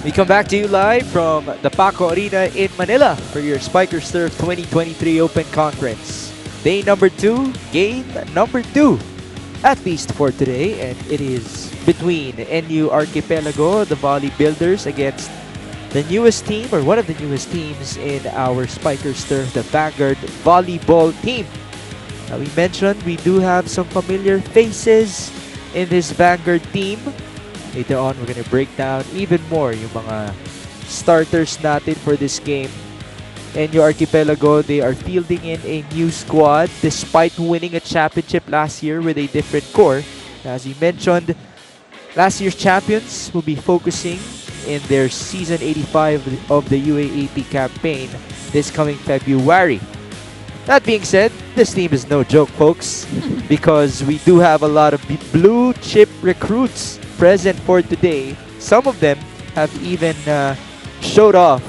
We come back to you live from the Paco Arena in Manila for your Spikers Turf 2023 Open Conference. Day number 2, game number 2, at least for today, and it is between NU Archipelago, the Volley Builders, against the newest team, or one of the newest teams in our Spikers Turf, the Vanguard Volleyball team. Now, we mentioned we do have some familiar faces in this Vanguard team. Later on, we're going to break down even more yung mga starters natin for this game. NU Archipelago, they are fielding in a new squad despite winning a championship last year with a different core. As you mentioned, last year's champions will be focusing in their Season 85 of the UAAP campaign this coming February. That being said, this team is no joke, folks, because we do have a lot of blue chip recruits present for today. Some of them have even showed off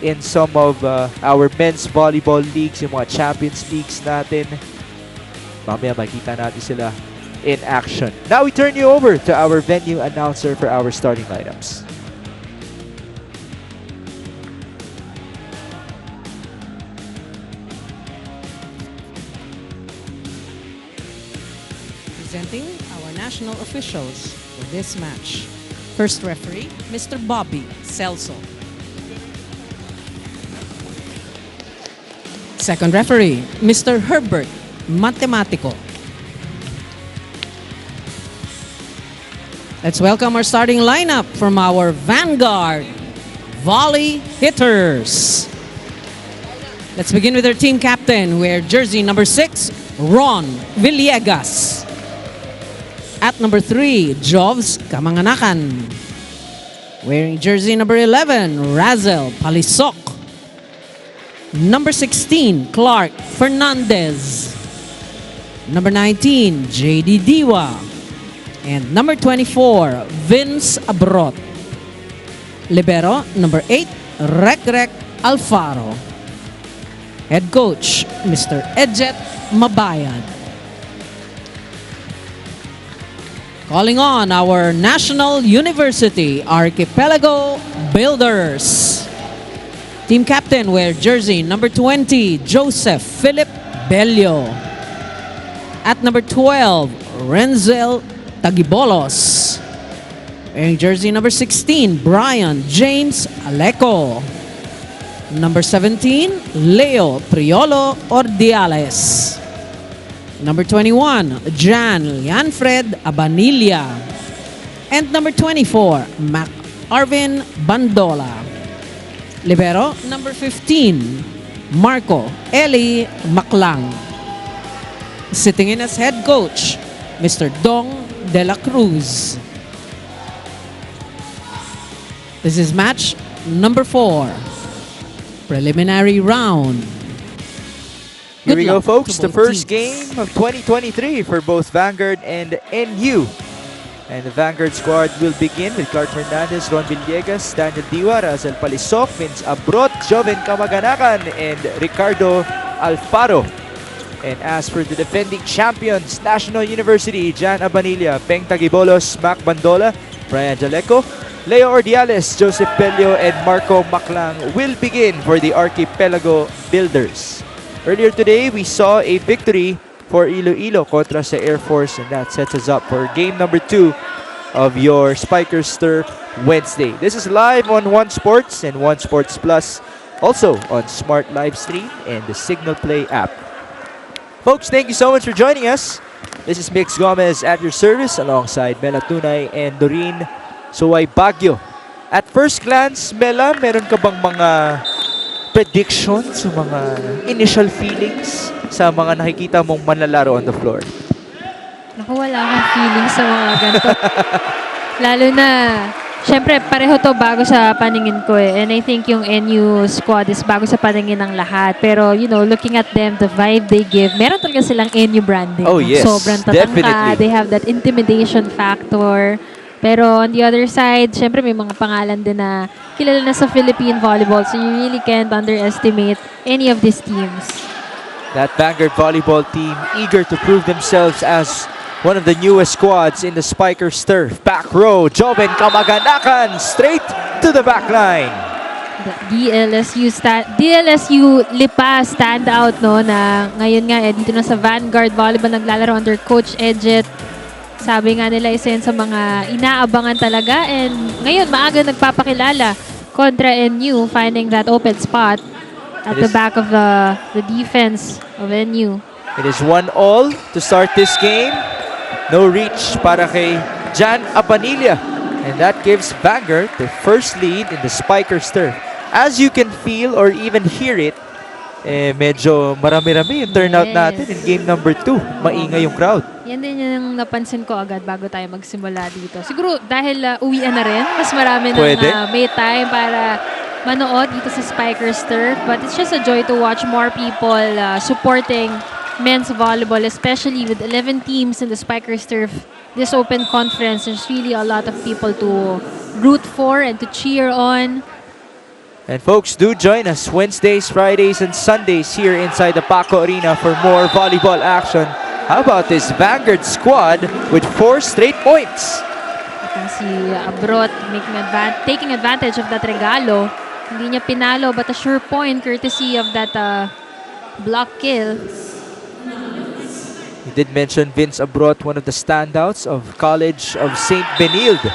in some of our men's volleyball leagues, yung mga Champions Leagues natin. Mamaya makita natin sila in action. Now we turn you over to our venue announcer for our starting lineups. Presenting our national officials for this match. First referee, Mr. Bobby Celso. Second referee, Mr. Herbert Matematico. Let's welcome our starting lineup from our Vanguard Volley Hitters. Let's begin with our team captain, wearing jersey number 6, Ron Villegas. At number 3, Jovs Kamanganakan. Wearing jersey number 11, Razel Palisok. Number 16, Clark Fernandez. Number 19, JD Diwa. And number 24, Vince Abrot. Libero, number 8, Rek Alfaro. Head coach, Mr. Edjet Mabayad. Calling on our National University Archipelago Builders. Team captain, wear jersey number 20, Joseph Philip Bello. At number 12, Renzel Tagibolos. Wearing jersey number 16, Brian James Aleco. Number 17, Leo Priolo Ordiales. Number 21, Jan Lianfred Abanilla. And number 24, Mac Arvin Bandola. Libero, number 15, Marco Eli Maclang. Sitting in as head coach, Mr. Dong De La Cruz. This is match number 4, preliminary round. Here we Good go, luck folks. to The both first teams. game of 2023 for both Vanguard and NU. And the Vanguard squad will begin with Clark Fernandez, Ron Villegas, Daniel Diwa, Razel Palisok, Vince Abrot, Joven Kamaganakan, and Ricardo Alfaro. And as for the defending champions, National University, Jan Abanilla, Peng Tagibolos, Mac Bandola, Brian Jaleco, Leo Ordiales, Joseph Pelio, and Marco Maclang will begin for the Archipelago Builders. Earlier today, we saw a victory for Iloilo contra sa Air Force, and that sets us up for game number 2 of your Spikers Turf Wednesday. This is live on One Sports and One Sports Plus, also on Smart Live Stream and the Signal Play app. Folks, thank you so much for joining us. This is Mix Gomez at your service alongside Mela Tunay and Doreen Suway Baguio. At first glance, Mela, meron ka bang mga predictions, mga initial feelings sa mga nakikita mong manlalaro on the floor? Naku, wala akong feeling sa mga ganito. Lalo na, syempre, pareho to bago sa paningin ko eh. And I think yung NU squad is bago sa paningin ng lahat. Pero, you know, looking at them, the vibe they give, meron talaga silang NU branding. Oh, yes. Sobrang tatangka. Definitely. They have that intimidation factor. Pero on the other side, syempre may mga pangalan din na kilala na sa Philippine volleyball. So you really can't underestimate any of these teams. That Vanguard volleyball team eager to prove themselves as one of the newest squads in the Spikers Turf. Back row, Joven Kamaganakan straight into the back line. The DLSU Lipa standout, no, na ngayon nga dito na sa Vanguard Volleyball naglalaro under Coach Edget. Sabi nga nila isa yan sa mga inaabangan talaga, and ngayon maaga nagpapakilala kontra NU, finding that open spot at the back of the defense of NU. It is 1-1 to start this game. No reach para kay Jan Apanilla. And that gives Vanguard their first lead in the Spikers turf. As you can feel or even hear it, medyo marami-rami yung turnout natin in game number 2. Maingay yung crowd. Yan din yung napansin ko agad bago tayo magsimula dito. Siguro dahil uwian na rin, mas marami nang may time para manood dito sa Spikers turf. But it's just a joy to watch more people supporting men's volleyball, especially with 11 teams in the Spikers turf. This open conference, there's really a lot of people to root for and to cheer on. And folks, do join us Wednesdays, Fridays, and Sundays here inside the Paco Arena for more volleyball action. How about this Vanguard squad with 4 straight points? Itong si Abrot taking advantage of that regalo. Hindi niya pinalo, but a sure point courtesy of that block kill. You did mention Vince Abrot, one of the standouts of College of St. Benilde.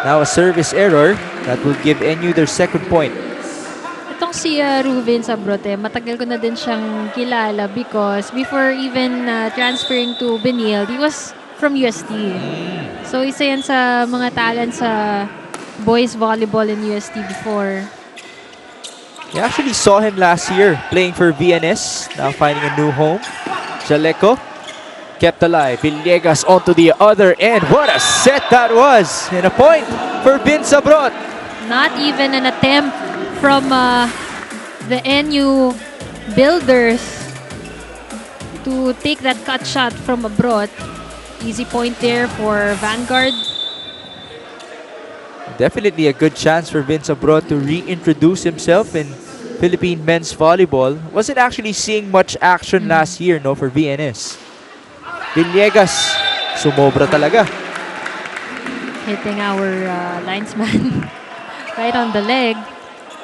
Now a service error that will give NU their second point. Itong si Vince Abrot, matagal ko na din siyang kilala because before even transferring to Benilde, he was from UST. So isa yan sa mga talent sa boys volleyball in UST before. We actually saw him last year playing for VNS, now finding a new home. Jaleco kept alive. Villegas onto the other end. What a set that was! And a point for Vince Abrot. Not even an attempt from the NU builders to take that cut shot from Abrot. Easy point there for Vanguard. Definitely a good chance for Vince Abrot to reintroduce himself in Philippine men's volleyball. Wasn't actually seeing much action last year, no, for VNS. Villegas, sumobra talaga. Hitting our linesman right on the leg.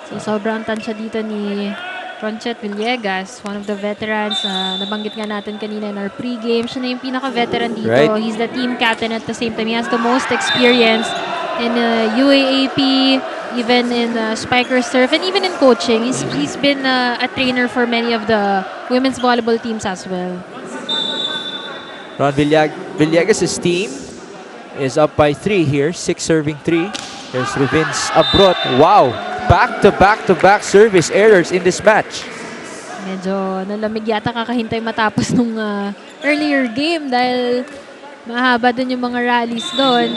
So sobrang tansya dito ni Ronchet Villegas, one of the veterans. Nabanggit nga natin kanina in our pregame. Siya na yung pinaka-veteran dito. Right. He's the team captain at the same time. He has the most experience in UAAP, even in Spikers turf, and even in coaching. He's been a trainer for many of the women's volleyball teams as well. Ron Villegas' team is up by 3 here. 6 serving 3. There's Vince Abrot. Wow! Back-to-back service errors in this match. Medyo nalamig yata kakahintay matapos nung earlier game dahil mahaba dun yung mga rallies doon.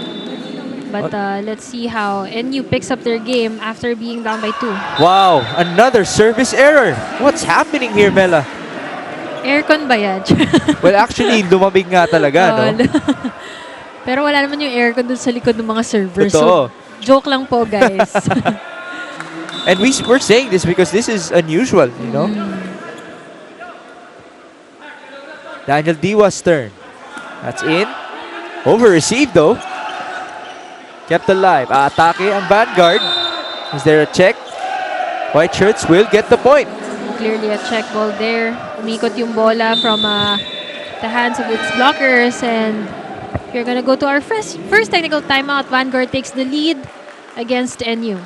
But let's see how NU picks up their game after being down by 2. Wow! Another service error. What's happening here, Mela? Aircon ba yan? Well, actually, lumamig nga talaga, no? Pero wala naman yung aircon dun sa likod ng mga servers. Totoo. So, joke lang po, guys. And we're saying this because this is unusual, you know? Daniel Diwa's turn. That's in. Over-received, though. Kept alive. Atake ang Vanguard. Is there a check? White shirts will get the point. Clearly a check ball there. Umikot yung bola from the hands of its blockers, and we're gonna go to our first technical timeout. Vanguard takes the lead against NU.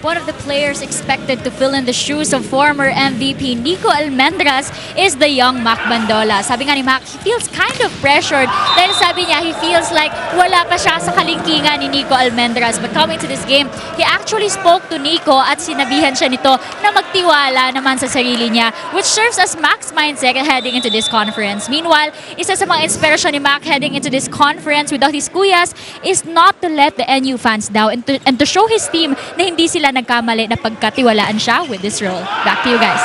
one of the players expected to fill in the shoes of former MVP Nico Almendras is the young Mac Bandola. Sabi nga ni Mac, he feels kind of pressured dahil sabi niya, he feels like wala pa siya sa kalingkingan ni Nico Almendras. But coming to this game, he actually spoke to Nico at sinabihan siya nito na magtiwala naman sa sarili niya, which serves as Mac's mindset heading into this conference. Meanwhile, isa sa mga inspirasyon ni Mac heading into this conference without his kuyas is not to let the NU fans down and to show his team na hindi sila nagkamali na pagkatiwalaan siya with this role. Back to you guys.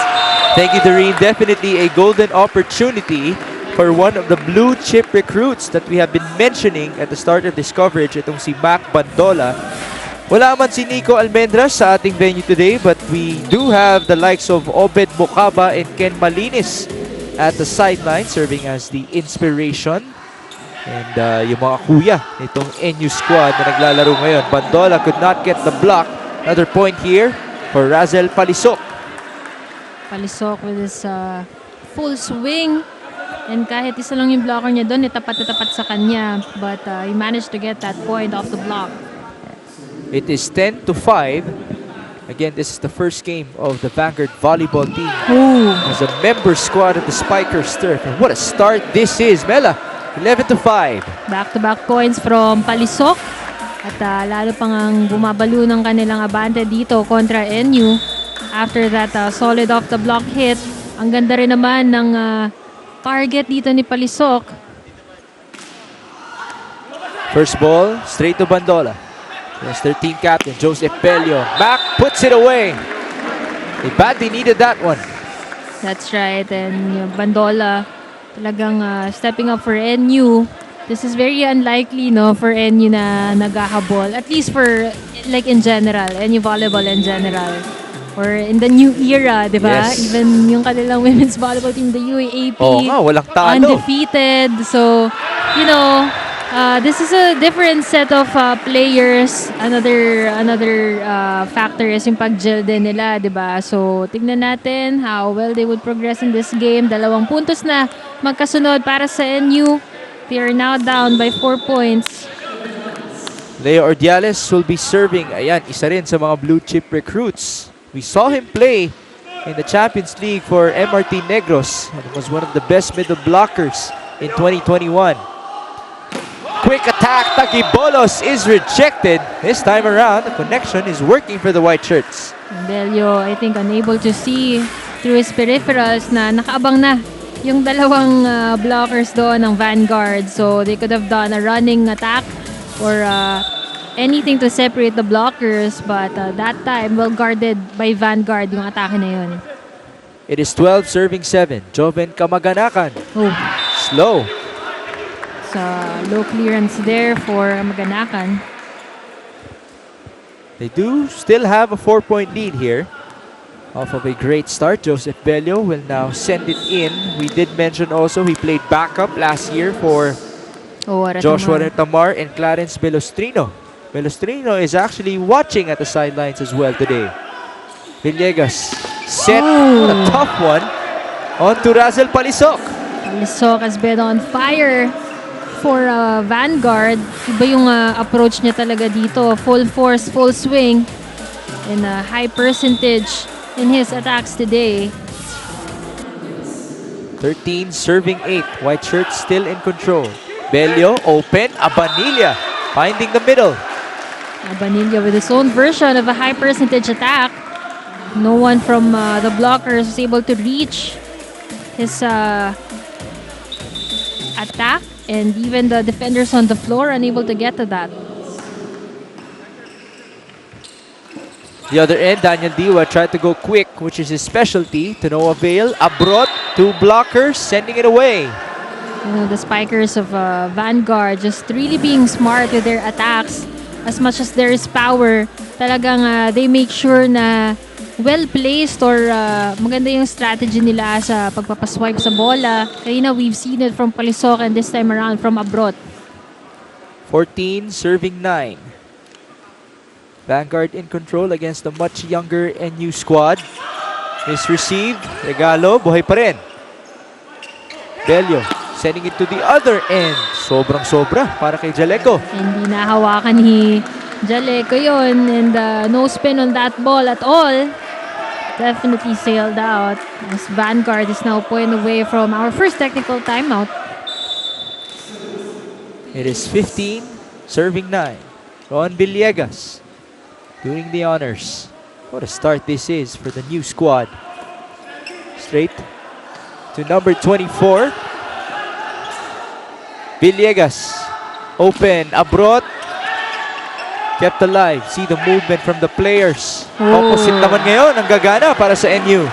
Thank you, Doreen. Definitely a golden opportunity for one of the blue chip recruits that we have been mentioning at the start of this coverage, itong si Mac Bandola. Wala man si Nico Almendras sa ating venue today, but we do have the likes of Obed Bocaba and Ken Malinis at the sideline serving as the inspiration. And yung mga kuya nitong NU squad na naglalaro ngayon. Bandola could not get the block. Another point here for Razel Palisok. Palisok with his full swing. And kahit isa lang yung blocker niya doon, tapat na tapat sa kanya. But he managed to get that point off the block. It is 10-5. Again, this is the first game of the Vanguard volleyball team. Ooh. As a member squad of the Spikers turf. And what a start this is, Mela. 11-5. Back-to-back points from Palisok. At lalo pang ang bumabalo ng kanilang abante dito kontra NU. After that solid off-the-block hit. Ang ganda rin naman ng target dito ni Palisok. First ball, straight to Bandola. Yes, 13 captain, Joseph Pelio. Back, puts it away. They badly needed that one. That's right. And yung Bandola talagang stepping up for NU. This is very unlikely, no, for NU na naghahabol. At least for, like, in general. NU volleyball in general. Or in the new era, di ba? Yes. Even yung kanilang women's volleyball team, the UAAP. Oo nga, walang talo. Undefeated. So, you know, this is a different set of players. Another factor is yung pag-gel din nila, di ba? So, tignan natin how well they would progress in this game. 2 puntos na magkasunod para sa NU. They are now down by 4 points. Leo Ordiales will be serving. Ayan, isa rin sa mga blue chip recruits. We saw him play in the Champions League for MRT Negros and was one of the best middle blockers in 2021. Quick attack, Tagibolos is rejected. This time around, the connection is working for the white shirts. Delio, I think, unable to see through his peripherals na nakaabang na yung dalawang blockers doon ng Vanguard. So, they could have done a running attack or anything to separate the blockers. But that time, well guarded by Vanguard yung atake na yun. It is 12 serving 7. Joven Kamaganakan. Oh. Slow. Low clearance there for Maganakan. They do still have a 4-point lead here. Off of a great start, Joseph Bello will now send it in. We did mention also he played backup last year for Joshua Retamar and Clarence Belostrino. Belostrino is actually watching at the sidelines as well today. Villegas set a tough one on to Razel Palisok. Palisok has been on fire for Vanguard. Iba yung approach niya talaga dito. Full force, full swing, and a high percentage in his attacks today. 13 serving 8. White shirts still in control. Bello open. Abanilla finding the middle. Abanilla with his own version of a high percentage attack. No one from the blockers was able to reach his attack, and even the defenders on the floor unable to get to that. The other end, Daniel Diwa tried to go quick, which is his specialty, to no avail. Abrot, 2 blockers, sending it away. You know, the spikers of Vanguard just really being smart with their attacks. As much as there is power, talagang they make sure na well-placed or maganda yung strategy nila sa pagpapaswipe sa bola. Kanina we've seen it from Palisok and this time around from Abrot. 14 serving 9. Vanguard in control against the much younger NU squad. Is received. Regalo, buhay pa rin. Bello sending it to the other end. Sobrang sobra para kay Jaleco. Hindi nahawakan ni Jaleco yun. And no spin on that ball at all. Definitely sailed out. As Vanguard is now point away from our first technical timeout. It is 15, serving 9. Ron Villegas doing the honors. What a start this is for the new squad. Straight to number 24. Villegas. Open. Abrot. Kept alive. See the movement from the players. Opposite naman ngayon. Ang gagana para sa NU.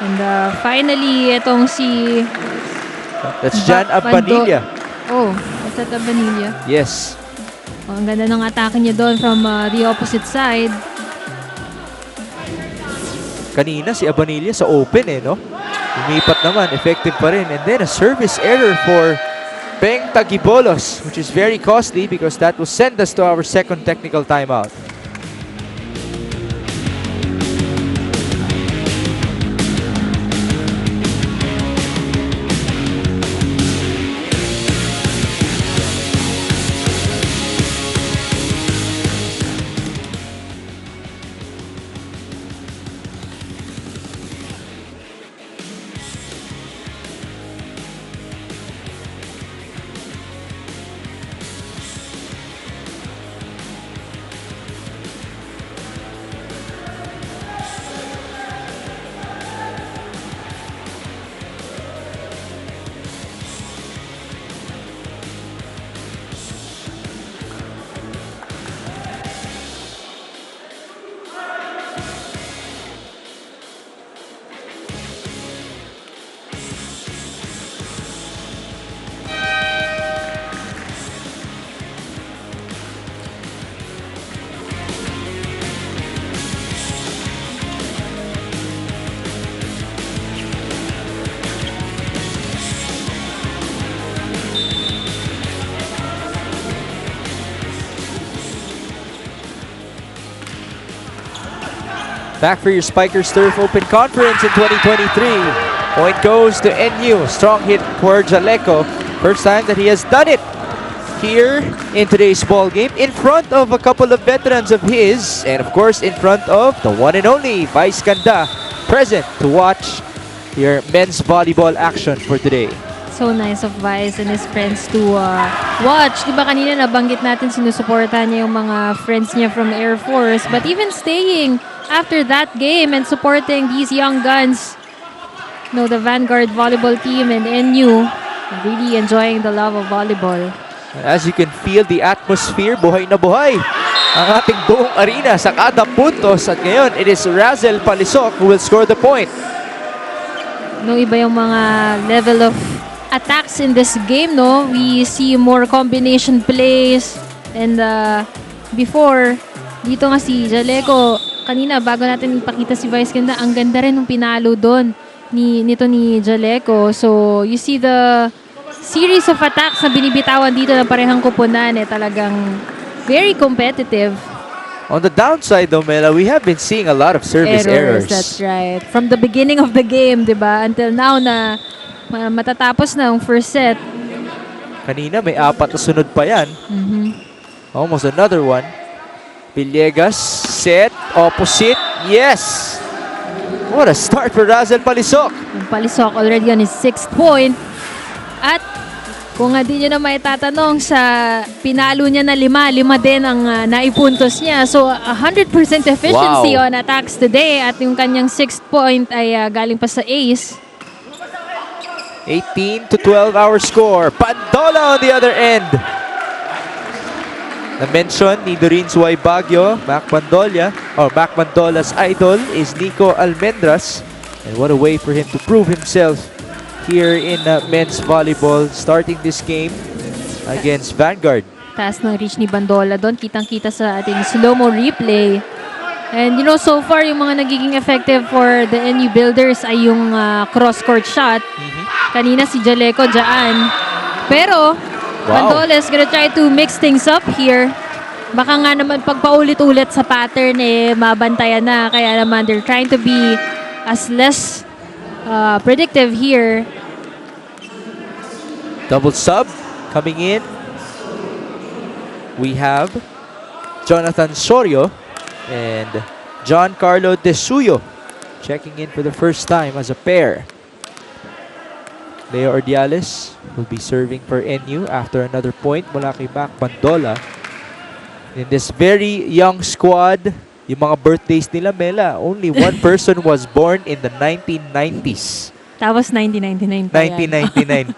And finally, itong si... That's Jan Abanilla. Oh, is that Abanilla? Yes. Oh, ang ganda ng atake niya doon from the opposite side. Kanina si Abanilla sa open no? Lumipat naman, effective pa rin. And then a service error for Peng Tagibolos, which is very costly because that will send us to our second technical timeout. Back for your Spikers Turf Open Conference in 2023. Point goes to NU. Strong hit for Jaleco. First time that he has done it here in today's ball game in front of a couple of veterans of his and of course in front of the one and only Vice Ganda present to watch your men's volleyball action for today. So nice of Vice and his friends to watch. Diba kanina nabanggit natin sinusuportahan niya yung mga friends niya from Air Force. But even staying after that game and supporting these young guns, the Vanguard volleyball team and NU, really enjoying the love of volleyball. As you can feel the atmosphere, buhay na buhay ang ating buong arena sa kada puntos. At ngayon, it is Razel Palisok who will score the point. Iba yung mga level of attacks in this game, we see more combination plays and before dito nga si Jaleco kanina bago natin ipakita si Vice Ganda, ang ganda rin ng pinalo doon nito ni Jaleco. So you see the series of attacks na binibitawan dito ng parehang kupunan talagang very competitive. On the downside though, Mela, we have been seeing a lot of service errors. That's right. From the beginning of the game, diba? Until now na matatapos na ang first set. Kanina may 4 na sunod pa yan. Almost another one. Villegas, set, opposite, yes! What a start for Razel Palisok. Yung Palisok already on his 6th point. At kung di nyo na maitatanong sa pinalo niya na 5 din ang naipuntos niya. So 100% efficiency on attacks today at yung kanyang 6th point ay galing pa sa ace. 18-12 our score. Pandola on the other end. Na-mention ni Doreen Suay Baguio, Mac Pandola's idol is Nico Almendras. And what a way for him to prove himself here in men's volleyball, starting this game against Vanguard. Taas ng reach ni Bandola doon. Kitang-kita sa ating slow-mo replay. And so far yung mga nagiging effective for the NU Builders ay yung cross-court shot. Kanina si Jaleco dyan. Pero Bandola is gonna try to mix things up here. Baka nga naman pagpaulit-ulit sa pattern mabantayan na. Kaya naman they're trying to be as less predictive here. Double sub coming in. We have Jonathan Sorio and Giancarlo De Suyo checking in for the first time as a pair. Leo Ordiales will be serving for NU after another point mula kay Mac Bandola. In this very young squad, yung mga birthdays nila, Mela, only one person was born in the 1990s. Tapos 1999 pa yan.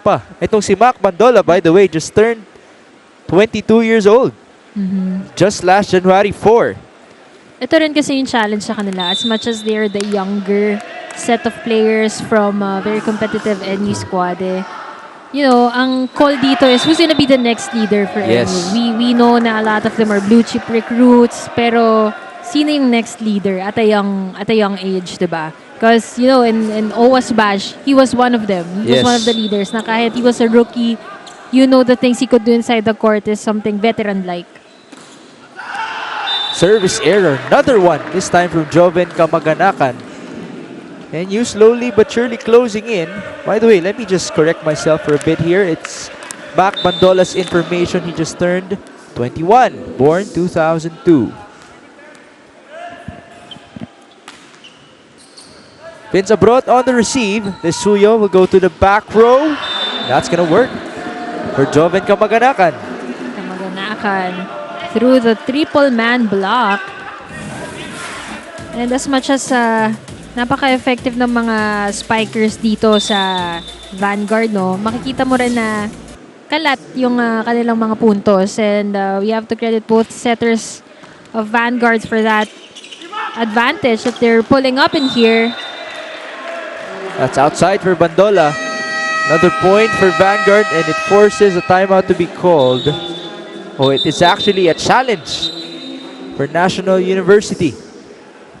1999 pa. Itong si Mac Bandola, by the way, just turned 22 years old. Just last January 4. Ito rin kasi yung challenge sa kanila. As much as they're the younger set of players from a very competitive NU squad, you know, ang call dito is who's gonna be the next leader for Yes. NU. We know na a lot of them are blue chip recruits, pero sino yung next leader at a young age, diba? Because, you know, in Owa's batch, he was one of them. He was Yes. one of the leaders na kahit he was a rookie, you know the things he could do inside the court is something veteran-like. Service error, another one, this time from Joven Kamaganakan. And you slowly but surely closing in. By the way, let me just correct myself for a bit here. It's Mac Bandola's information. He just turned 21, born 2002. Vince Abrot on the receive. De Suyo will go to the back row. That's gonna work for Joven Kamaganakan. Kamaganakan through the triple man block. And as much as napaka-effective ng mga spikers dito sa Vanguard, no, makikita mo rin na kalat yung kanilang mga puntos. And we have to credit both setters of Vanguards for that advantage that they're pulling up in here. That's outside for Bandola. Another point for Vanguard, and it forces a timeout to be called. Oh, it is actually a challenge for National University.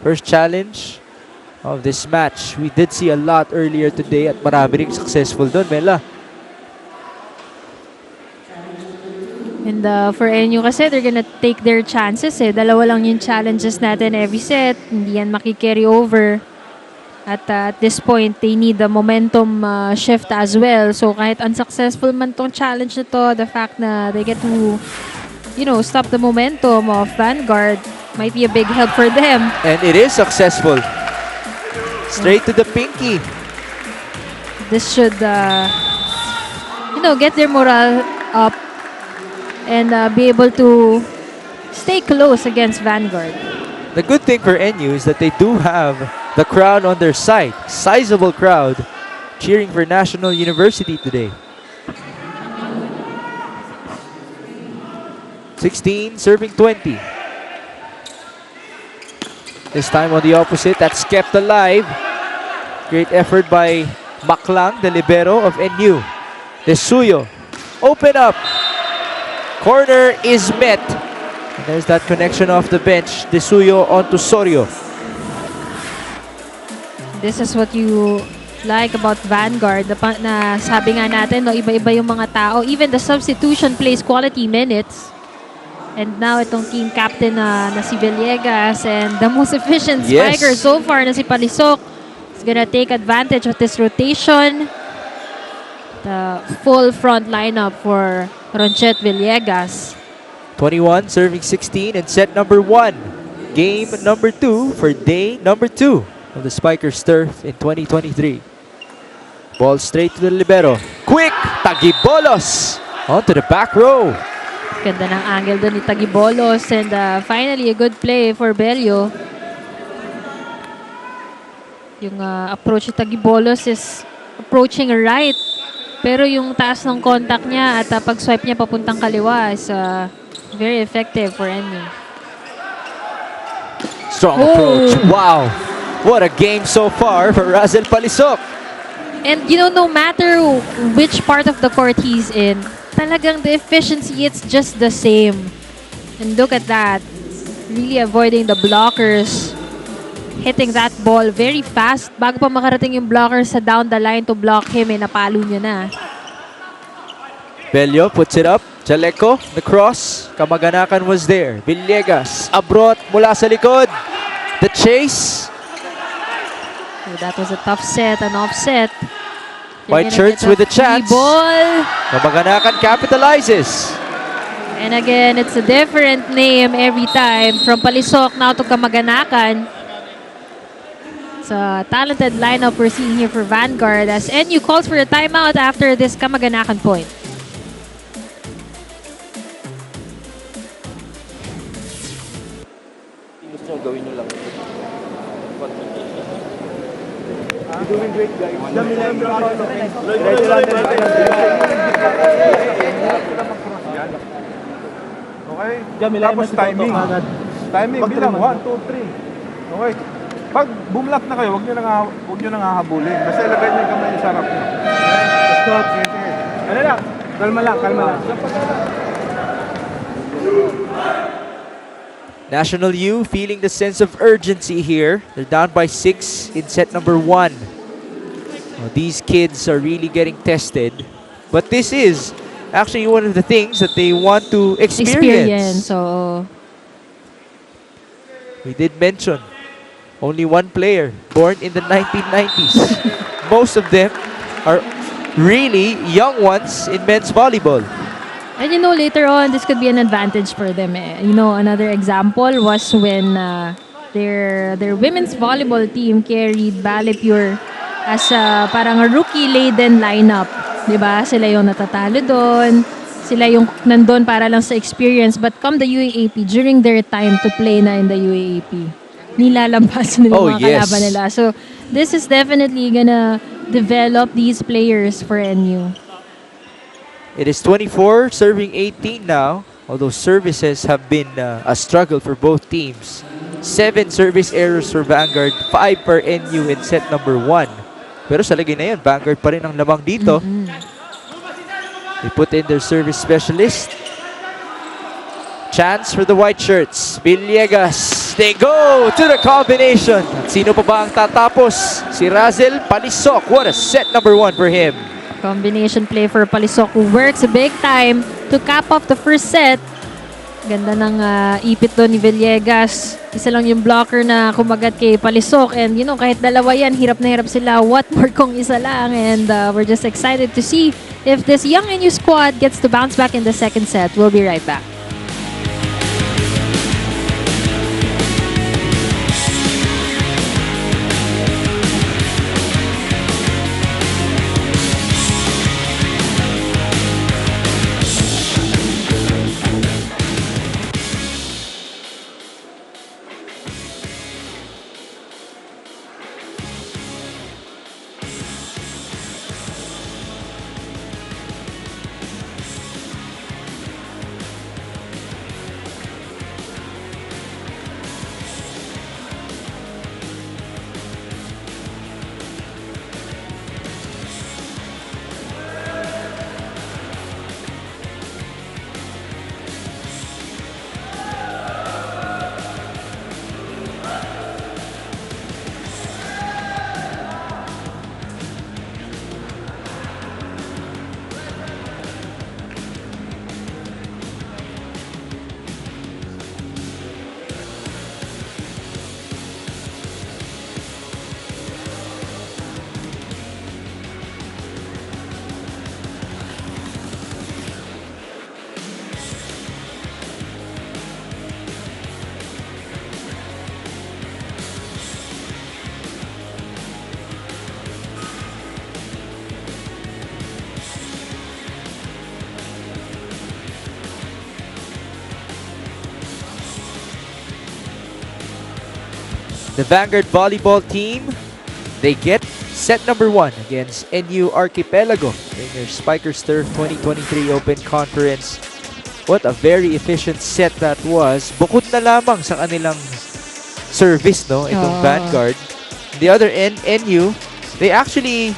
First challenge of this match. We did see a lot earlier today at marami rin successful doon, Mela. And for NU kasi, they're gonna take their chances Dalawa lang yung challenges natin every set. Hindi yan makikarry over. At at this point, they need the momentum shift as well. So kahit unsuccessful man tong challenge na to, the fact na they get to, you know, stop the momentum of Vanguard might be a big help for them. And it is successful. Straight to the pinky. This should, you know, get their morale up and be able to stay close against Vanguard. The good thing for NU is that they do have the crowd on their side. Sizable crowd cheering for National University today. 16 serving 20. This time on the opposite, that's kept alive. Great effort by Maklang, the libero of NU. De Suyo, open up. Corner is met. And there's that connection off the bench. De Suyo onto Sorio. This is what you like about Vanguard. Na sabi nga natin, no, iba-iba yung mga tao. Even the substitution plays quality minutes. And now itong team captain na si Villegas and the most efficient spiker so far na si Palisok is gonna take advantage of this rotation. The full front lineup for Ronchet Villegas. 21 serving 16 and set number 1. Game number 2 for day number 2 of the Spikers turf in 2023. Ball straight to the libero. Quick! Tagibolos! Onto the back row. Ganda ng angle doon ni Tagibolos. And finally, a good play for Bello. Yung approach ni Tagibolos is approaching right. Pero yung taas ng contact niya at pag-swipe niya papuntang kaliwa is very effective for NU. Strong approach. Wow! What a game so far for Razel Palisok. And you know, no matter which part of the court he's in, talagang the efficiency, it's just the same. And look at that. Really avoiding the blockers. Hitting that ball very fast. Bago pa makarating yung blockers sa down the line to block him, napalo niya na. Bello puts it up. Chaleco, the cross. Kamaganakan was there. Villegas, Abrot mula sa likod. The chase. So that was a tough set, an offset. White shirts with a chance. Ball. Kamaganakan capitalizes. And again, it's a different name every time. From Palisok now to Kamag-Anakan. It's a talented lineup we're seeing here for Vanguard as NU calls for a timeout after this Kamag-Anakan point. Gusto nyo gawin nyo lang. You're doing great, guys. Okay? Tapos timing. Timing bilang 1, 2, 3. Okay? Pag bumlock na kayo, huwag nyo nang hahabulin. Basta ilagay nyo yung kamay sa harap nyo. Let's go. Sige. Ano lang? Kalma lang. National U feeling the sense of urgency here. They're down by 6 in set number 1. Well, these kids are really getting tested. But this is actually one of the things that they want to experience. So, We did mention only one player born in the 1990s. Most of them are really young ones in men's volleyball. and later on, this could be an advantage for them. Another example was when their women's volleyball team carried Balipure as parang a rookie-laden lineup. Diba? Sila yung natatalo doon. Sila yung nandun para lang sa experience. But come the UAAP, during their time to play na in the UAAP, nilalampasan nila mga kalaban nila. So, this is definitely gonna develop these players for NU. It is 24 serving 18 now. Although services have been a struggle for both teams. 7 service errors for Vanguard, 5 per NU in set number 1. Pero sa lagay na yun, Vanguard pa rin ang lamang dito. They put in their service specialist. Chance for the white shirts. Villegas. They go to the combination. At sino pa ba ang tatapos? Si Razel Palisok. What a set number 1 for him. Combination play for Palisok who works big time to cap off the first set. Ganda ng ipit doon ni Villegas. Isa lang yung blocker na kumagat kay Palisok. And kahit dalawa yan, hirap na hirap sila. What more kung isa lang? And we're just excited to see if this young NU squad gets to bounce back in the second set. We'll be right back. The Vanguard volleyball team, they get set number 1 against NU Archipelago in their Spikers Turf 2023 Open Conference. What a very efficient set that was. Bukod na lamang sa kanilang service, no? Itong Vanguard. On the other end, NU, they actually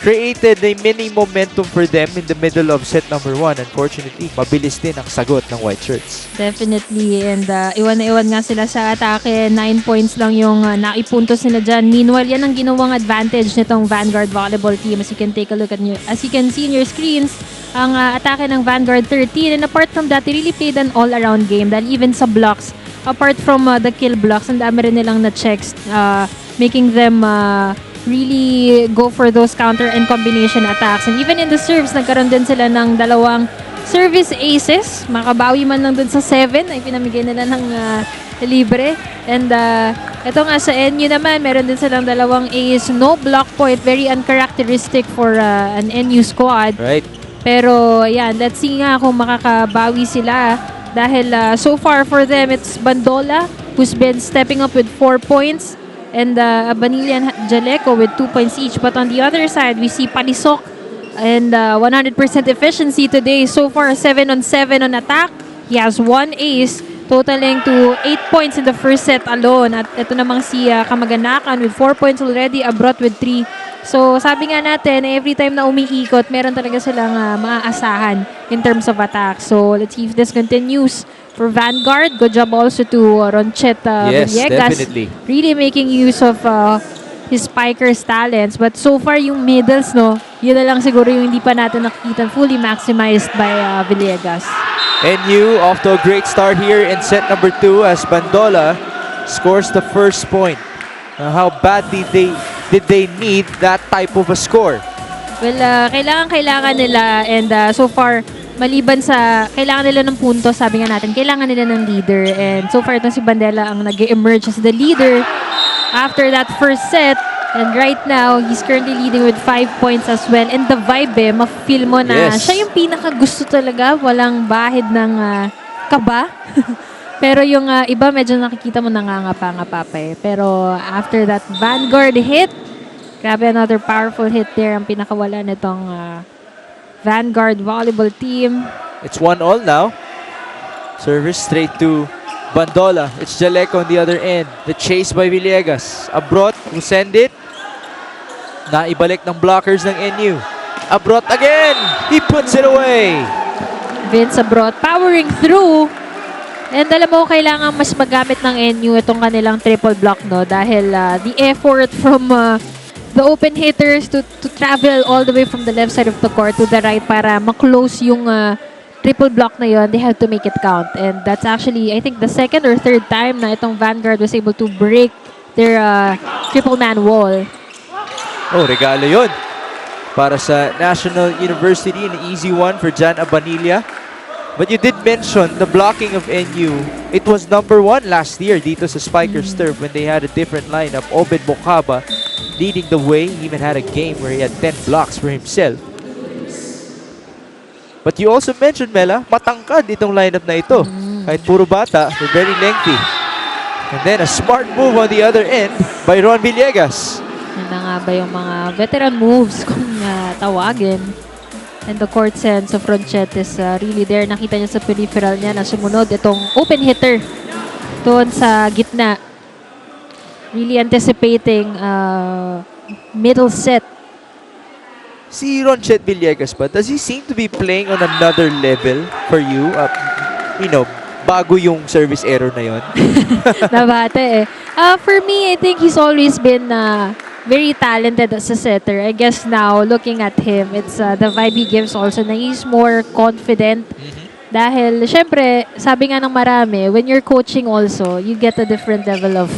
created a mini momentum for them in the middle of set number 1. Unfortunately, mabilis din ang sagot ng white shirts. Definitely. And iwan na iwan nga sila sa atake. 9 points lang yung naipuntos nila dyan. Meanwhile, yan ang ginawang advantage nitong Vanguard volleyball team. As you can take a look at as you can see in your screens, ang atake ng Vanguard 13. And apart from that, they really played an all-around game. Dahil even sa blocks, apart from the kill blocks, ang dami rin nilang na-checks, making them really go for those counter and combination attacks. And even in the serves, nagkaroon din sila ng dalawang service aces. Makabawi man lang dun sa 7 ay pinamigay nila ng libre. And ito nga sa NU naman, meron din silang dalawang ace. No block point. Very uncharacteristic for an NU squad. Right. Pero yan, let's see nga kung makakabawi sila. Dahil so far for them, it's Bandola who's been stepping up with 4 points. And Abanilla and Jaleco with 2 points each. But on the other side, we see Palisok and 100% efficiency today. So far, 7 on 7 on attack. He has 1 ace, totaling to 8 points in the first set alone. At ito namang si Kamaganakan with 4 points already, Abrot with 3. So sabi nga natin, every time na umiikot, meron talaga silang maaasahan in terms of attack. So let's see if this continues. For Vanguard, good job also to Ronchet Yes, Villegas. definitely. Really making use of his spiker's talents. But so far, yung middles, no, yun na lang siguro yung hindi pa natin nakikita fully maximized by Villegas. NU off to a great start here in set number 2 as Bandola scores the first point. How badly did they need that type of a score? Well, kailangan nila and so far, maliban sa kailangan nila ng punto, sabi nga natin, kailangan nila ng leader. And so far, itong si Bandela ang nag-emerge as the leader after that first set. And right now, he's currently leading with 5 points as well. And the vibe, ma-feel mo na Yes. siya yung pinaka-gusto talaga. Walang bahid ng kaba. Pero yung iba, medyo nakikita mo nangangapa-ngapa pa eh. Pero after that Vanguard hit, grabe, another powerful hit there ang pinakawala nitong Vanguard volleyball team. It's 1-all now. Service straight to Bandola. It's Jaleco on the other end. The chase by Villegas. Abrot who send it. Naibalik ng blockers ng NU. Abrot again. He puts it away. Vince Abrot powering through. And alam mo, kailangan mas magamit ng NU itong kanilang triple block, no? Dahil the effort from the open hitters to travel all the way from the left side of the court to the right para ma-close yung triple block na yon, they have to make it count. And that's actually, I think, the second or third time na itong Vanguard was able to break their triple man wall. Oh, regalo yun. Para sa National University, an easy one for Jan Abanilla. But you did mention the blocking of NU. It was number 1 last year dito sa Spikers Turf when they had a different lineup. Obed Bocaba leading the way. He even had a game where he had 10 blocks for himself. But you also mentioned, Mela, matangkad itong lineup na ito. Kahit puro bata, they're very lengthy. And then a smart move on the other end by Ron Villegas. Yan na nga ba yung mga veteran moves kung tawagin. And the court sense of Ronchet is really there. Nakita niya sa peripheral niya na sumunod itong open hitter doon sa gitna. Really anticipating middle set. Si Ronchet Villegas ba, does he seem to be playing on another level for you? You know, bago yung service error na yon. Nabate eh. For me, I think he's always been very talented as a setter. I guess now, looking at him, it's the vibe he gives also na he's more confident. Dahil, syempre, sabi nga ng marami, when you're coaching also, you get a different level of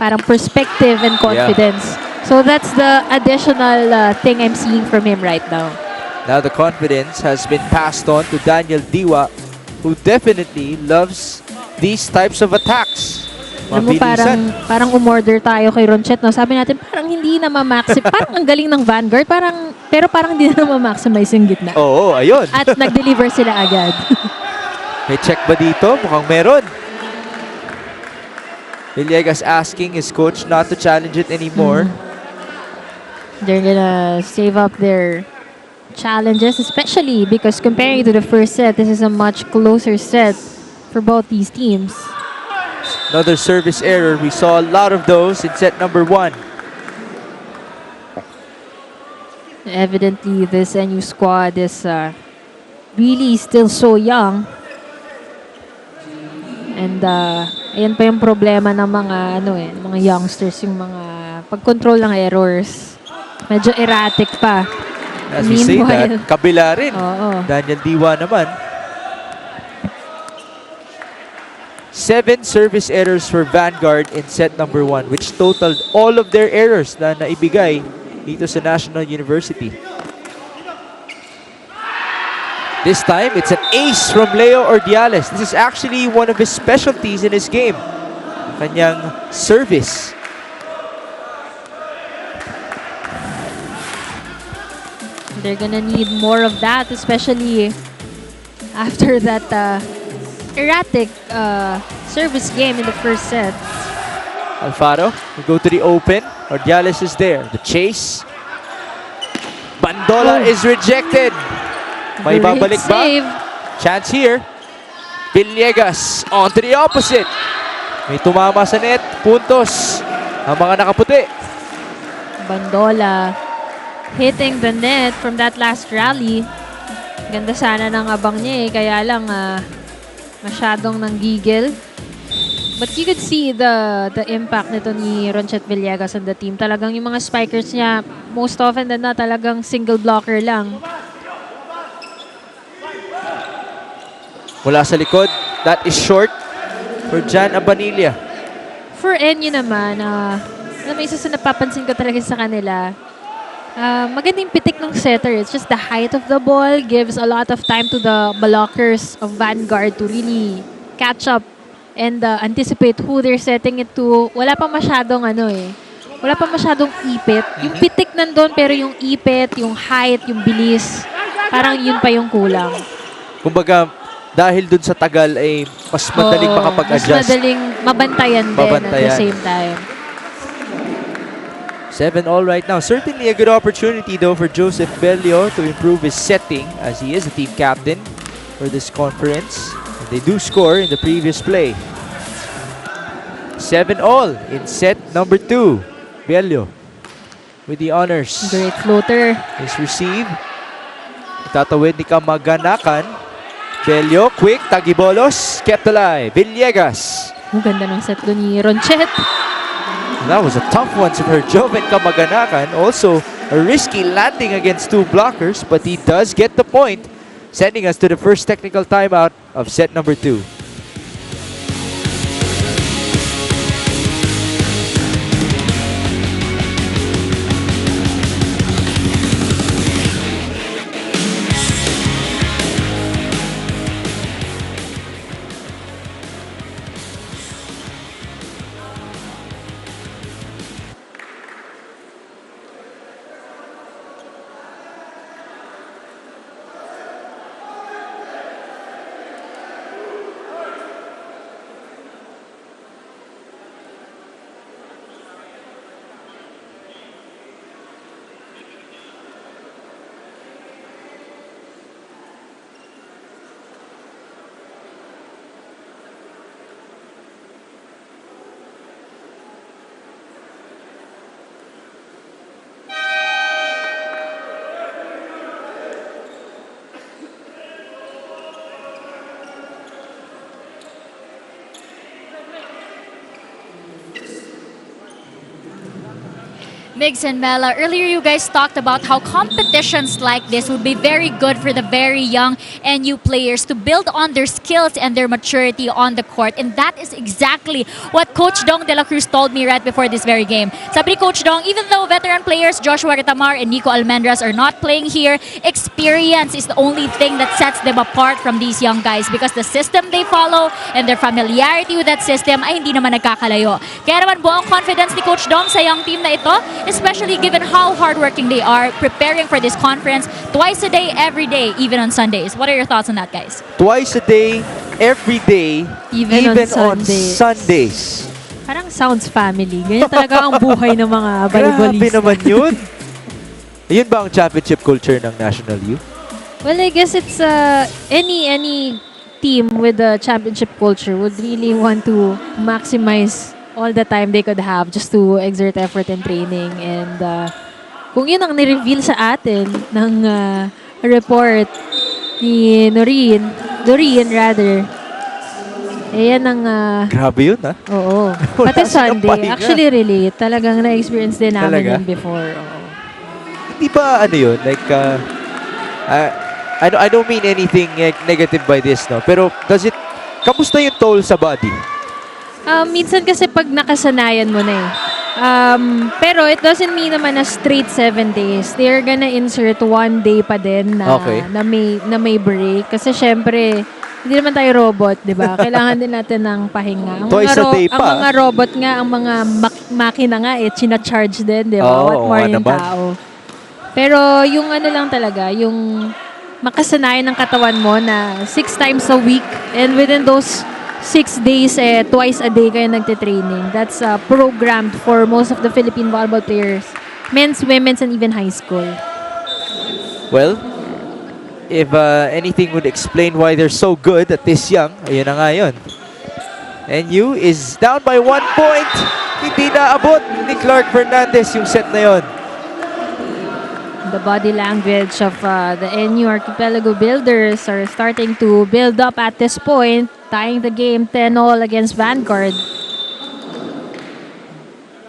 parang perspective and confidence. So that's the additional thing I'm seeing from him right now. Now the confidence has been passed on to Daniel Diwa, who definitely loves these types of attacks. Alam mo, parang umorder tayo kay Ronchet, no? Sabi natin, parang hindi na ma-maximize. Parang ang galing ng Vanguard, pero parang hindi na ma-maximize yung gitna. Oo, ayun. At nag-deliver sila agad. May check ba dito? Mukhang meron. Villegas asking his coach not to challenge it anymore. They're gonna save up their challenges, especially because comparing to the first set, this is a much closer set for both these teams. Another service error. We saw a lot of those in set number 1. Evidently, this NU squad is really still so young. And ayan pa yung problema ng mga mga youngsters, yung mga pag-control ng errors. Medyo erratic pa. As we say that, kabila rin. Daniel Diwa naman. 7 service errors for Vanguard in set number 1, which totaled all of their errors na naibigay dito sa National University. This time, it's an ace from Leo Ordiales. This is actually one of his specialties in his game. Kanyang service. They're gonna need more of that, especially after that erratic service game in the first set. Alfaro will go to the open. Ordiales is there. The chase. Bandola is rejected. May Great babalik ba? save. Chance here. Villegas on to the opposite. May tumama sa net. Puntos ang mga nakaputi. Bandola hitting the net from that last rally. Ganda sana ng abang niya eh, kaya lang masyadong nanggigil. But you could see the impact nito ni Ronchet Villegas on the team. Talagang yung mga spikers niya, most often than not, talagang single blocker lang. Mula sa likod, that is short for Jan Abanilla. For Enyo naman, may isa sa napapansin ko talaga sa kanila, magandang pitik ng setter. It's just the height of the ball gives a lot of time to the blockers of Vanguard to really catch up and anticipate who they're setting it to. Wala pa masyadong wala pa masyadong ipit. Yung pitik nandun, pero yung ipit, yung height, yung bilis, parang yun pa yung kulang. Kumbaga, dahil dun sa tagal ay mas madaling makapag-adjust. Mas madaling mabantayan din at the same time. 7-all right now. Certainly a good opportunity though for Joseph Bello to improve his setting as he is the team captain for this conference. And they do score in the previous play. 7-all in set number 2. Bello with the honors. Great floater. His receive. Itatawid ni Kamaganakan. Bello, quick, Tagibolos, kept alive. Villegas. Ang ganda ng set doon ni Ronchet. That was a tough one to her. Joven Kamaganakan. Also a risky landing against two blockers, but he does get the point, sending us to the first technical timeout of set number 2. Migs and Mela, earlier you guys talked about how competitions like this would be very good for the very young NU players to build on their skills and their maturity on the court. And that is exactly what Coach Dong De La Cruz told me right before this very game. Sabi ni Coach Dong, even though veteran players Joshua Ritamar and Nico Almendras are not playing here, experience is the only thing that sets them apart from these young guys because the system they follow and their familiarity with that system ay hindi naman nagkakalayo. Kaya naman buong confidence ni Coach Dong sa young team na ito, especially given how hardworking they are preparing for this conference twice a day, every day, even on Sundays. What are your thoughts on that, guys? Twice a day, every day, even on Sundays. Parang sounds family. Ganyan talaga ang buhay ng mga volleyballista. Grabe naman yun. Yun ba ang championship culture ng National U? Well, I guess it's any team with a championship culture would really want to maximize all the time they could have just to exert effort and training. And kung yun ang ni-reveal sa atin ng report ni Doreen rather, eh yan ang... Grabe yun, ha? Oo. Wala Pati silang Sunday, pahinga. actually relate. Talagang na-experience din namin Talaga? yun before. Oo. Hindi ba ano yun? Like, I don't mean anything negative by this, no? Pero kamusta yung toll sa body? Minsan kasi pag nakasanayan mo na eh. Pero it doesn't mean naman na straight 7 days. They're gonna insert 1 day pa din na, Okay. na may break. Kasi syempre, hindi naman tayo robot, di ba? Kailangan din natin ng pahinga. Twice a day pa. Ang mga robot nga, ang mga makina nga, china-charge din, di ba? Oo, What more nga yung naman. tao. Pero yung ano lang talaga, yung makasanayan ng katawan mo na 6 times a week and within those 6 days, twice a day kayo nagtitraining. That's programmed for most of the Philippine volleyball players. Men's, women's, and even high school. Well, if anything would explain why they're so good at this young, ayun na nga yun. NU is down by 1 point. Hindi naabot ni Clark Fernandez yung set na yun. The body language of the NU Archipelago Builders are starting to build up at this point, tying the game 10-all against Vanguard.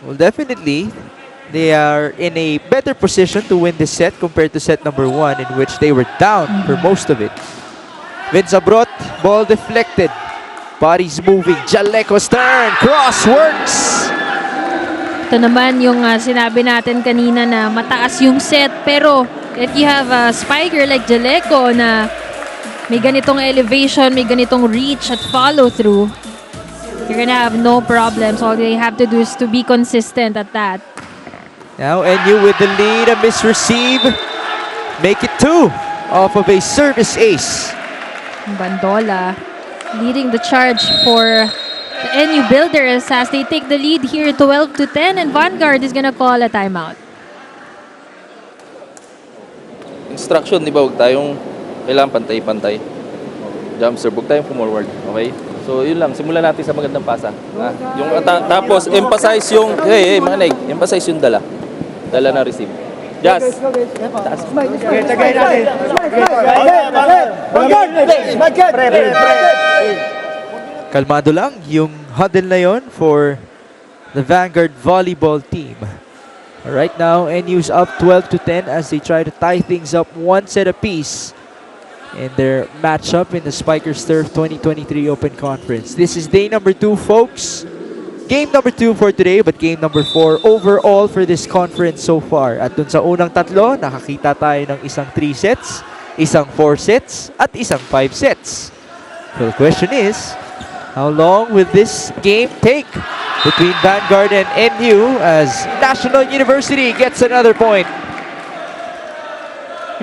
Well, definitely, they are in a better position to win this set compared to set number 1, in which they were down for most of it. Vince Abrot, ball deflected. Bodies moving. Jaleco's turn. Cross works. Ito naman yung sinabi natin kanina na mataas yung set. Pero if you have a spiker like Jaleco na may ganitong elevation, may ganitong reach at follow through, you're gonna have no problems. All they have to do is to be consistent at that. Now NU with the lead, a misreceive. Make it 2 off of a service ace. Bandola leading the charge for the NU Builders as they take the lead here 12-10, and Vanguard is gonna call a timeout. Instruction, di ba, huwag tayong kailangan pantay-pantay. Jump serve, huwag tayong forward, okay? So, yun lang, simulan natin sa magandang pasa. Yung, tapos, emphasize yung, hey, manig, emphasize yung dala. Dala na receive. Just. Taas. Kalmado lang yung huddle na yon for the Vanguard volleyball team. Right now, NU's up 12-10 as they try to tie things up 1 set apiece in their matchup in the Spikers Turf 2023 Open Conference. This is day number 2, folks. Game number 2 for today, but game number 4 overall for this conference so far. At dun sa unang tatlo, nakakita tayo ng isang 3 sets, isang 4 sets, at isang 5 sets. So the question is, how long will this game take between Vanguard and NU as National University gets another point?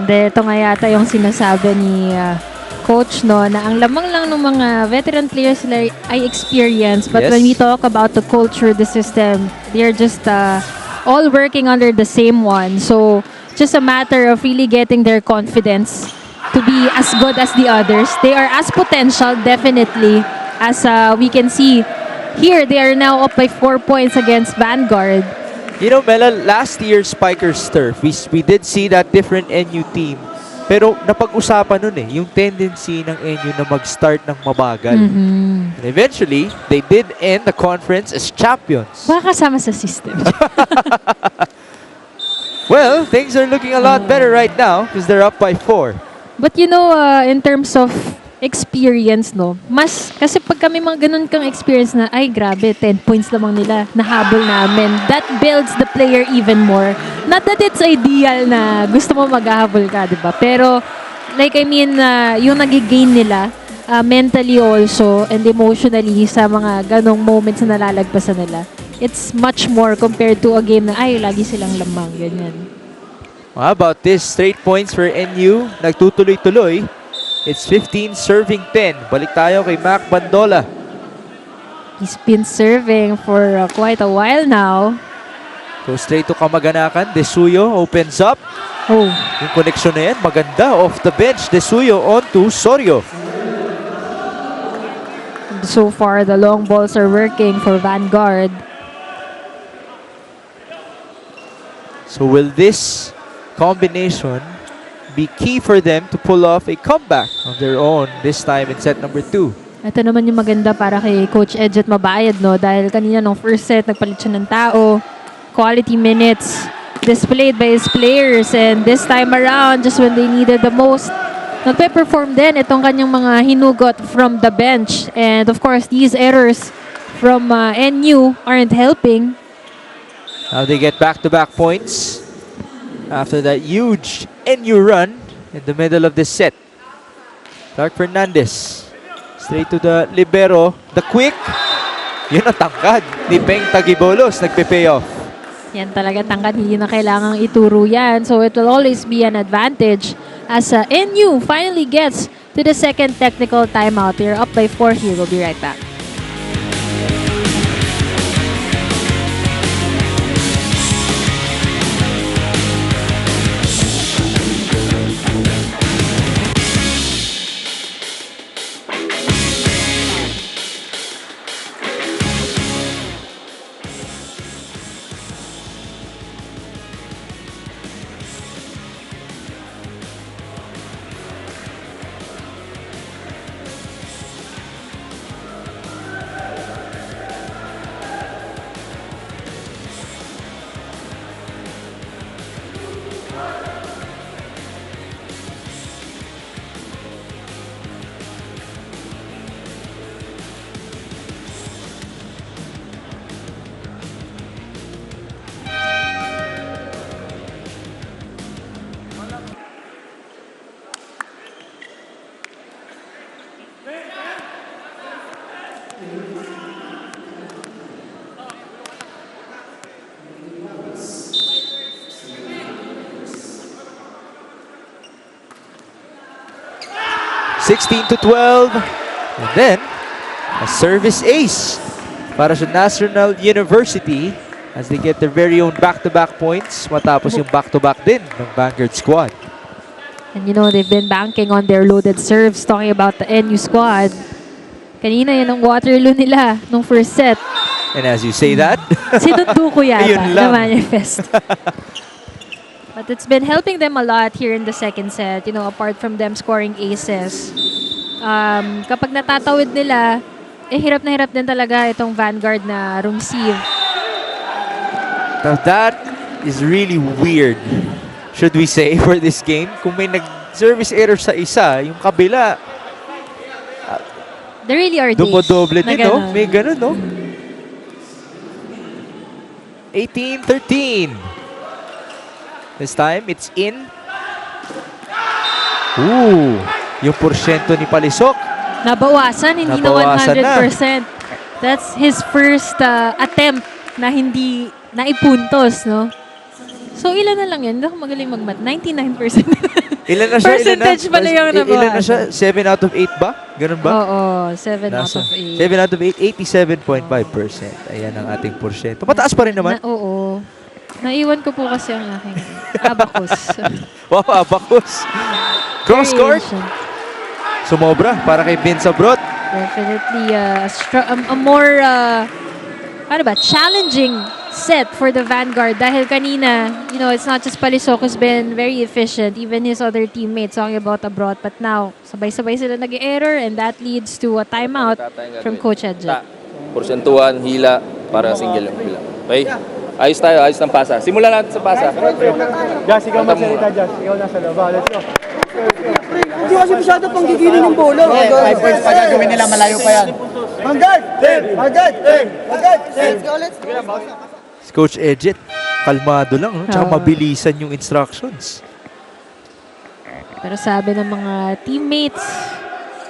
Hindi, ito nga yata yung sinasabi ni Coach, no, na ang lamang lang ng mga veteran players ay experience, but Yes. when we talk about the culture, the system, they're just all working under the same one. So, just a matter of really getting their confidence to be as good as the others. They are as potential, definitely, as we can see here. They are now up by 4 points against Vanguard. You know, Mela, last year's Spikers Turf, we did see that different NU team. Pero napag-usapan nun yung tendency ng NU na mag-start ng mabagal. And eventually, they did end the conference as champions. Baka kasama sa system. Well, things are looking a lot better right now because they're up by 4. But you know, in terms of experience, no, mas, kasi pag kami mga ganun kang experience na, ay grabe, 10 points lamang nila, nahabol namin, that builds the player even more. Not that it's ideal na gusto mo maghahabol ka, di ba? Pero, like, I mean, yung nagigain nila, mentally also, and emotionally, sa mga ganong moments na nalalagpasan nila, it's much more compared to a game na, ay, lagi silang lamang, ganyan. How about this? Straight points for NU. Nagtutuloy-tuloy. It's 15 serving 10. Balik tayo kay Mac Bandola. He's been serving for quite a while now. Go straight to Kamaganakan. Desuyo opens up. Oh, Yung connection na yan, maganda. Off the bench, Desuyo on to Sorio. so far the long balls are working for Vanguard. So will this combination be key for them to pull off a comeback of their own this time in set number 2? Ito naman yung maganda para kay Coach Edget Mabayad, no? Dahil kanina nung first set, nagpalit siya ng tao. Quality minutes displayed by his players. And this time around, just when they needed the most, nagpe-perform din itong kanyang mga hinugot from the bench. And of course, these errors from NU aren't helping. Now they get back-to-back points after that huge NU run in the middle of this set. Clark Fernandez straight to the libero. The quick. Yun ang tangkad ni Peng Tagibolos. Nagpe-pay off. Yan talaga tangkad, hindi na kailangang ituro yan. So it will always be an advantage as NU finally gets to the second technical timeout. They're up by 4 here. We'll be right back. (16-12). And then, a service ace para sa National University as they get their very own back-to-back points matapos yung back-to-back din ng Vanguard squad. And you know, they've been banking on their loaded serves, talking about the NU squad. Kanina yan ang Waterloo nila nung first set. And as you say that, Sinundo ko yata Ayun na lang. manifest. But it's been helping them a lot here in the second set. You know, apart from them scoring aces. Kapag natatawid nila, hirap na hirap din talaga itong Vanguard na receive. now that is really weird, should we say, for this game. Kung may nag-service error sa isa, yung kabila, There really are days dumodoble na din, no? ganun. May ganun, no? 18-13. This time, it's in. Ooh, yung porsyento ni Palisok. Nabawasan, hindi Nabawasan na 100%. That's his first attempt na hindi naipuntos, no? So, ilan na lang yan? Hindi ako magaling mag-math. 99%. Ilan na siya? Percentage pala yung Ilan na nabawasan. siya? 7 out of 8 ba? Ganun ba? Oo, 7 out of 8. 7 out of 8, 87.5%. Ayan ang ating porsyento. Mataas pa rin naman. Oo. Naiwan ko po kasi ang aking abacus. Wow, abacus. Cross court. Sumobra para kay Vince Abrot. Definitely a more challenging set for the Vanguard dahil kanina, you know, it's not just Palisok who's been very efficient, even his other teammates talking about Abrot, but now sabay-sabay sila nag-error and that leads to a timeout from Coach Edja. Porsentuhan, hila, para single yung hila. Okay? Ayos tayo, ayos ng pasa. Simulan natin sa pasa. Jazz, ikaw magsalita, Jazz. Ikaw nasa loob. Let's go. Hindi kasi masyado pang gigilin yung bola. 5 points pa gagawin nila, malayo pa yan. Vanguard! Vanguard! Vanguard! Let's go, let's go. Coach Edget, kalmado lang, no? Tsaka mabilisan yung instructions. Pero sabi ng mga teammates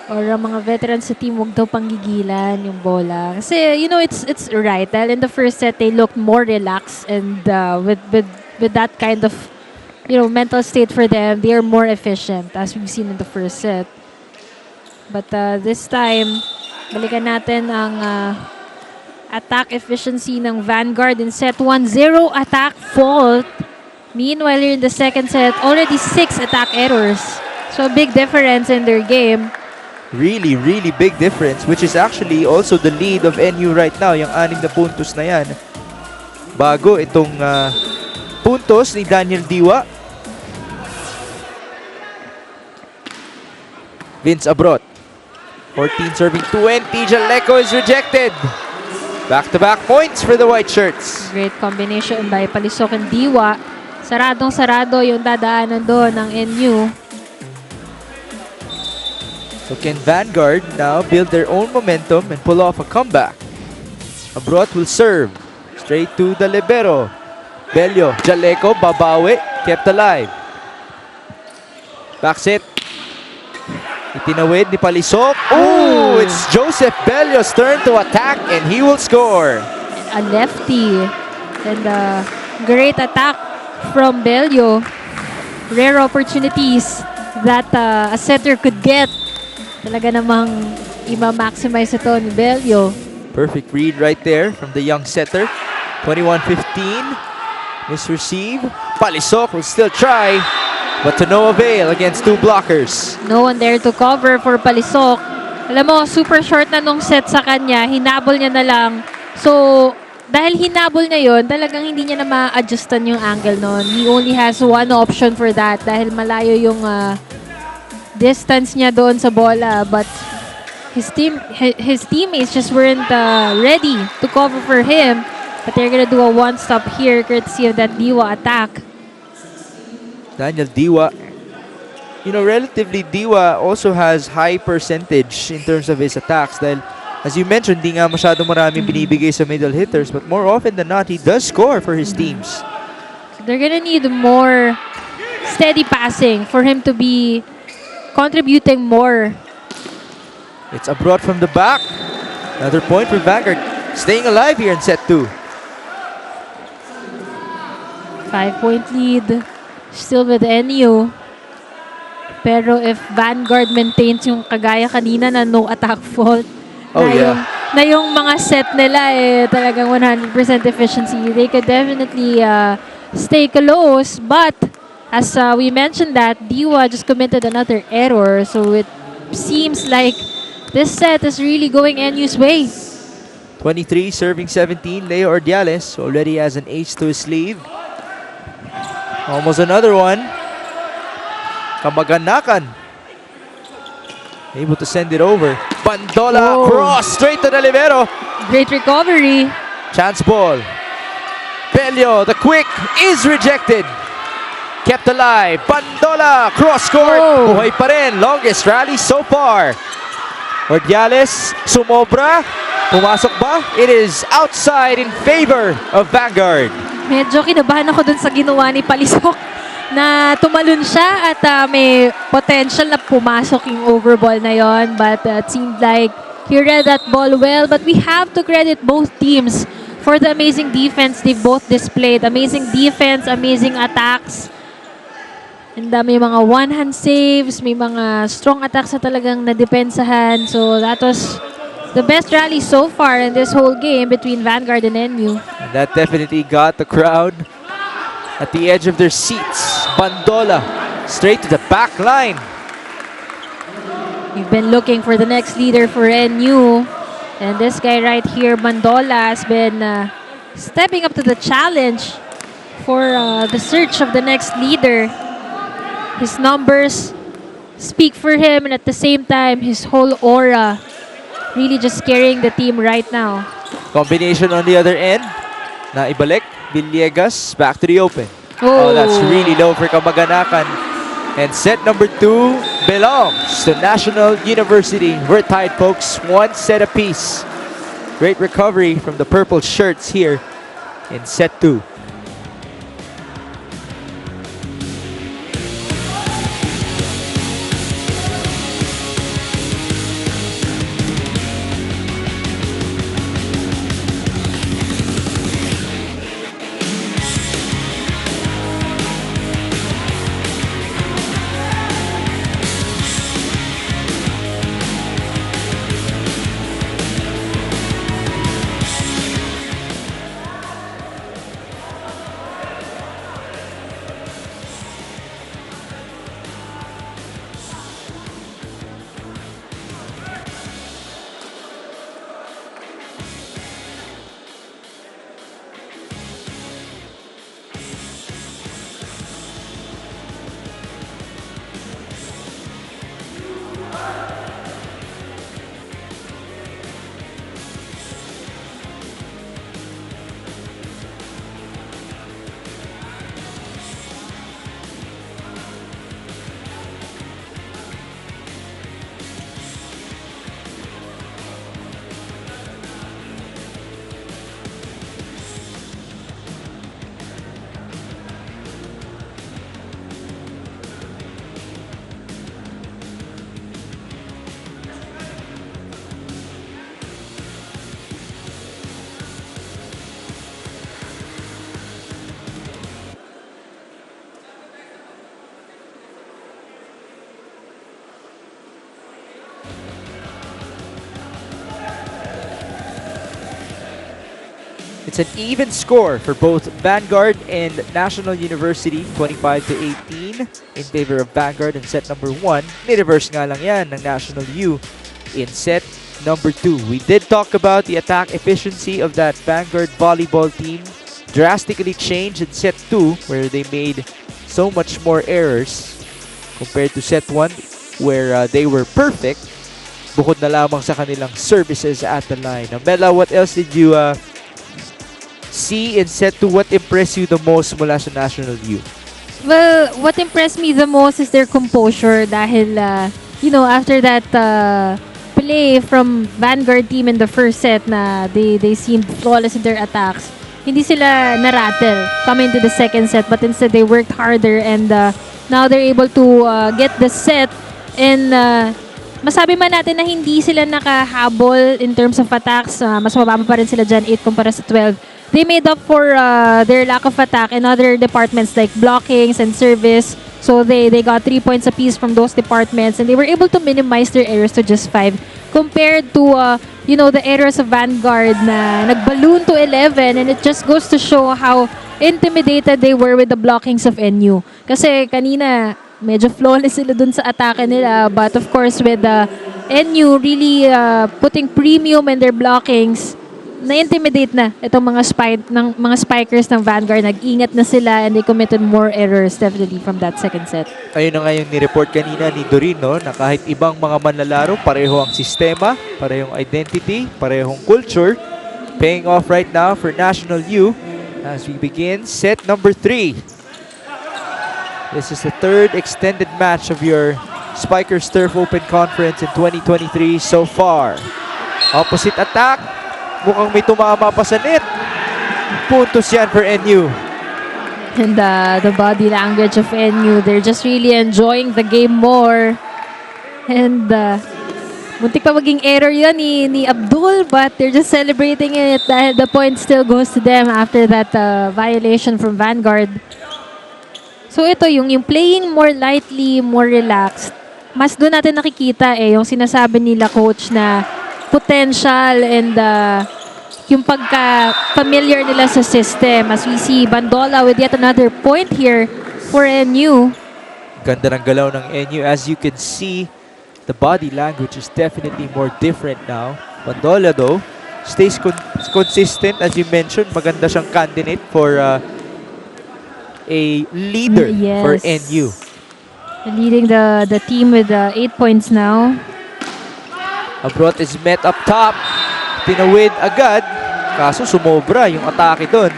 or ang mga veterans sa team, huwag daw panggigilan yung bola. Kasi, you know, it's right. Dahil in the first set, they looked more relaxed and with that kind of, you know, mental state for them, they are more efficient as we've seen in the first set. But this time, balikan natin ang attack efficiency ng Vanguard in set 1. 0 attack fault. Meanwhile, here in the second set, already 6 attack errors. So, big difference in their game. Really, really big difference, which is actually also the lead of NU right now, yung 6 na puntos na yan. Bago itong puntos ni Daniel Diwa. Vince Abrot. 14 serving 20. Jaleco is rejected. Back-to-back points for the white shirts. Great combination by Palisok and Diwa. Saradong-sarado yung dadaanan doon ng NU. So can Vanguard now build their own momentum and pull off a comeback? Abrot will serve straight to the libero. Bello, Jaleco, babawi, kept alive. Back set. Itinawid ni Palisok. Oh, it's Joseph Bello's turn to attack and he will score. A lefty. And a great attack from Bello. Rare opportunities that a setter could get. Talaga namang ima-maximize ito ni Bello. Perfect read right there from the young setter. 21-15. Misreceive. Palisok will still try, but to no avail against two blockers. No one there to cover for Palisok. Alam mo, super short na nung set sa kanya. Hinabol niya na lang. So, dahil hinabol niya yon, talagang hindi niya na ma-adjustan yung angle nun. He only has one option for that dahil malayo yung distance niya doon sa bola. But his teammates just weren't ready to cover for him. But they're gonna do a one-stop here courtesy of that Diwa attack. Daniel Diwa. You know, relatively, Diwa also has high percentage in terms of his attacks. Dahil, as you mentioned, di nga masyadong maraming binibigay sa middle hitters. But more often than not, he does score for his teams. So they're gonna need more steady passing for him to be contributing more. It's abroad from the back. Another point for Vanguard. Staying alive here in set 2. 5-point lead. Still with NU. Pero if Vanguard maintains yung kagaya kanina na no attack fault, na yung mga set nila talagang 100% efficiency, they could definitely stay close. But as we mentioned that, Diwa just committed another error. So it seems like this set is really going NU's way. 23 serving 17. Leo Ordiales already has an ace to his sleeve. Almost another one. Kamaganakan. Able to send it over. Bandola cross straight to the libero. Great recovery. Chance ball. Bello, the quick is rejected. Kept alive. Bandola cross court. Buhay pa rin. Longest rally so far. Ordiales sumobra. Pumasok ba? It is outside in favor of Vanguard. Medyo kinabahan ako dun sa ginawa ni Palisok na tumalon siya at may potential na pumasok yung overball na yon. But it seemed like he read that ball well. But we have to credit both teams for the amazing defense they've both displayed. Amazing defense, amazing attacks. And may mga one-hand saves, may mga strong attacks na talagang nadepensahan. So that was the best rally so far in this whole game between Vanguard and NU. And that definitely got the crowd at the edge of their seats. Bandola straight to the back line. We've been looking for the next leader for NU. And this guy right here, Bandola, has been stepping up to the challenge for the search of the next leader. His numbers speak for him, and at the same time, his whole aura really just carrying the team right now. Combination on the other end. Naibalik. Villegas back to the open. Oh, that's really low for Kamaganakan. And set number 2 belongs to National University. We're tied, folks. One set apiece. Great recovery from the purple shirts here in set 2. It's an even score for both Vanguard and National University, 25 to 18 in favor of Vanguard in set number 1. Ni-reverse nga lang yan ng National U in set number 2. We did talk about the attack efficiency of that Vanguard volleyball team. Drastically changed in set 2 where they made so much more errors compared to set 1 where they were perfect. Bukod na lamang sa kanilang services at the line. Now, Mela, what else did you see in set 2? What impressed you the most mula sa National U? Well, what impressed me the most is their composure dahil, after that play from Vanguard team in the first set na they seemed flawless in their attacks, hindi sila na-rattle coming into the second set, but instead they worked harder and now they're able to get the set and masabi man natin na hindi sila nakahabol in terms of attacks. Mas mababa pa rin sila dyan, 8 kumpara sa 12. They made up for their lack of attack in other departments like blockings and service. So they got 3 points apiece from those departments and they were able to minimize their errors to just 5 compared to the errors of Vanguard na nag-balloon to 11, and it just goes to show how intimidated they were with the blockings of NU. Kasi kanina medyo flawless sila dun sa atake nila, but of course with NU really putting premium in their blockings, na-intimidate na itong mga spikers ng Vanguard. Nag-ingat na sila and they committed more errors definitely from that second set. Ayun na nga yung ni-report kanina ni Doreen, no? Na kahit ibang mga manlalaro, pareho ang sistema, parehong identity, parehong culture. Paying off right now for National U as we begin set number 3. This is the third extended match of your Spikers Turf Open Conference in 2023 so far. Opposite attack. Mukhang may tumama pa sa net. Puntos yan for NU. And the body language of NU, they're just really enjoying the game more. And muntik pa maging error yun ni Abdul, but they're just celebrating it dahil the point still goes to them after that violation from Vanguard. So ito, yung playing more lightly, more relaxed. Mas doon natin nakikita yung sinasabi nila coach na potential and yung pagka-familiar nila sa system. As we see Bandola with yet another point here for NU. Ganda ng galaw ng NU. As you can see, the body language is definitely more different now. Bandola though, stays consistent. As you mentioned, maganda siyang candidate for a leader for NU. Leading the team with 8 points now. Abrot is met up top. Tinawid agad. Kaso sumobra yung atake doon.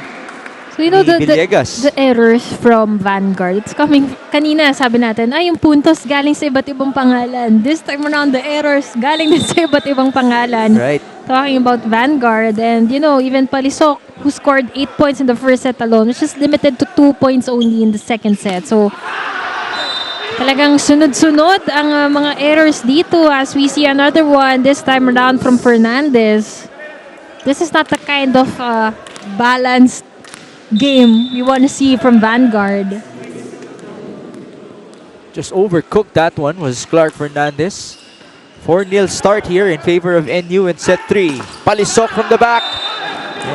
So the errors from Vanguard, it's coming, kanina sabi natin, yung puntos galing sa iba't ibang pangalan. This time around, the errors galing din sa iba't ibang pangalan. Right. Talking about Vanguard and even Palisok, who scored 8 points in the first set alone, which is limited to 2 points only in the second set. So talagang sunod-sunod ang mga errors dito as we see another one this time around from Fernandez. This is not the kind of balanced game you want to see from Vanguard. Just overcooked that one was Clark Fernandez. 4-0 start here in favor of NU in set 3. Palisok from the back.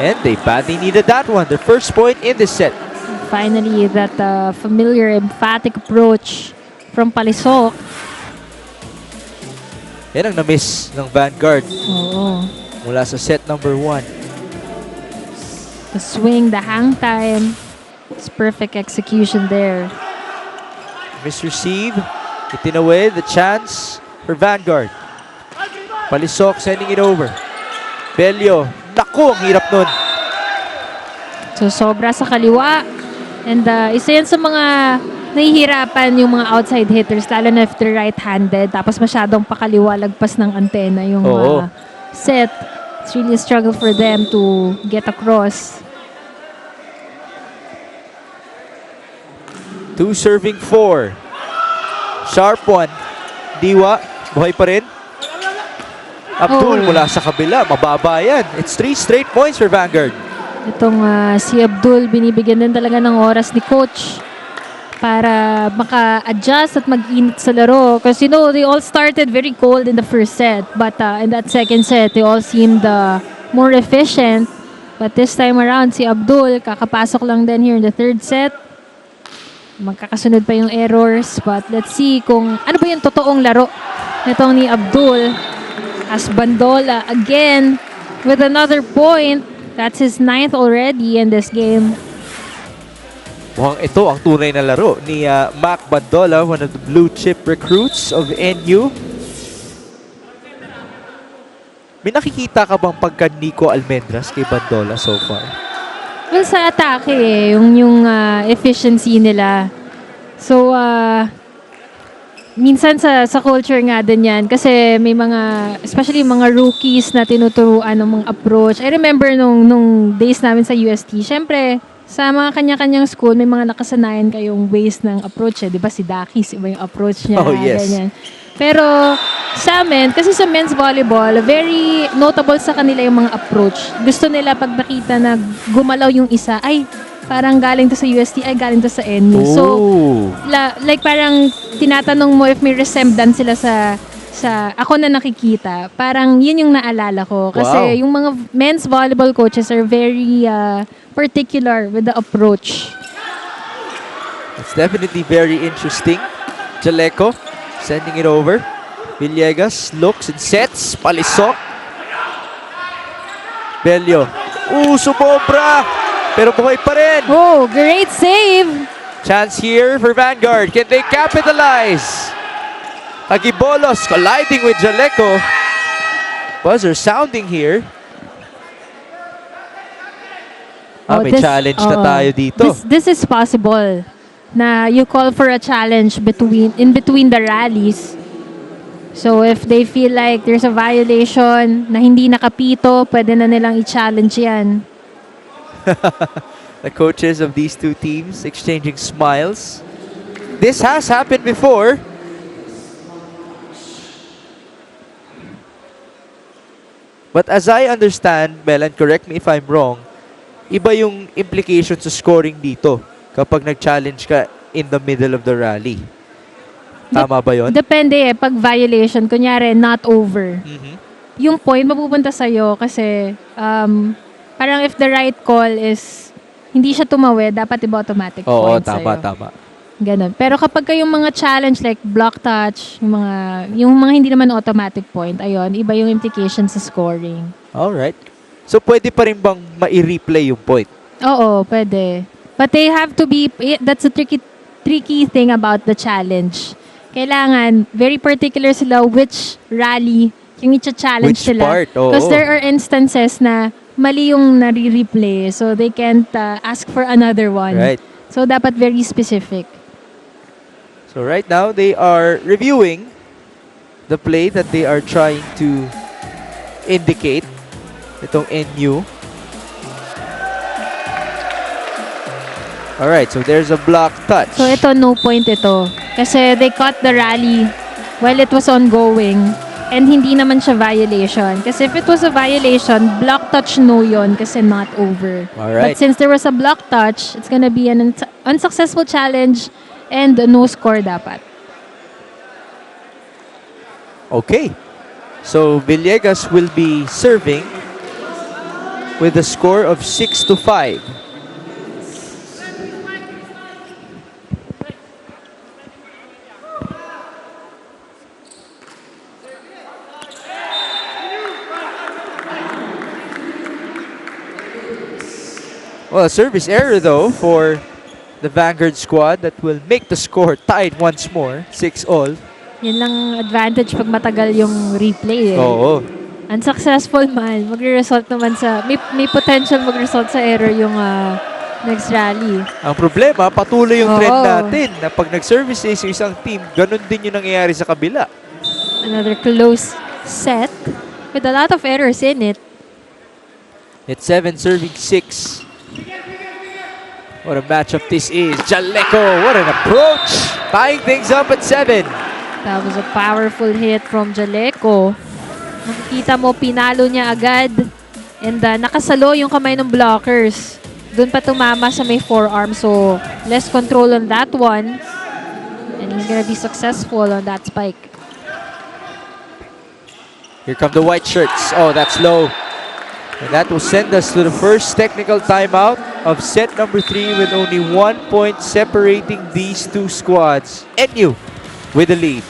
And they badly needed that one. Their first point in this set. Finally, that familiar, emphatic approach from Palisok. Yan ang na-miss ng Vanguard. Oo. Mula sa set number 1. The swing, the hang time. It's perfect execution there. Misreceive. Itinawid the chance for Vanguard. Palisok sending it over. Belio. Naku, ang hirap nun. So, sobra sa kaliwa. And isa yan sa mga nahihirapan yung mga outside hitters, lalo na if they're right-handed. Tapos masyadong pakaliwa, lagpas ng antena yung set. It's really a struggle for them to get across. 2 serving 4. Sharp one. Diwa. Buhay pa rin. Abdul mula sa kabila. Mababa yan. It's 3 straight points for Vanguard. Itong si Abdul, binibigyan din talaga ng oras ni coach para maka-adjust at mag-init sa laro. Because they all started very cold in the first set. But in that second set, they all seemed more efficient. But this time around, si Abdul, kakapasok lang din here in the third set. Magkakasunod pa yung errors. But let's see kung ano ba yung totoong laro nitong ni Abdul. As Bandola again with another point. That's his 9th already in this game. Mukhang ito ang tunay na laro ni Mac Bandola, one of the blue chip recruits of NU. May nakikita ka bang pagka Nico Almendras kay Bandola so far? Well, sa atake yung efficiency nila. So, minsan sa culture nga din yan. Kasi may mga, especially mga rookies na tinuturuan ng mga approach. I remember nung days namin sa UST, syempre, sa mga kanya-kanyang school, may mga nakasanayan kayong ways ng approach. Di ba si Dakis, iba yung approach niya. Oh, yes. Ganyan. Pero sa amin, kasi sa men's volleyball, very notable sa kanila yung mga approach. Gusto nila pag nakita na gumalaw yung isa, ay, parang galing to sa UST, ay galing to sa NU. So, like parang tinatanong mo if may resemblance sila sa ako na nakikita. Parang yun yung naalala ko. Kasi yung mga men's volleyball coaches are very particular with the approach. It's definitely very interesting. Jaleco sending it over. Villegas looks and sets. Palisok. Belio. Sumobra! Pero buhay pa rin. Oh, great save! Chance here for Vanguard. Can they capitalize? Agibolos colliding with Jaleco. Buzzer sounding here. May challenge na tayo dito. This is possible. Na you call for a challenge in between the rallies. So if they feel like there's a violation na hindi nakapito, pwede na nilang i-challenge yan. The coaches of these two teams exchanging smiles. This has happened before. But as I understand, Mel, and correct me if I'm wrong, iba yung implication sa scoring dito kapag nag-challenge ka in the middle of the rally. Tama ba yun? Depende pag violation, kunyari not over. Yung point mapupunta sa'yo kasi parang if the right call is hindi siya tumawid, dapat iba automatic point sa'yo. Oo, tama. Ganon. Pero kapag yung mga challenge like block touch, yung mga hindi naman automatic point, ayun, iba yung implication sa scoring. Alright. So pwede pa rin bang ma-replay yung point? Oo, pwede. But they have to be, that's a tricky thing about the challenge. Kailangan, very particular sila which rally yung i-challenge Which sila. part? Because there are instances na mali yung nare-replay, so they can't ask for another one. Right. So dapat very specific. So right now, they are reviewing the play that they are trying to indicate. Itong NU. Alright, so there's a block touch. So ito, no point ito. Kasi they caught the rally while it was ongoing and hindi naman siya violation. Kasi if it was a violation, block touch no yon kasi not over. Alright. But since there was a block touch, it's gonna be an unsuccessful challenge and no score dapat. Okay. So Villegas will be serving with a score of 6-5. Well, a service error though for the Vanguard squad that will make the score tied once more, 6-all. Yun lang advantage pag matagal yung replay. Oo. Unsuccessful man, magre-result naman sa, may potential mag-result sa error yung next rally. Ang problema, patuloy yung Oo. trend natin na pag nag-service ace yung isang team, ganun din yung nangyayari sa kabila. Another close set with a lot of errors in it. It's 7 serving 6. What a matchup this is. Jaleco, what an approach! Tying things up at 7. That was a powerful hit from Jaleco. Nakikita mo, pinalo niya agad. And nakasalo yung kamay ng blockers. Doon pa tumama sa may forearm. So, less control on that one. And he's gonna be successful on that spike. Here come the white shirts. Oh, that's low. And that will send us to the first technical timeout of set number 3 with only 1 point separating these two squads. NU with the lead.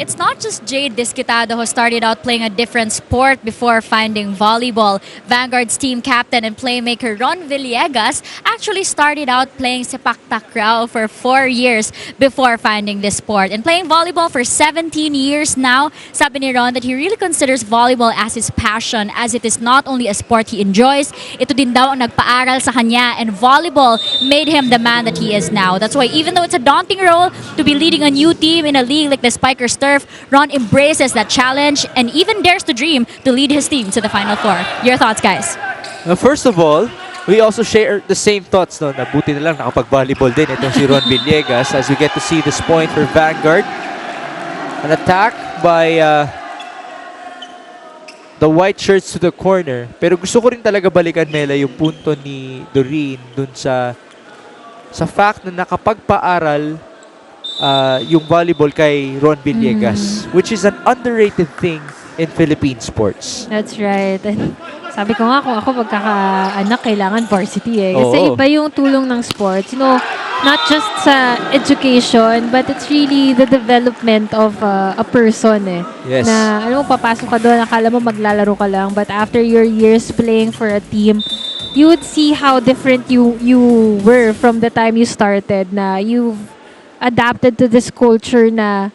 It's not just Jade Disquitado who started out playing a different sport before finding volleyball. Vanguard's team captain and playmaker Ron Villegas actually started out playing sepak takraw for 4 years before finding this sport. And playing volleyball for 17 years now, sabi ni Ron that he really considers volleyball as his passion, as it is not only a sport he enjoys, ito din daw ang nagpaaral sa kanya, and volleyball made him the man that he is now. That's why even though it's a daunting role to be leading a new team in a league like the Spikers Turf, Ron embraces that challenge and even dares to dream to lead his team to the Final Four. Your thoughts, guys? First of all, we also share the same thoughts. No? Nabuti na lang nakapag-volleyball din itong si Ron Villegas as we get to see this point for Vanguard. An attack by the white shirts to the corner. Pero gusto ko rin talaga balikan, Mela, yung punto ni Doreen dun sa fact na nakapagpaaral yung volleyball kay Ron Villegas, which is an underrated thing in Philippine sports. That's right. And sabi ko nga, kung ako pagkakaanak, kailangan varsity eh. Kasi Oo. iba yung tulong ng sports. You know, not just sa education, but it's really the development of a person eh. Yes. Na, alam mo, papasok ka doon, akala mo maglalaro ka lang, but after your years playing for a team, you would see how different you were from the time you started, na you've adapted to this culture na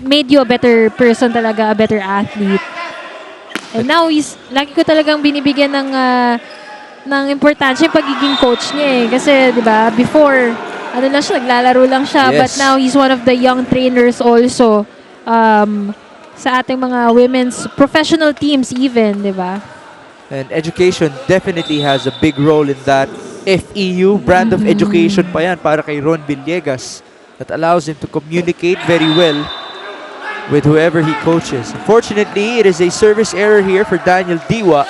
made you a better person talaga, a better athlete. And now, lagi ko talagang binibigyan ng importansya yung pagiging coach niya eh. Kasi, di ba, before, ano lang siya, naglalaro lang siya. Yes. But now, he's one of the young trainers also sa ating mga women's professional teams even, di ba? And education definitely has a big role in that. FEU, brand of education pa yan para kay Ron Villegas, that allows him to communicate very well with whoever he coaches. Unfortunately, it is a service error here for Daniel Diwa.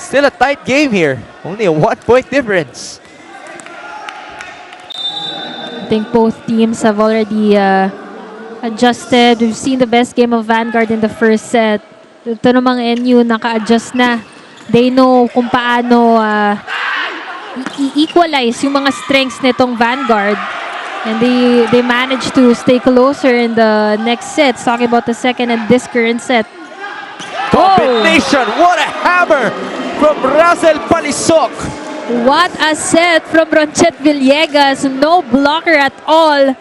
Still a tight game here. Only a 1-point difference. I think both teams have already adjusted. We've seen the best game of Vanguard in the first set. Ito namang NU, naka-adjust na. They know kung paano equalize yung mga strengths nitong Vanguard. And they managed to stay closer in the next set. Talking about the second and this current set. Combination! What a hammer from Russell Palisok! What a set from Ronchet Villegas. No blocker at all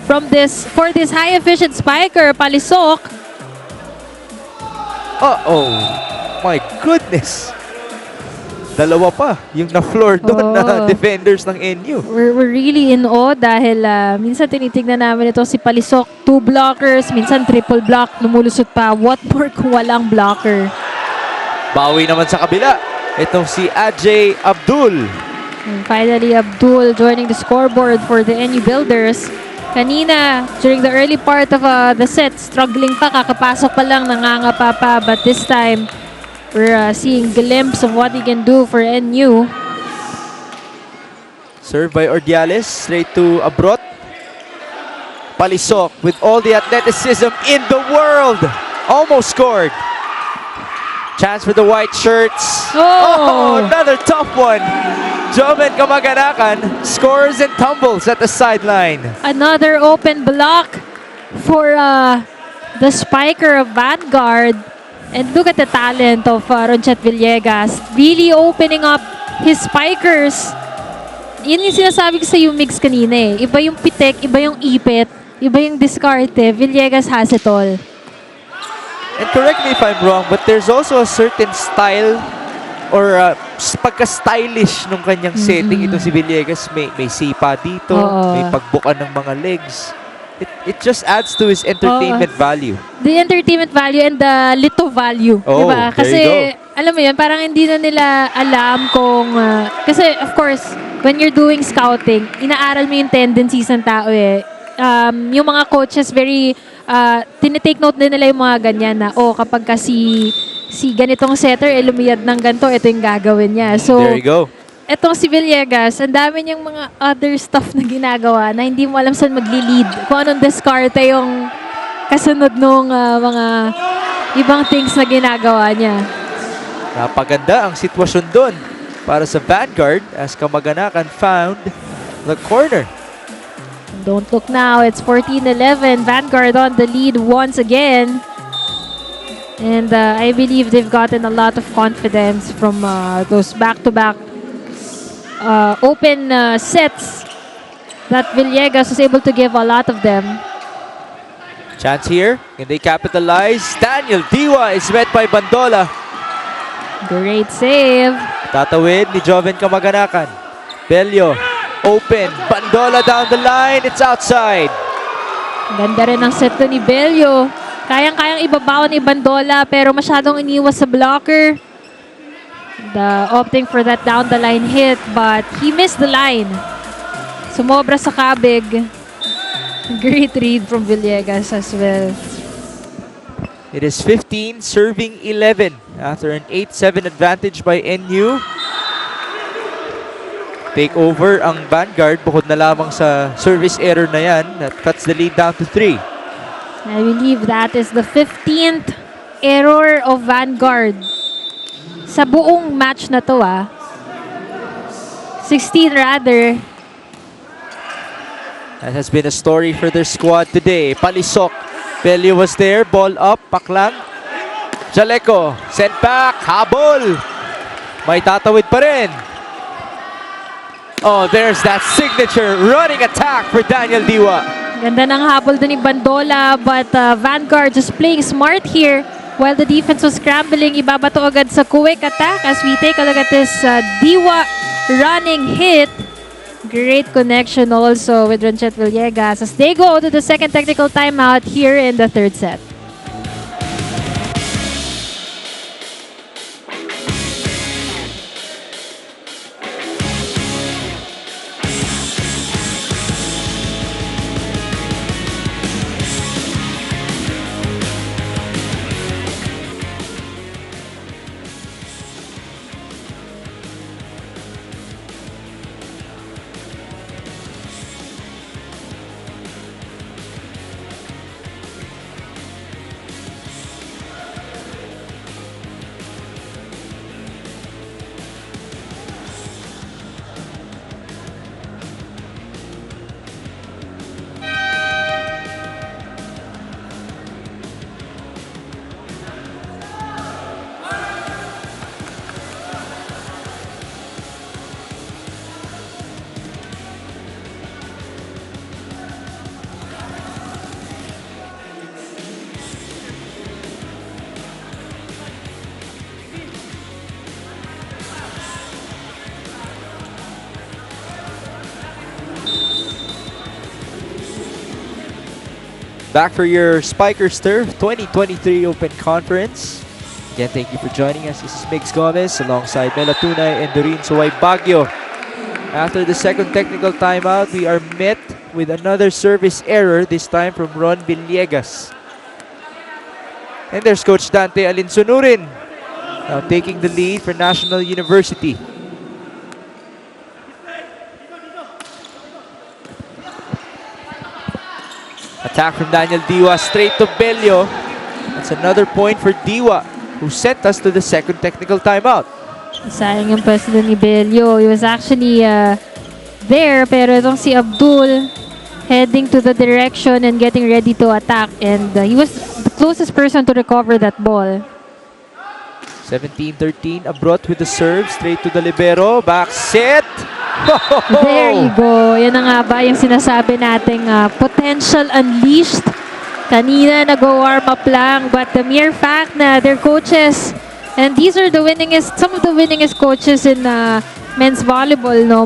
for this high efficient spiker, Palisok. Uh-oh. My goodness. Dalawa pa yung na-floor doon na defenders ng NU. We're really in awe dahil minsan tinitignan namin ito si Palisok, 2 blockers, minsan triple block, lumulusot pa. What more kung walang blocker? Bawi naman sa kabila. Itong si Ajay Abdul. And finally, Abdul joining the scoreboard for the NU Builders. Kanina, during the early part of the set, struggling pa, kakapasok pa lang, nangangapa pa. But this time, we're seeing glimpse of what he can do for NU. Served by Ordiales, straight to Abrot. Palisok with all the athleticism in the world. Almost scored. Chance for the white shirts. Oh! Another tough one. Joven Kamaganakan scores and tumbles at the sideline. Another open block for the spiker of Vanguard. And look at the talent of Ronchet Villegas. Really opening up his spikers. Yun yung sinasabi ko sa yung mix kanina eh. Iba yung pitek, iba yung ipit, iba yung diskarte. Villegas has it all. And correct me if I'm wrong, but there's also a certain style or pagka-stylish nung kanyang setting. Ito si Villegas, may sipa dito, may pagbuka ng mga legs. It just adds to his entertainment value. The entertainment value and the lito value. Oh, diba? there you go. Kasi, alam mo yun, parang hindi na nila alam kung... kasi, of course, when you're doing scouting, inaaral mo yung tendencies ng tao eh. Yung mga coaches, very... tinitake note din nila yung mga ganyan na, kapag kasi si ganitong setter, lumiyad ng ganito, ito yung gagawin niya. So, There you go. etong si Villegas, ang dami niyang mga other stuff na ginagawa na hindi mo alam saan magli-lead. Kung anong diskarte yung kasunod nung mga ibang things na ginagawa niya. Napaganda ang sitwasyon doon para sa Vanguard as Kamag-Anakan found the corner. Don't look now, it's 14-11. Vanguard on the lead once again. And I believe they've gotten a lot of confidence from those back-to-back open sets that Villegas was able to give a lot of them. Chance here. Can they capitalize? Daniel Diwa is met by Bandola. Great save. Tatawid ni Joven Kamag-Anakan. Bello. Open. Bandola down the line. It's outside. Ganda rin ang set to ni Bello. Kayang-kayang ibabawan ni Bandola pero masyadong iniwas sa blocker. Opting for that down the line hit but he missed the line. Sumobra sa kabig. Great read from Villegas as well. It is 15 serving 11 after an 8-7 advantage by NU. Take over ang Vanguard bukod na lamang sa service error na yan that cuts the lead down to 3. I believe that is the 15th error of Vanguard sa buong match na to 16 rather. That has been a story for their squad today. Palisok. Belio was there. Ball up. Paklang. Jaleco. Sent back. Habol. May tatawid pa rin. Oh, there's that signature running attack for Daniel Diwa. Ganda ng habol doon ni Bandola but Vanguard just playing smart here while the defense was scrambling. Ibabato agad sa quick attack as we take a look at this Diwa running hit. Great connection also with Ronchet Villegas as they go to the second technical timeout here in the third set. Back for your Spikers Turf 2023 Open Conference. Again, thank you for joining us. This is Migs Gomez alongside Mela Tunay and Doreen Suway Baguio. After the second technical timeout, we are met with another service error, this time from Ron Villegas. And there's Coach Dante Alinsunurin, now taking the lead for National University. Attack from Daniel Diwa straight to Bello. That's another point for Diwa, who sent us to the second technical timeout. Sayang yung pwesto ni Bello. He was actually there pero itong si Abdul heading to the direction and getting ready to attack. And he was the closest person to recover that ball. 17-13, Abrot with the serve, straight to the libero, back set. There you go. Yan na nga ba yung sinasabi nating potential unleashed. Kanina nag-warm up lang, but the mere fact na their coaches, and these are the winningest, some of the winningest coaches in men's volleyball, no,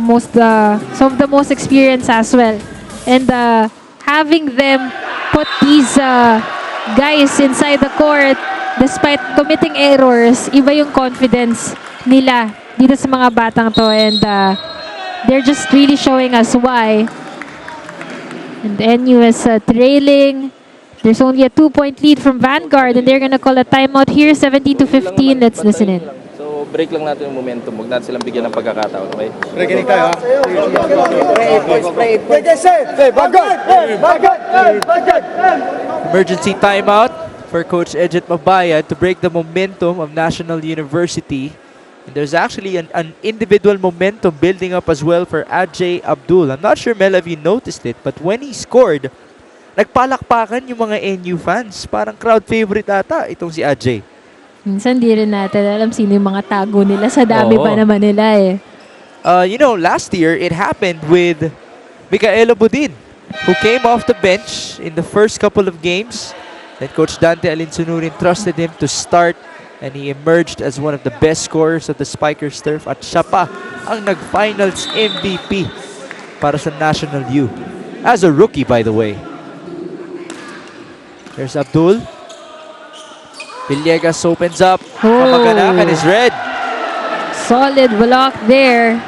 some of the most experienced as well. And having them put these guys inside the court despite committing errors, iba yung confidence nila dito sa mga batang to, and they're just really showing us why. And NU is trailing. There's only a 2-point lead from Vanguard, and they're gonna call a timeout here, 17-15. Let's listen in. So, break lang natin yung momentum. Huwag natin silang bigyan ng pagkakataon, okay? Break tayo, ha? Emergency timeout for Coach Edget Mabayad to break the momentum of National University. And there's actually an individual momentum building up as well for Ajay Abdul. I'm not sure, Mel, if you noticed it, but when he scored, nagpalakpakan yung mga NU fans. Parang crowd favorite ata itong si Ajay. Minsan di rin natin alam sino yung mga tago nila. Sa dami pa naman nila eh. Last year, it happened with Micaela Budin, who came off the bench in the first couple of games. Then Coach Dante Alinsunurin trusted him to start, and he emerged as one of the best scorers of the Spikers turf. At siya pa ang nag-finals MVP para sa National U. As a rookie, by the way. There's Abdul. Villegas opens up. Kamaganakan is red. Solid block there.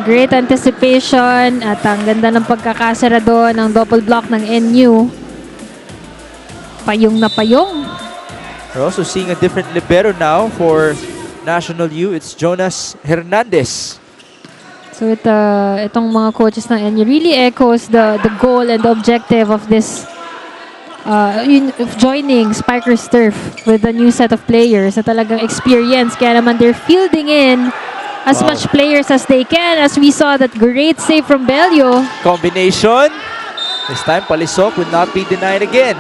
Great anticipation at ang ganda ng pagkakasara doon ng double block ng NU. Payong na payong. We're also seeing a different libero now for National U. It's Jonas Hernandez. So itong mga coaches ng NU really echoes the goal and the objective of this of joining Spikers Turf with a new set of players na talagang experience. Kaya naman they're fielding in as much players as they can, as we saw that great save from Belio. Combination. This time, Palisok would not be denied again.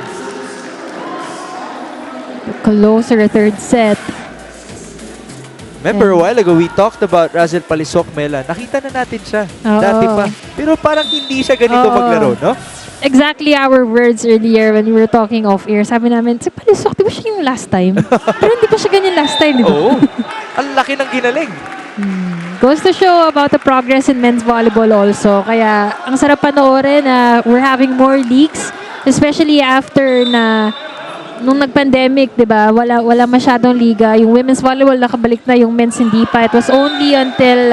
Closer third set. Remember, a while ago, we talked about Razel Palisok, Mela. Nakita na natin siya. Dati pa. Pero parang hindi siya ganito maglaro, no? Exactly our words earlier when we were talking off-air. Sabi namin, si Palisok, di ba siya yung last time? Pero hindi pa siya ganyan last time, di ba? Oo. Ang laki ng ginaling. Goes to show about the progress in men's volleyball also. Kaya, ang sarap panoorin na we're having more leagues, especially after na nung nag-pandemic, di ba? Wala masyadong liga. Yung women's volleyball nakabalik na, yung men's hindi pa. It was only until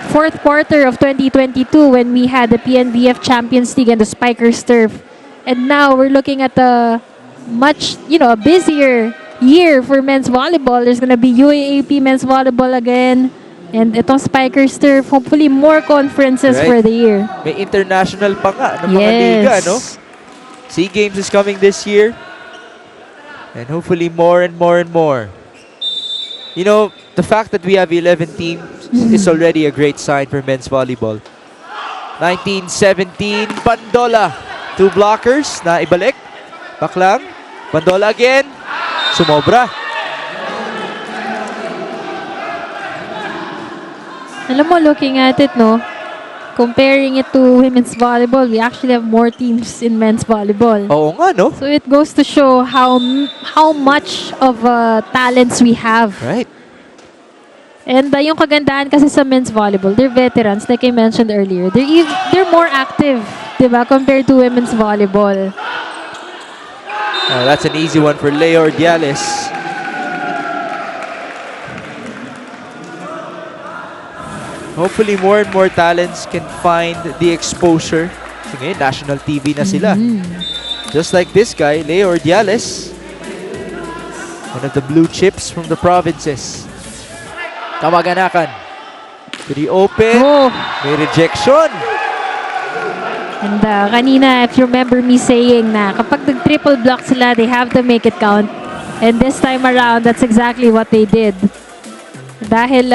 fourth quarter of 2022 when we had the PNVF Champions League and the Spikers Turf. And now we're looking at a much, a busier year for men's volleyball. There's gonna be UAAP men's volleyball again. And itong Spikers Turf, hopefully more conferences for the year. May international pa nga ng mga liga, no? SEA Games is coming this year. And hopefully more and more and more. You know, the fact that we have 11 teams is already a great sign for men's volleyball. 19-17, Bandola. 2 blockers na ibalik. Baklang. Bandola again. Sumobra. Alam mo, looking at it, no? Comparing it to women's volleyball, we actually have more teams in men's volleyball. Oo nga, no? So it goes to show how much of talents we have. Right. And yung kagandahan kasi sa men's volleyball, they're veterans, like I mentioned earlier. They're more active, diba, compared to women's volleyball. That's an easy one for Leo Ordiales. Hopefully more and more talents can find the exposure. Kasi ngayon, national TV na sila. Just like this guy, Leo Ordiales. One of the blue chips from the provinces. Kamaganakan. To the open. May rejection. And kanina, if you remember me saying na kapag nag-triple block sila, they have to make it count. And this time around, that's exactly what they did. Dahil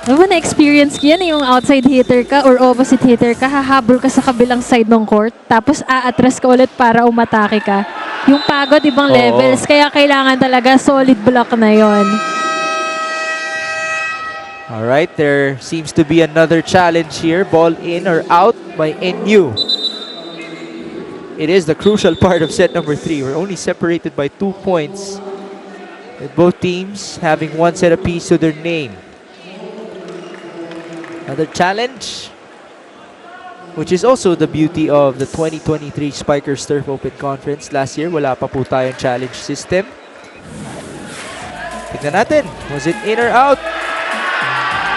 Ano ba na-experience ko yan, yung outside hitter ka or opposite hitter ka, hahabol ka sa kabilang side ng court, tapos aatras ka ulit para umatake ka. Yung pagod, ibang Oo. levels, kaya kailangan talaga solid block na yon. Alright, there seems to be another challenge here. Ball in or out by NU. It is the crucial part of set number 3. We're only separated by 2 points, with both teams having one set apiece to their name. Another challenge, which is also the beauty of the 2023 Spikers Turf Open Conference. Last year, wala pa po tayong challenge system. Tignan natin, was it in or out?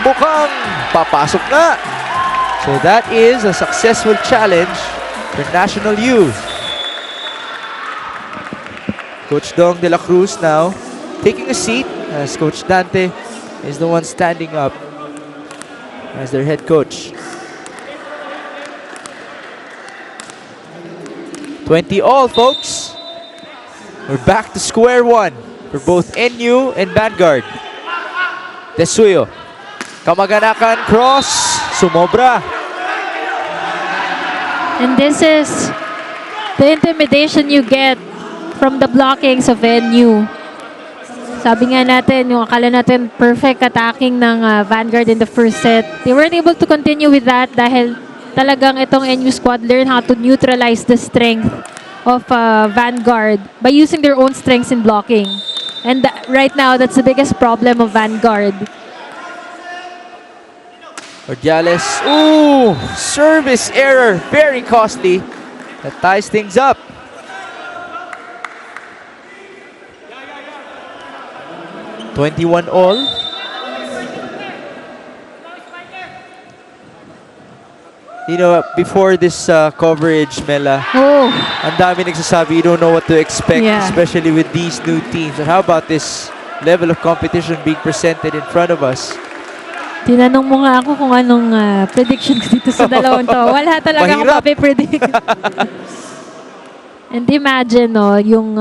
Mukhang papasok na. So that is a successful challenge for National Youth. Coach Dong de la Cruz now taking a seat as Coach Dante is the one standing up as their head coach. 20 all, folks. We're back to square one for both NU and Vanguard. Desuyo. Kamaganakan cross. Sumobra. And this is the intimidation you get from the blockings of NU. Sabi nga natin, yung akala natin perfect attacking ng Vanguard in the first set. They weren't able to continue with that dahil talagang itong NU squad learn how to neutralize the strength of Vanguard by using their own strengths in blocking. And right now, that's the biggest problem of Vanguard. Ordiales. Ooh, service error. Very costly. That ties things up. $21 all. You know, before this coverage, Mela, Oh, ang dami nagsasabi, you don't know what to expect, Yeah. especially with these new teams. And how about this level of competition being presented in front of us? tinanong mo nga ako kung anong prediction ko dito sa dalawang to. Wala talaga akong Mahirap. mapipredict. And imagine, no, yung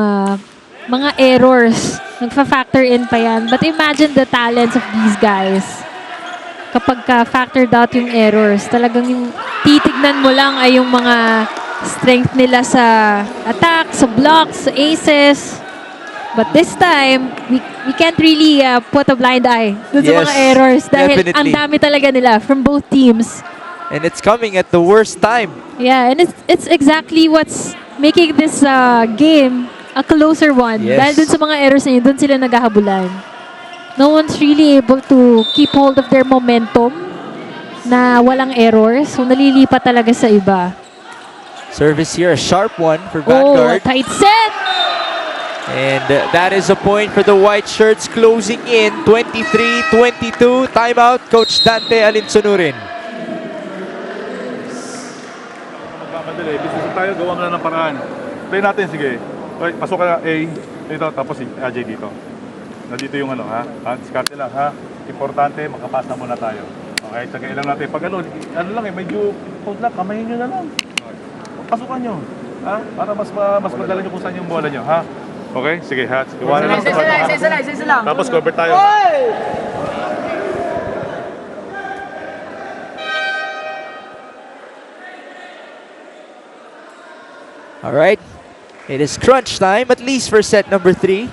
mga errors, nagfa-factor in pa yan. But imagine the talents of these guys. Kapag factored out yung errors, talagang yung titignan mo lang ay yung mga strength nila sa attack, sa blocks, sa aces. But this time, we can't really put a blind eye dun sa Yes, mga errors dahil definitely. ang dami talaga nila from both teams. And it's coming at the worst time. Yeah, and it's exactly what's making this game a closer one. Yes. Dahil dun sa mga errors na yun, dun sila naghahabulan. No one's really able to keep hold of their momentum na walang errors. So nalilipat talaga sa iba. Service here, a sharp one for Oh, Vanguard. tight set! And that is a point for the white shirts closing in 23-22. Timeout, Coach Dante Alinsunurin. Magmamadali. Business tayo, gawa nga ng paraan. Play natin, sige. Okay, pasok ka A dito, tapos si AJ dito. Nandito yung ano, ha? Diskarte lang, ha? Importante, makapasa muna tayo. Okay, tsagay lang natin. Pag ano lang eh, medyo hold lang, kamayin nyo na lang. Pasukan nyo, ha? Para mas madala nyo kung saan yung bola nyo, ha? Okay, sige, ha? Iwanan lang sa isa lang. Tapos cover tayo. All right, it is crunch time, at least for set number 3.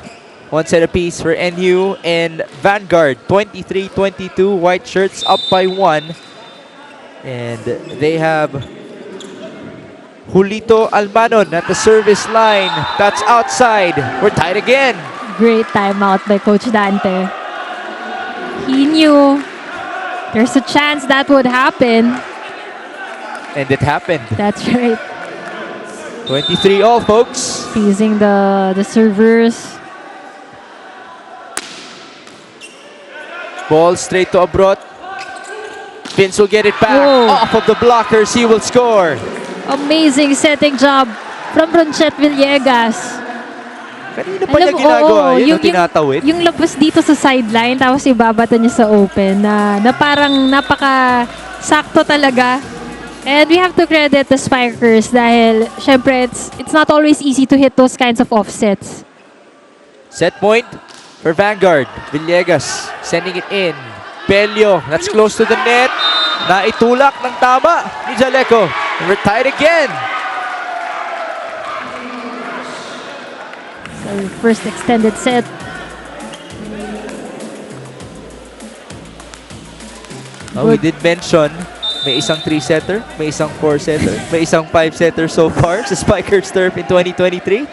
One set apiece for NU and Vanguard. 23-22, white shirts up by 1. And they have Julito Almanon at the service line. That's outside. We're tied again. Great timeout by Coach Dante. He knew there's a chance that would happen. And it happened. That's right. 23 all, folks. Freezing the servers. Ball straight to Abrot. Vince will get it back. Whoa. Off of the blockers, he will score. Amazing setting job from Ronchet Villegas. Kanina pa niya ginagawa yun, tinatawid. Yung labas dito sa sideline, tapos ibabata niya sa open na parang napaka-sakto talaga. And we have to credit the Spikers dahil, syempre, it's not always easy to hit those kinds of offsets. Set point for Vanguard. Villegas sending it in. Bello, that's close to the net. Naitulak ng tama ni Jaleco. And we're tied again. So, first extended set. We did mention may isang 3-setter, may isang 4-setter, may isang 5-setter so far sa Spikers Turf in 2023.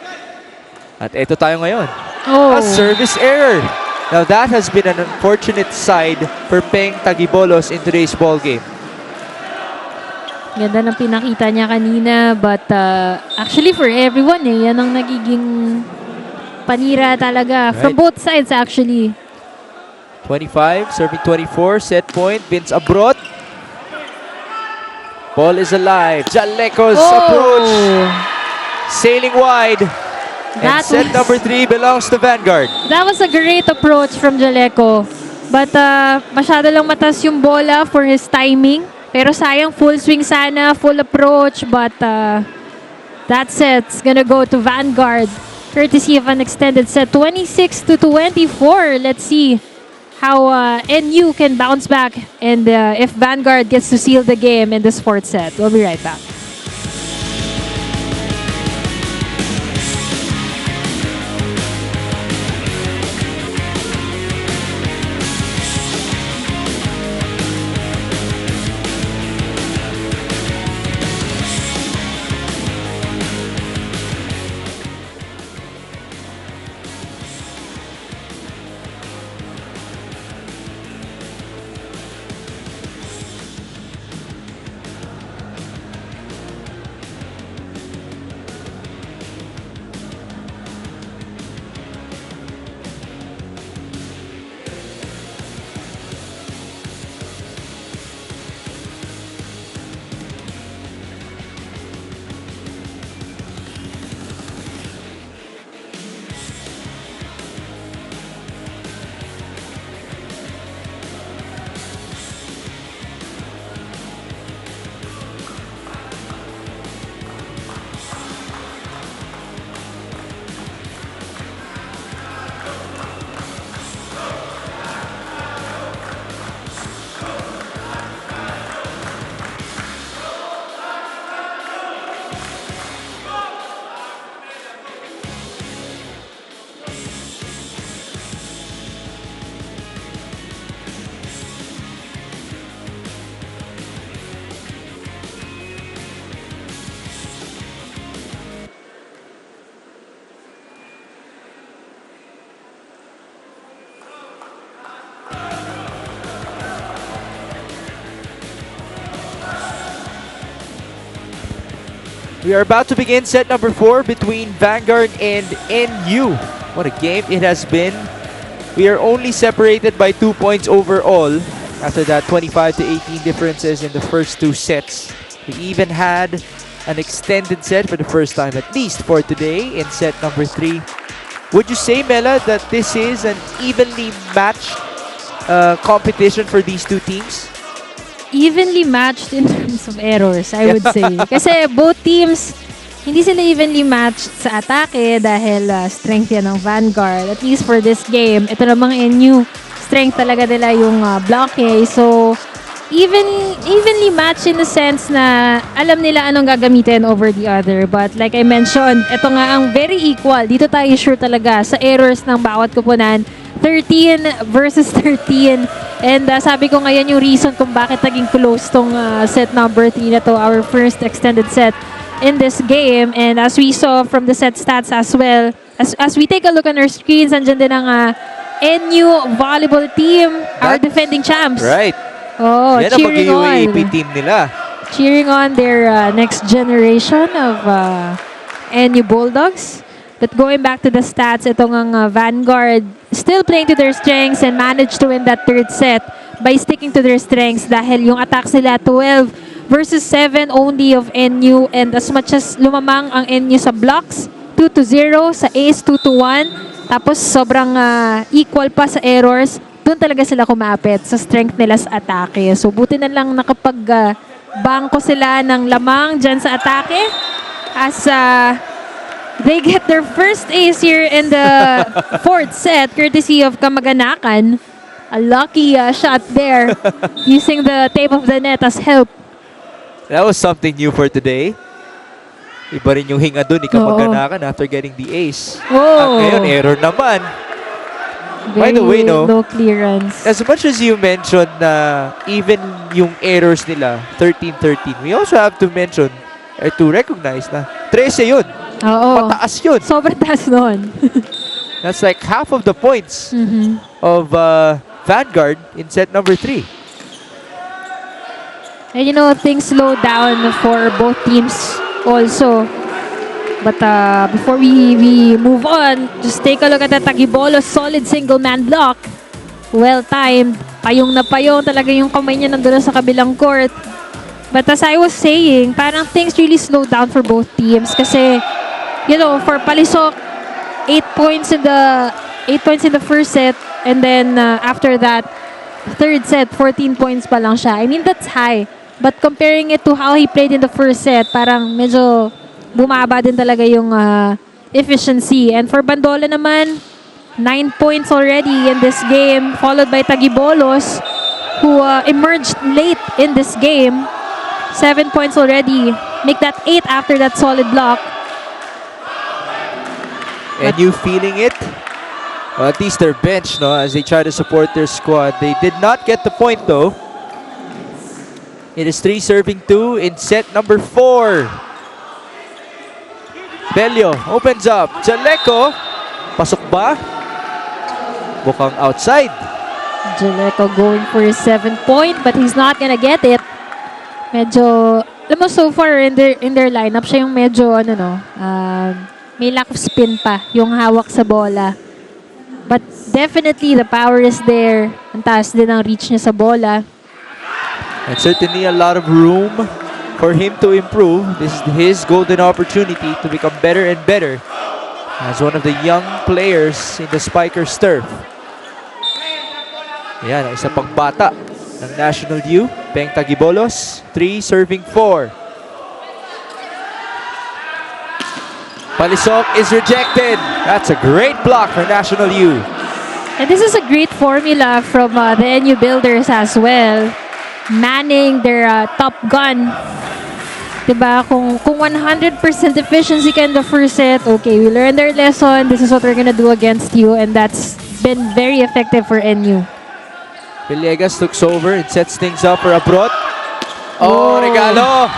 At eto tayo ngayon. Oh. A service error. Now that has been an unfortunate side for Peng Tagibolos in today's ball game. Ganda ng pinakita niya kanina, but actually for everyone yan ang nagiging panira talaga. From Right. both sides actually. 25, serving 24, set point, Vince Abrot. Ball is alive. Jaleco's approach, sailing wide. And set number 3 belongs to Vanguard. That was a great approach from Jaleco. But masyado lang matas yung bola for his timing. Pero sayang, full swing sana, full approach. But that set's gonna go to Vanguard. Courtesy of an extended set, 26-24. Let's see how NU can bounce back and if Vanguard gets to seal the game in this fourth set. We'll be right back. We are about to begin set number 4 between Vanguard and NU. What a game it has been. We are only separated by 2 points overall after that 25-18 differences in the first 2 sets. We even had an extended set for the first time, at least for today, in set number 3. Would you say, Mela, that this is an evenly matched competition for these two teams? Evenly matched in terms of errors, I would say. Kasi both teams, hindi sila evenly matched sa atake dahil strength yan ng Vanguard. At least for this game, ito namang NU, strength talaga nila yung blockade. So, evenly matched in the sense na alam nila anong gagamitin over the other. But like I mentioned, ito nga ang very equal. Dito tayo sure talaga sa errors ng bawat kupunan. 13 versus 13. And sabi ko ngayon yung reason kung bakit naging close tong set number 3 na to, our first extended set in this game. And as we saw from the set stats as well, as we take a look on our screens, andyan din ang NU volleyball team, our defending champs. Right. Oh, Yan ang cheering mag-UAP on. team nila. Cheering on their next generation of NU Bulldogs. But going back to the stats, itong ang Vanguard still playing to their strengths and managed to win that third set by sticking to their strengths dahil yung attacks nila 12 versus 7 only of NU, and as much as lumamang ang NU sa blocks 2-0, sa ace 2-1, tapos sobrang equal pa sa errors, doon talaga sila kumapit sa strength nila sa atake. So buti na lang nakapag bangko sila ng lamang dyan sa atake as they get their first ace here in the fourth set, courtesy of Kamaganakan. a lucky shot there using the tape of the net as help. That was something new for today. Iba rin yung hinga dun, ikamaganakan after getting the ace. At ngayon, error naman. By the way, no, low clearance. as much as you mentioned na even yung errors nila, 13-13, we also have to mention or to recognize na 13 yun. Oo. Mataas yun. Sobrang taas nun. That's like half of the points of Vanguard in set number 3. And you know, things slow down for both teams also. But before we move on, just take a look at the Tagibolo solid single man block. Well timed. Payong na payong talaga yung kamay niya nandun sa kabilang court. But as I was saying, parang things really slowed down for both teams kasi, you know, for Palisok, 8 points in the first set, and then after that, third set, 14 points pa lang siya. I mean, that's high. But comparing it to how he played in the first set, parang medyo bumaba din talaga yung efficiency. And for Bandola naman, 9 points already in this game, followed by Tagibolos, who emerged late in this game. 7 points already. Make that 8 after that solid block. And you feeling it? Well, at least their bench, no, as they try to support their squad. They did not get the point, though. It is 3 serving 2 in set number 4. Belio opens up. Jaleco. Pasok ba? Mukhang outside. Jaleco going for his 7th point, but he's not gonna get it. Medyo, alam mo, so far in their lineup, siya yung medyo, may lack of spin pa, yung hawak sa bola. But definitely, the power is there. Ang taas din ang reach niya sa bola. And certainly a lot of room for him to improve. This is his golden opportunity to become better and better as one of the young players in the Spikers turf. Ayan, ang isa pang bata ng National U, Peng Tagibolos, 3 serving 4. Palisok is rejected. That's a great block for National U. And this is a great formula from the NU builders as well. Manning their top gun. Diba? Kung 100% efficiency ka in the first set, okay, we learned their lesson. This is what we're gonna do against you. And that's been very effective for NU. Villegas looks over and sets things up for Abrot. Oh, regalo!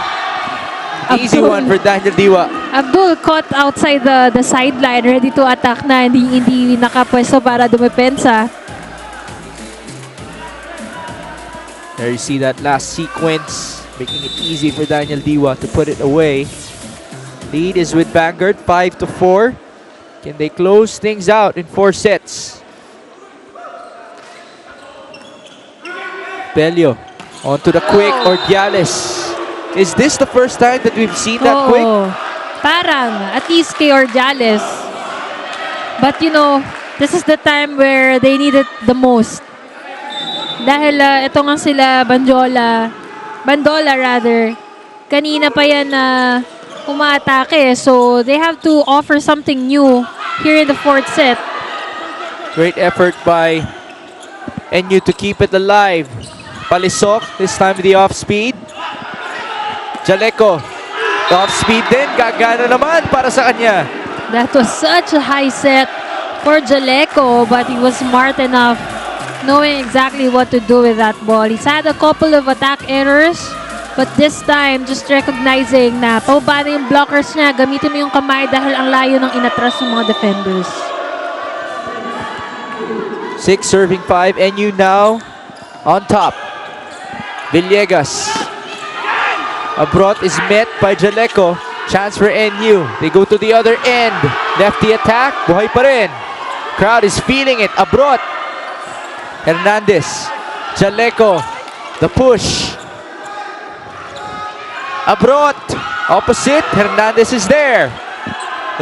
Easy one for Daniel Diwa. Abdul caught outside the sideline, ready to attack na, hindi nakapwesto para dumepensa. There you see that last sequence, making it easy for Daniel Diwa to put it away. Lead is with Vanguard, 5-4. Can they close things out in 4 sets? Belio onto the quick, Ordiales. Is this the first time that we've seen that quick? Parang, at least kay Ordiales. But you know, this is the time where they need it the most. Dahil ito nga sila, Bandola rather, kanina pa yan na umaatake. So they have to offer something new here in the 4th set. Great effort by NU to keep it alive. Palisok, this time with the off-speed. Jaleco, off-speed din. Gagana naman para sa kanya. That was such a high set for Jaleco, but he was smart enough knowing exactly what to do with that ball. He's had a couple of attack errors, but this time, just recognizing na pababa na yung blockers niya, gamitin mo yung kamay dahil ang layo ng inatras ng mga defenders. 6 serving 5. NU now on top. Villegas. Abrot is met by Jaleco. Chance for NU. They go to the other end. Lefty attack. Buhay pa rin. Crowd is feeling it. Abrot. Hernandez. Jaleco. The push. Abrot. Opposite. Hernandez is there.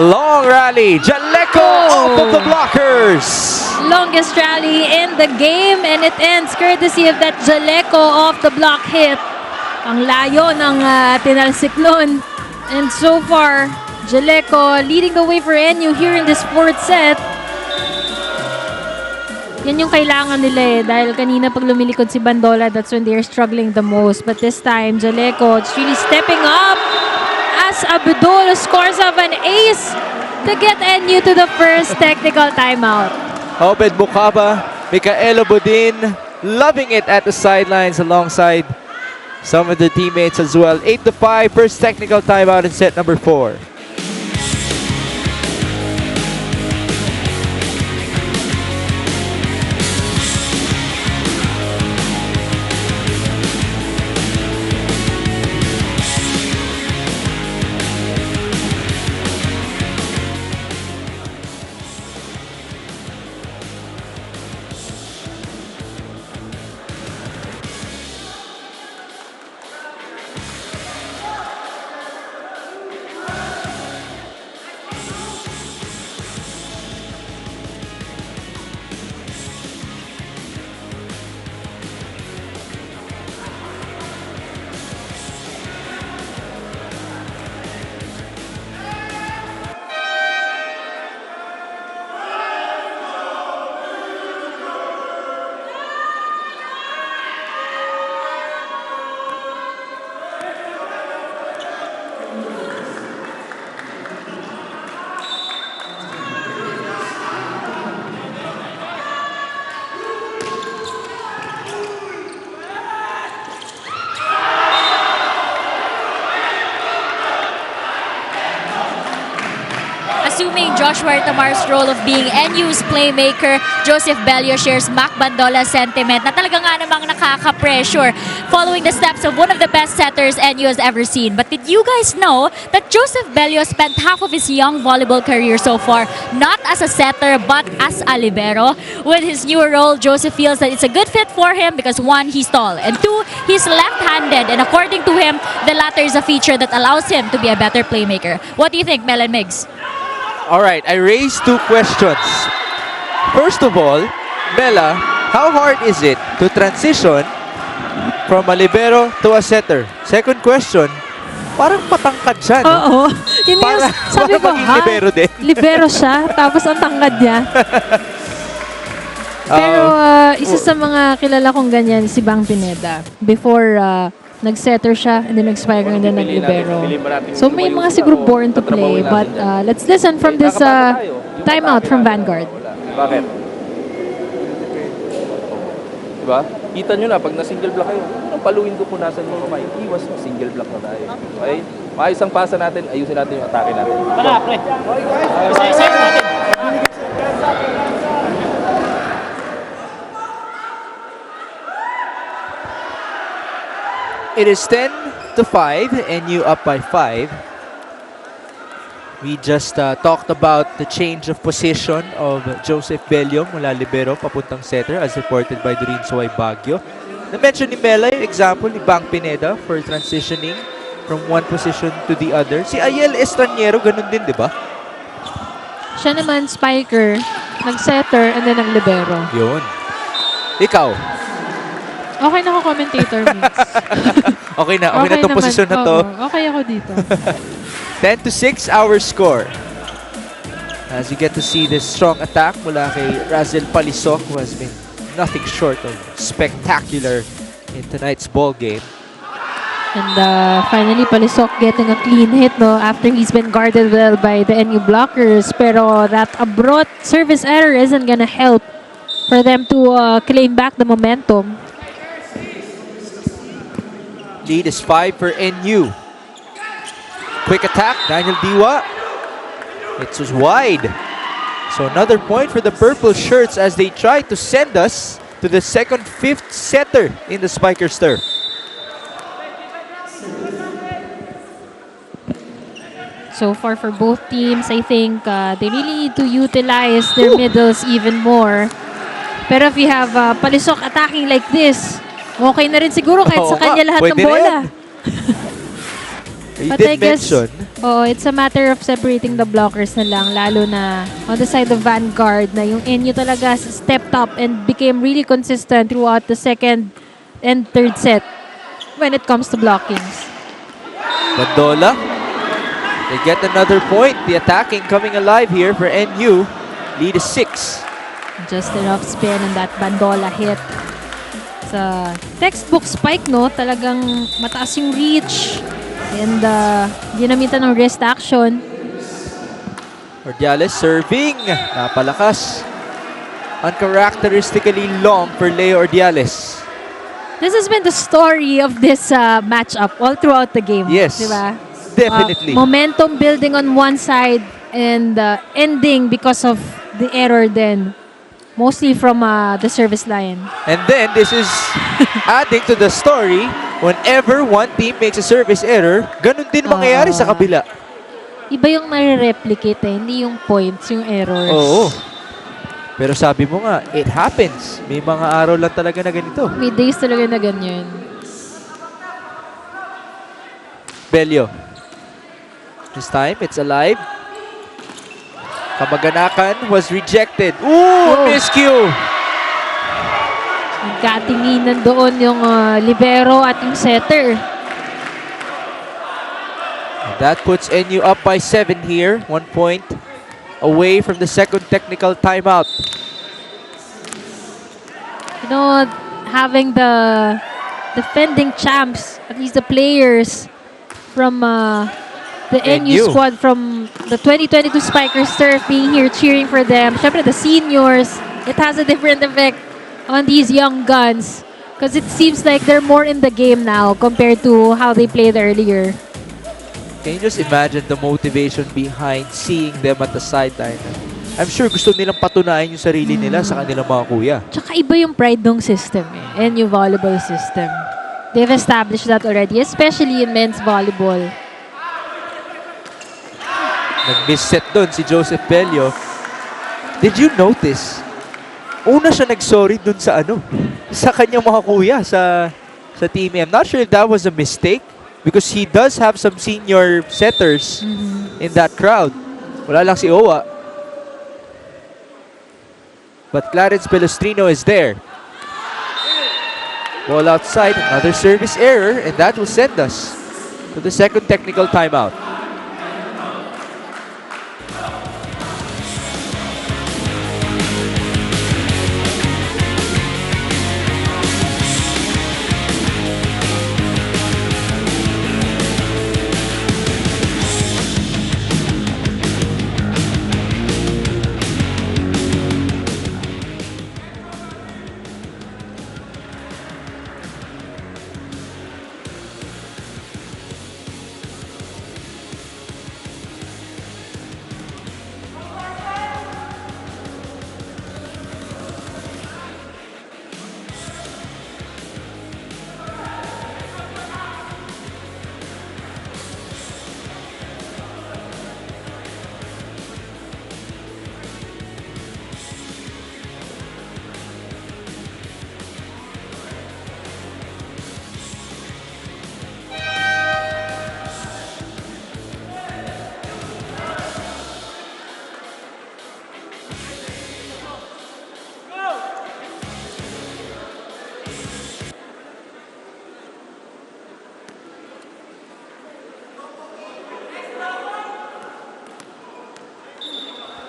Long rally. Jaleco off of the blockers. Longest rally in the game, and it ends courtesy of that Jaleco off the block hit. Ang layo ng tinalsiklon. And so far, Jaleco leading the way for NU here in this 4th set. Yan yung kailangan nila eh. Dahil kanina pag lumilikod si Bandola, that's when they're struggling the most. But this time, Jaleco is really stepping up as Abdul scores of an ace to get NU to the first technical timeout. Obed Bukaba, Mikaelo Budin, loving it at the sidelines alongside some of the teammates as well. 8-5, first technical timeout in set number 4. Assuming Joshua Tamar's role of being NU's playmaker, Joseph Bello shares Mac Bandola's sentiment na talaga nga namang nakaka-pressure following the steps of one of the best setters NU has ever seen. But did you guys know that Joseph Bello spent half of his young volleyball career so far not as a setter but as a libero? With his newer role, Joseph feels that it's a good fit for him because 1, he's tall, and 2, he's left-handed, and according to him, the latter is a feature that allows him to be a better playmaker. What do you think, Mel and Migs? All right, I raised 2 questions. First of all, Bella, how hard is it to transition from a libero to a setter? Second question, parang patangkad siya, no? Oo. Yun yung sabi ko, maging libero din. libero siya, tapos ang tangkad niya. Pero isa sa mga kilala kong ganyan, si Bang Pineda. Before nag-setter siya, and then nag-spike, and then nag-libero. So may mga siguro born to play. But let's listen from this timeout from Vanguard. Bakit? Diba? Kita nyo na, pag na-single block kayo, ang paluin ko kung nasan yung kamay. Iwas na, single block na tayo. Okay? Maayos ang pasa natin, ayusin natin yung atake natin. Wala, pre. Isa-isa natin. It is 10-5 and you up by 5. We just talked about the change of position of Joseph Bello mula libero papuntang setter as reported by Doreen Suay Baguio. Na-mention ni Mela yung example ni Bang Pineda for transitioning from one position to the other. Si Ayel Estraniero, ganun din, di ba? Siya naman, spiker, nag-setter, and then nag-libero. Yun. Ikaw? Okay na ako, commentator, Mix. Okay na itong posisyon na to. Okay ako dito. 10-6 our score. As you get to see this strong attack mula kay Razel Palisok, who has been nothing short of spectacular in tonight's ball game. And finally, Palisok getting a clean hit no after he's been guarded well by the NU blockers. Pero that abrupt service error isn't gonna help for them to claim back the momentum. Lead is 5 for NU. Quick attack, Daniel Diwa. It's just wide. So another point for the purple shirts as they try to send us to the second, fifth setter in the Spikers turf. So far for both teams, I think they really need to utilize their middles even more. Pero if you have Palisok attacking like this, okay na rin siguro kahit sa kanya lahat ng bola. You But did I guess, mention. it's a matter of separating the blockers na lang, lalo na on the side of Vanguard na yung NU talaga stepped up and became really consistent throughout the second and third set when it comes to blockings. Bandola. They get another point. The attacking coming alive here for NU. Lead is 6. Just enough spin and that bandola hit. Sa textbook spike, no? Talagang mataas yung reach. And ginamitan ng wrist action. Ordiales serving. Napalakas. Uncharacteristically long for Leo Ordiales. This has been the story of this matchup all throughout the game. Yes. Diba? Definitely. Momentum building on one side and ending because of the error then. Mostly from the service line. And then this is adding to the story. Whenever one team makes a service error, ganun din mangyayari sa kabila. Iba yung nare-replicate hindi yung points, yung errors. Oo. Pero sabi mo nga, it happens. May mga araw lang talaga na ganito. May days talaga na ganyan. Belio. This time, it's alive. Kamaganakan was rejected. Ooh, miscue! Nagkatinginan doon yung libero at yung setter. And that puts NU up by 7 here. 1 point away from the second technical timeout. You know, having the defending champs, at least the players from the NU squad from the 2022 Spikers Turf being here cheering for them. Syempre, the seniors, it has a different effect on these young guns because it seems like they're more in the game now compared to how they played earlier. Can you just imagine the motivation behind seeing them at the sideline? I'm sure gusto nilang patunayan yung sarili nila sa kanilang mga kuya. Tsaka iba yung pride ng system NU volleyball system. They've established that already, especially in men's volleyball. Nag-miss set doon si Joseph Belio. Did you notice? Una siya nag-sorry doon sa sa kanyang mga kuya sa team. I'm not sure if that was a mistake because he does have some senior setters in that crowd. Wala lang si Owa. But Clarence Pelestrino is there. Ball outside, another service error, and that will send us to the second technical timeout.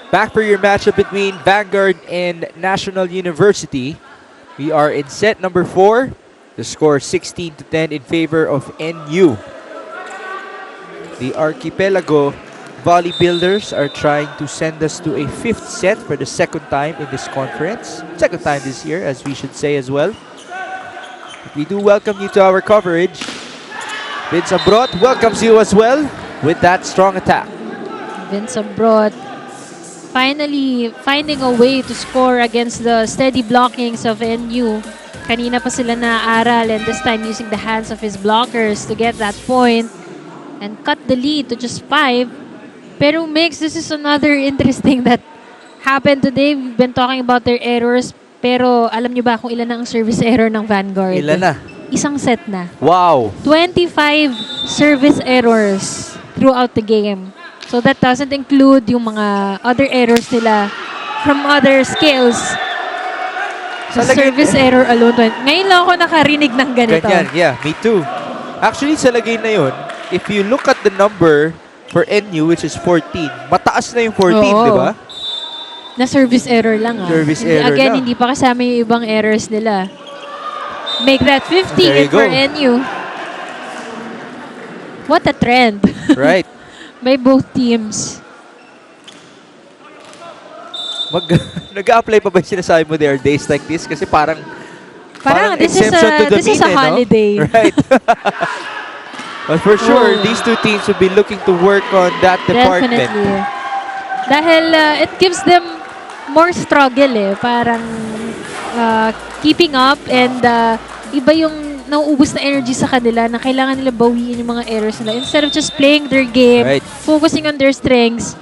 Back for your matchup between Vanguard and National University. We are in set number 4. The score 16-10 in favor of NU. The Archipelago Volley Builders are trying to send us to a 5th set for the second time in this conference. Second time this year, as we should say as well. But we do welcome you to our coverage. Vince Ambrot welcomes you as well with that strong attack. Vince Ambrot finally finding a way to score against the steady blockings of NU. Kanina pa sila naaral and this time using the hands of his blockers to get that point and cut the lead to just 5. Pero Mix, this is another interesting that happened today. We've been talking about their errors, pero alam nyo ba kung ilan na ang service error ng Vanguard? Ilan na? Isang set na. Wow! 25 service errors throughout the game. So that doesn't include yung mga other errors nila from other skills. Sa service error alone. Ngayon lang ako nakarinig ng ganito. Ganyan, yeah, me too. Actually, sa lagay na yun, if you look at the number for NU, which is 14, mataas na yung 14, Oo. di ba? Na service error lang Service error Again, lang. hindi pa kasama yung ibang errors nila. Make that 50 There you in for go. NU. What a trend. Right. By both teams. Nag-a-apply pa ba yung sinasabi mo there are days like this? Kasi parang This is exemption to the this is a mean, no? holiday. Right. But for sure, Oh. these two teams will be looking to work on that department. Definitely. Dahil it gives them more struggle Parang keeping up and iba yung nauubos na energy sa kanila na kailangan nila bawiin yung mga errors nila. Instead of just playing their game, Right. focusing on their strengths,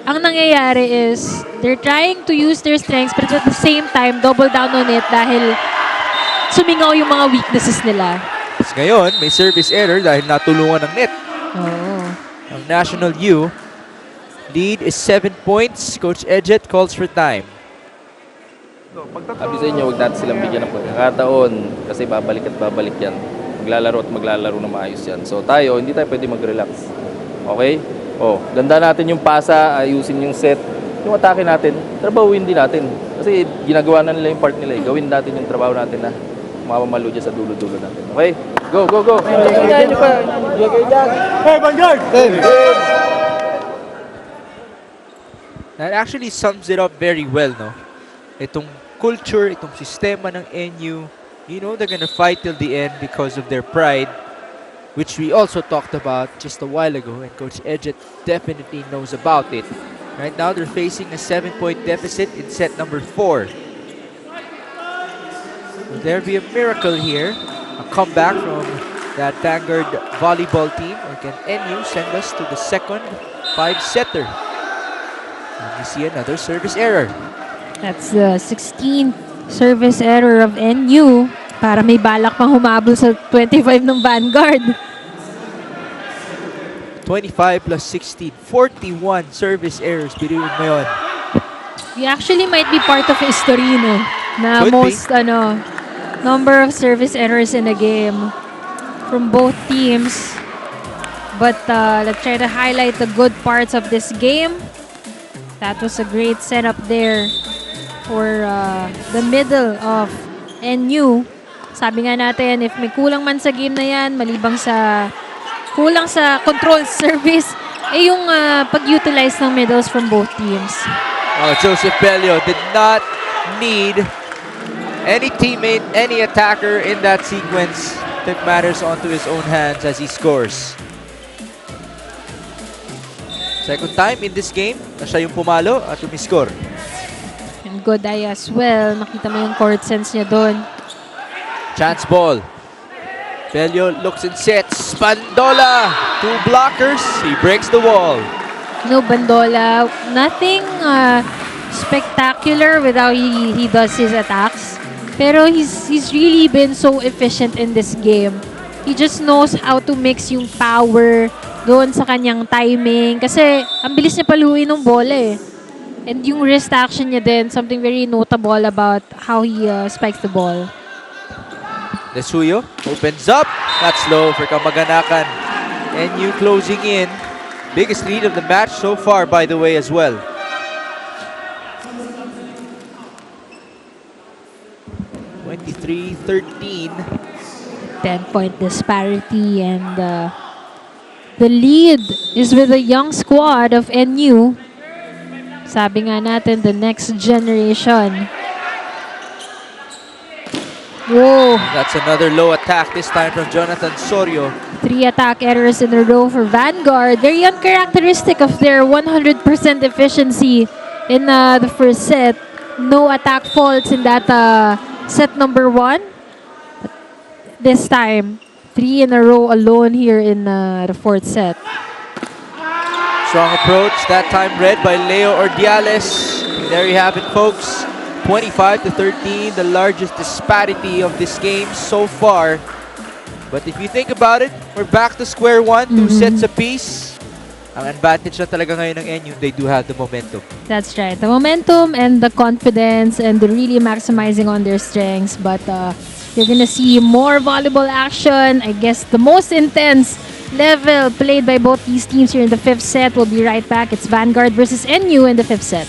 ang nangyayari is they're trying to use their strengths but at the same time, double down on it dahil sumingaw yung mga weaknesses nila. Tapos ngayon, may service error dahil natulungan ng net. Oo. Ang National U lead is 7 points. Coach Edget calls for time. Sabi sa inyo, huwag natin silang bigyan ng pagkakataon kasi babalik at babalik yan. Maglalaro at maglalaro na maayos yan. So tayo, hindi tayo pwede mag-relax. Okay? Ganda natin yung pasa, ayusin yung set. Yung atake natin, trabahuin din natin. Kasi ginagawa na nila yung part nila. Gawin natin yung trabaho natin na mamamalo dyan sa dulo-dulo natin. Okay? Go, go, go! Hey, Vanguard! That actually sums it up very well, no? Itong culture, itong sistema ng NU, you know they're gonna fight till the end because of their pride, which we also talked about just a while ago, and Coach Edget definitely knows about it. Right now, they're facing a 7-point deficit in set number 4. Will there be a miracle here? A comeback from that Vanguard volleyball team? Or can NU send us to the second 5-setter? And we see another service error. That's the 16th service error of NU para may balak pang humabol sa 25 ng Vanguard. 25 plus 16, 41 service errors. Biruin mo yun. We actually might be part of history, no? Na Could be. most, number of service errors in a game from both teams. But let's try to highlight the good parts of this game. That was a great setup there for the middle of NU. Sabi nga natin, if may kulang man sa game na yan, malibang sa kulang sa control service, yung pag-utilize ng middles from both teams. Joseph Bello did not need any teammate, any attacker in that sequence. Took matters onto his own hands as he scores. Second time in this game na siya yung pumalo at umiscore. And good eye as well. Nakita mo yung court sense niya doon. Chance ball. Bello looks and sets. Bandola! 2 blockers. He breaks the wall. No, Bandola, nothing spectacular with how he does his attacks. Pero he's really been so efficient in this game. He just knows how to mix yung power doon sa kanyang timing. Kasi ang bilis niya paluin ng bola And yung wrist action niya din, something very notable about how he spikes the ball. Desuyo opens up. That's low for Kamaganakan. NU closing in. Biggest lead of the match so far, by the way, as well. (23-13). 10-point disparity and the lead is with the young squad of NU. Sabi nga natin, the next generation. Whoa! That's another low attack, this time from Jonathan Sorio. 3 attack errors in a row for Vanguard. Very uncharacteristic of their 100% efficiency in the first set. No attack faults in that set number 1. This time, 3 in a row alone here in the fourth set. Strong approach, that time read by Leo Ordiales. There you have it, folks. 25-13, the largest disparity of this game so far. But if you think about it, we're back to square one, 2 sets apiece. Ang advantage na talaga ngayon ng NU, they do have the momentum. That's right. The momentum and the confidence and the really maximizing on their strengths. But you're gonna see more volleyball action. I guess the most intense level played by both these teams here in the 5th set. We'll be right back. It's Vanguard versus NU in the 5th set.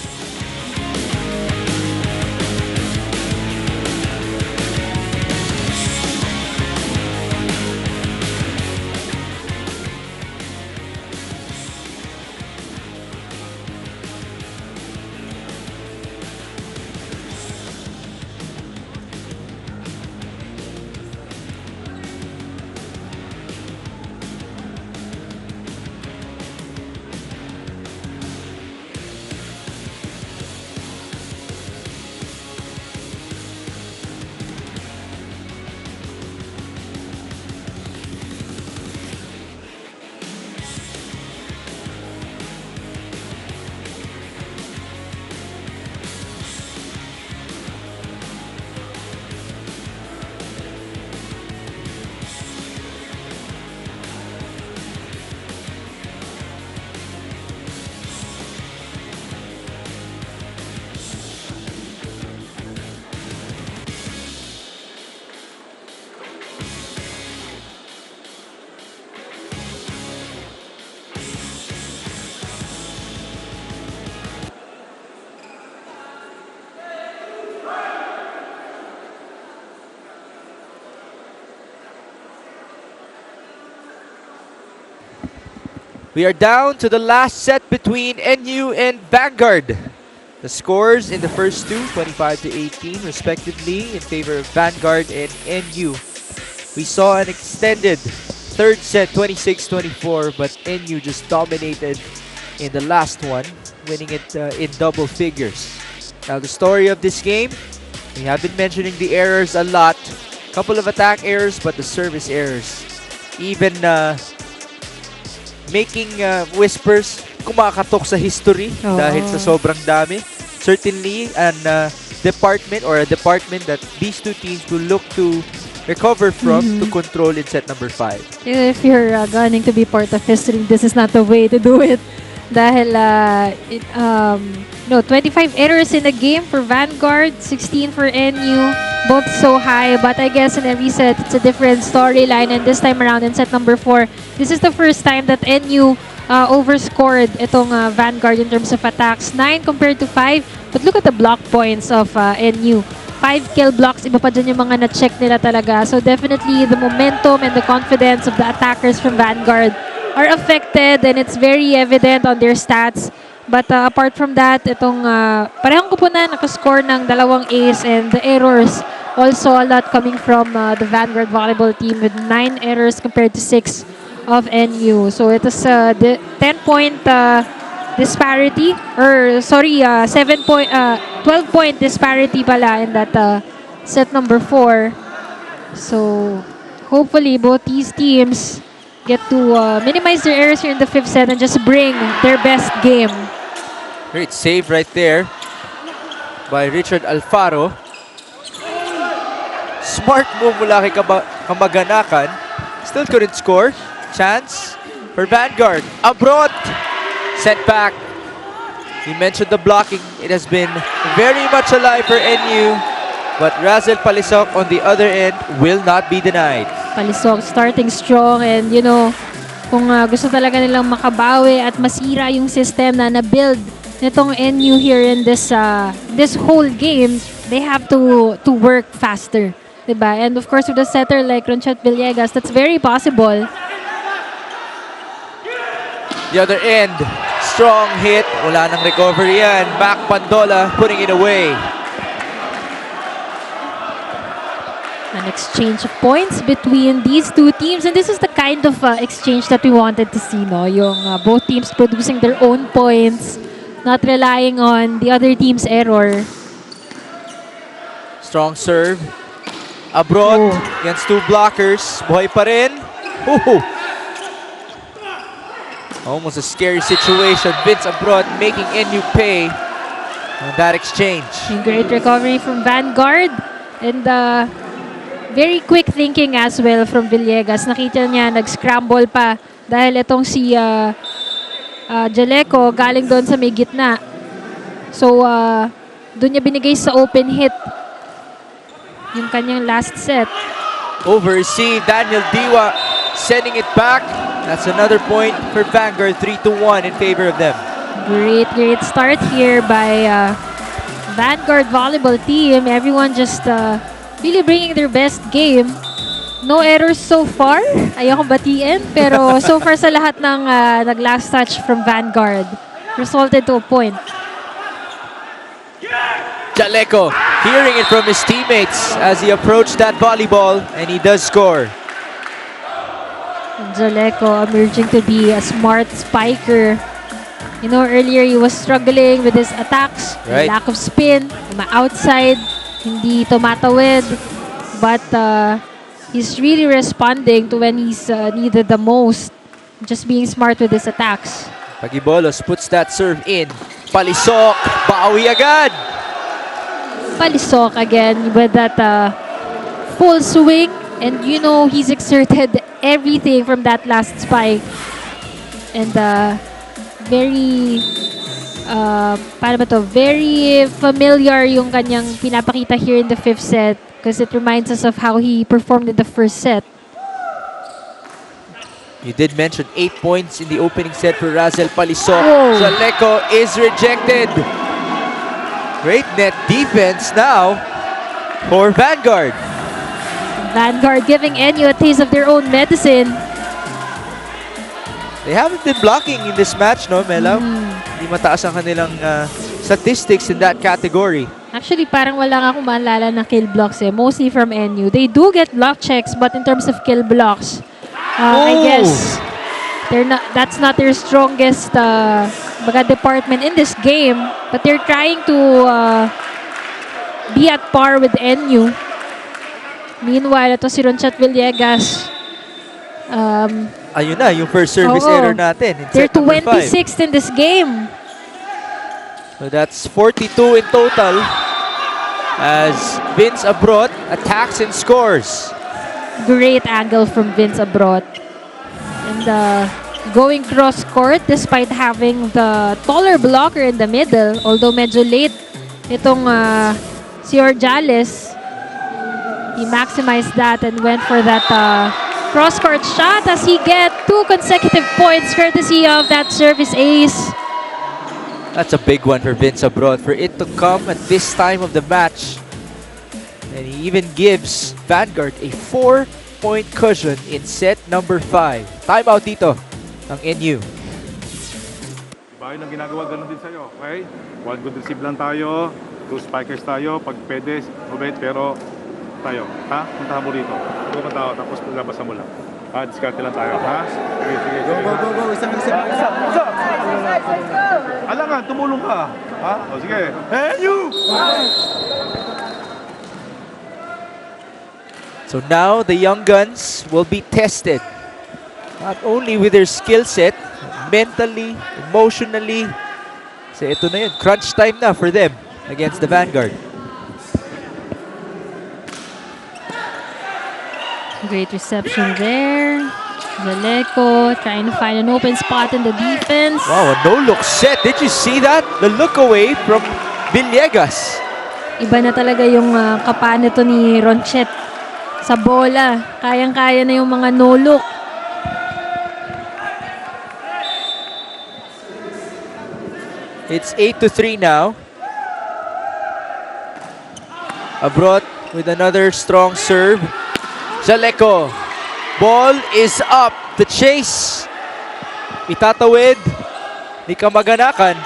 We are down to the last set between NU and Vanguard. The scores in the first two, 25 to 18 respectively, in favor of Vanguard and NU. We saw an extended third set, 26-24, but NU just dominated in the last one, winning it in double figures. Now the story of this game, we have been mentioning the errors a lot. Couple of attack errors, but the service errors. Even making whispers kumakatok sa history dahil sa sobrang dami. Certainly a department that these two teams will look to recover from to control in set number 5. If you're gunning to be part of history, this is not the way to do it. Dahil 25 errors in the game for Vanguard, 16 for NU, both so high. But I guess in every set, it's a different storyline. And this time around in set number 4, this is the first time that NU overscored itong Vanguard in terms of attacks. 9 compared to 5. But look at the block points of NU. 5 kill blocks, iba pa dyan yung mga na-check nila talaga. So definitely the momentum and the confidence of the attackers from Vanguard are affected, and it's very evident on their stats. But apart from that, itong parehong kupunan nakascore ng 2 ace, and the errors also a lot coming from the Vanguard volleyball team with 9 errors compared to 6 of NU. So it is a 10-point disparity, or sorry, 12-point disparity pala in that set number 4. So hopefully both these teams get to minimize their errors here in the 5th set and just bring their best game. Great save right there by Richard Alfaro. Smart move mula kay Kamaganakan. Still couldn't score. Chance for Vanguard. Abroad. Set back. You mentioned the blocking. It has been very much alive for NU. But Razel Palisok on the other end will not be denied. Palisok starting strong, and you know, kung gusto talaga nilang makabawi at masira yung system na na-build nitong NU here in this whole game, they have to work faster, diba? And of course with a setter like Ronchet Villegas, that's very possible. The other end, strong hit. Wala nang recovery yan. Back Pandola putting it away. An exchange of points between these two teams, and this is the kind of exchange that we wanted to see, no? Yung both teams producing their own points, not relying on the other team's error. Strong serve. Abroad against 2 blockers. Buhay pa rin. Almost a scary situation. Vince Abroad making NU pay on that exchange. Great recovery from Vanguard, and very quick thinking as well from Villegas. Nakita niya, nag-scramble pa dahil itong si Jaleco galing doon sa may gitna. So, doon niya binigay sa open hit yung kanyang last set. Overseas, Daniel Diwa sending it back. That's another point for Vanguard, 3-1 in favor of them. Great start here by Vanguard volleyball team. Everyone just really bringing their best game. No errors so far. Ayokong batiin, pero so far sa lahat ng nag-last touch from Vanguard, resulted to a point. Jaleco hearing it from his teammates as he approached that volleyball, and he does score. Jaleco emerging to be a smart spiker. You know, earlier he was struggling with his attacks, right. Lack of spin, outside, hindi tumatawid. But he's really responding to when he's needed the most. Just being smart with his attacks. Pagibolos puts that serve in. Palisok, bawi agad. Palisok again with that full swing. And you know, he's exerted everything from that last spike. And very very familiar yung kanyang pinapakita here in the 5th set, because it reminds us of how he performed in the 1st set. You did mention 8 points in the opening set for Razel Palisok. Whoa. Jaleco is rejected. Great net defense now for Vanguard. Vanguard giving NU a taste of their own medicine. They haven't been blocking in this match, no, Mela? Hindi mataas ang kanilang statistics in that category. Actually, parang wala nga akong maalala na kill blocks eh. Mostly from NU. They do get block checks, but in terms of kill blocks, I guess that's not their strongest department in this game. But they're trying to be at par with NU. Meanwhile, ito si Ronchat Villegas. Ayun na, yung first service error natin in They're set number 5. 26th in this game. So that's 42 in total as Vince Abrot attacks and scores. Great angle from Vince Abrot. And going cross court despite having the taller blocker in the middle. Although medyo late itong si Orjales. He maximized that and went for that cross court shot as he get 2 consecutive points courtesy of that service ace. That's a big one for Vince Abrot for it to come at this time of the match. And he even gives Vanguard a 4-point cushion in set number 5. Timeout dito ng NU. Diba yun ang ginagawa, ganun din sa'yo, okay? One good receive lang tayo, 2 spikers tayo, pag pwede, mabait, pero tayo, ha? Puntahan mo rito. Puntahan tao, tapos labasan mo lang. Ha? Discard lang tayo, ha? Sige, sige, sige. Go. Isa. Alangan, tumulong ka. Ha? O sige. Hey, you! So now the young guns will be tested. Not only with their skill set, mentally, emotionally. So ito na yun, crunch time na for them against the Vanguard. Great reception there. Zaleco trying to find an open spot in the defense. Wow, a no-look set. Did you see that? The look away from Villegas. Iba na talaga yung kapa nito ni Ronchet sa bola. Kayang-kaya na yung mga no-look. It's 8-3 now. Abrot with another strong serve. Zaleco. Ball is up. The chase. Itatawid. Ni Kamaganakan.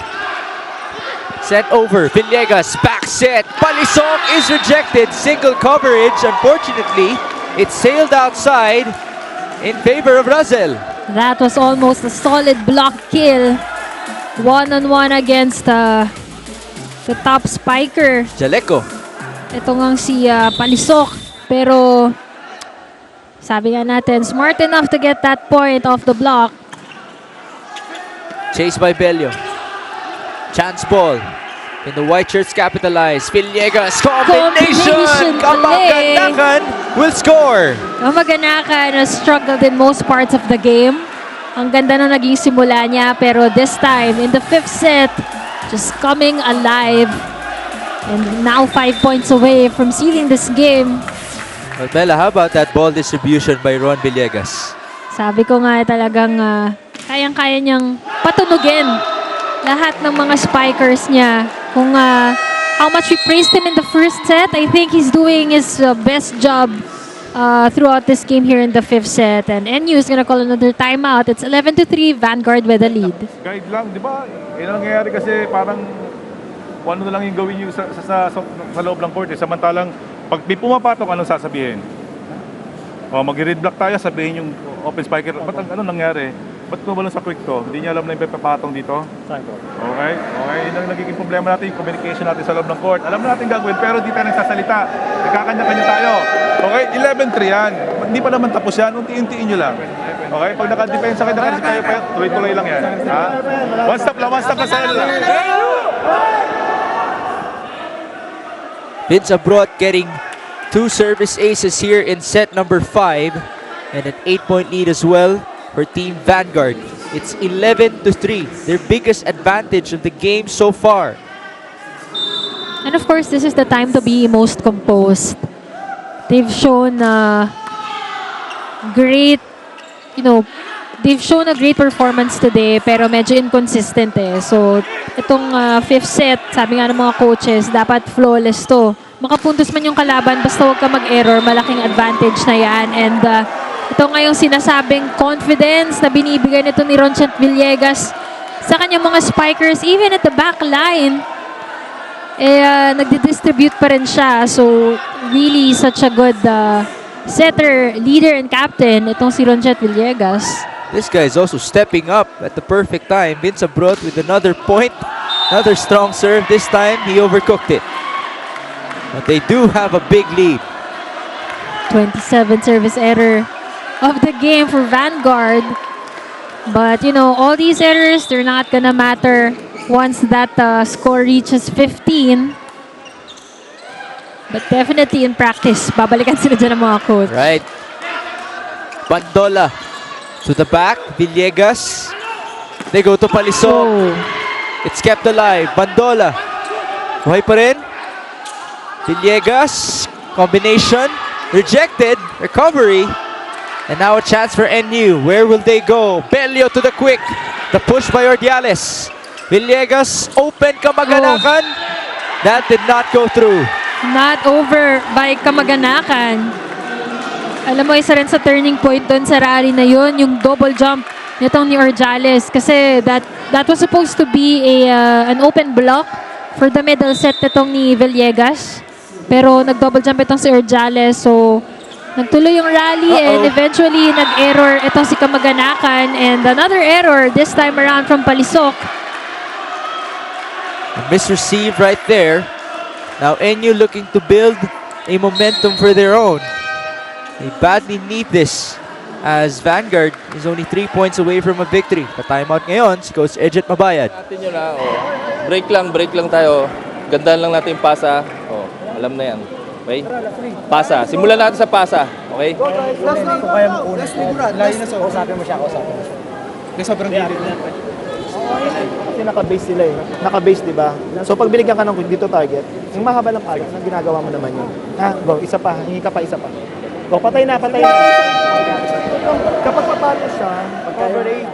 Sent over. Villegas. Back set. Palisong is rejected. Single coverage. Unfortunately, it sailed outside in favor of Razel. That was almost a solid block kill. One-on-one against the top spiker. Zaleco. Ito ngang si Palisok. Pero sabi nga natin, smart enough to get that point off the block. Chased by Bello. Chance ball. And the white shirts capitalize. Villegas combination. Kamaganakan will score. Kamaganakan has struggled in most parts of the game. Ang ganda na naging simula niya, pero this time in the 5th set, just coming alive. And now 5 points away from sealing this game. Well, Bella, how about that ball distribution by Ron Villegas? Sabi ko nga talagang kayang-kaya niyang patunugin lahat ng mga spikers niya. Kung how much we praised him in the first set, I think he's doing his best job throughout this game here in the 5th set. And NU is gonna call another timeout. It's 11-3, Vanguard with the lead. Guide lang, di ba? Yan ang nangyayari kasi parang kung ano na lang yung gawin nyo sa loob ng court. Samantalang, pag may pumapatok, anong sasabihin? O, mag-read block tayo, sabihin yung open spiker. Ba't ano nangyari? Ba't tumalon sa quick to? Hindi niya alam na yung papatong dito? Okay? Okay, yun ang nagiging problema natin, yung communication natin sa loob ng court. Alam na natin gagawin, pero di tayo nagsasalita. Nagkakanya-kanya tayo. Okay? 11-3 yan. Hindi pa naman tapos yan. Unti-untiin nyo lang. Okay? Pag naka-depensa kayo, kayo pa, tuloy-tuloy lang yan. Ha? One stop lang sa lang. Vince Abrot getting 2 service aces here in set number 5 and an 8-point lead as well for Team Vanguard. It's 11-3, their biggest advantage of the game so far. And of course, this is the time to be most composed. They've shown great, they've shown a great performance today, pero medyo inconsistent eh. So, itong 5th set, sabi nga ng mga coaches, dapat flawless to. Makapuntos man yung kalaban, basta huwag ka mag-error, malaking advantage na yan. And Ito nga yung sinasabing confidence na binibigay nito ni Ronchent Villegas sa kanyang mga spikers. Even at the back line, nagdi-distribute pa rin siya. So, really such a good setter, leader, and captain itong si Ronchent Villegas. This guy is also stepping up at the perfect time. Vince Abrot with another point. Another strong serve. This time, he overcooked it. But they do have a big lead. 27 service error of the game for Vanguard. But, you know, all these errors, they're not gonna matter once that score reaches 15. But definitely in practice, babalikan sila dyan ng mga coach. Right. Bandola to the back. Villegas. They go to Palisok. So, It's kept alive. Bandola. Buhay pa rin. Villegas. Combination. Rejected. Recovery. And now a chance for NU. Where will they go? Belio to the quick. The push by Ordiales. Villegas. Open Kamaganakan. That did not go through. not over by Kamaganakan. Alam mo, isa rin sa turning point doon sa rally na yun, yung double jump nitong ni Ordiales. Kasi that was supposed to be an open block for the middle set nitong ni Villegas. Pero nag-double jump itong si Ordiales. So, nagtuloy yung rally and eventually nag-error itong si Kamaganakan. And another error this time around from Palisok. Misreceived right there. Now NU looking to build a momentum for their own. They badly need this as Vanguard is only 3 points away from a victory. Pa-timeout ngayon si Coach Edget Mabayad. Natin yun na, break lang tayo. Gandaan lang natin yung pasa. Alam na yan. Okay? Pasa. Simulan natin sa pasa. Okay? Kung kaya mo una. Layo na so. Kausapin mo siya. Kasi sobrang gilid na. Kasi naka-base sila eh. Naka-base, di ba? So pag binigyan ka ng dito target, yung mahaba lang pala, ang ginagawa mo naman yun. Go, isa pa. Hingi ka pa, isa pa. Go, patay na. Kapag papalo siya, coverage.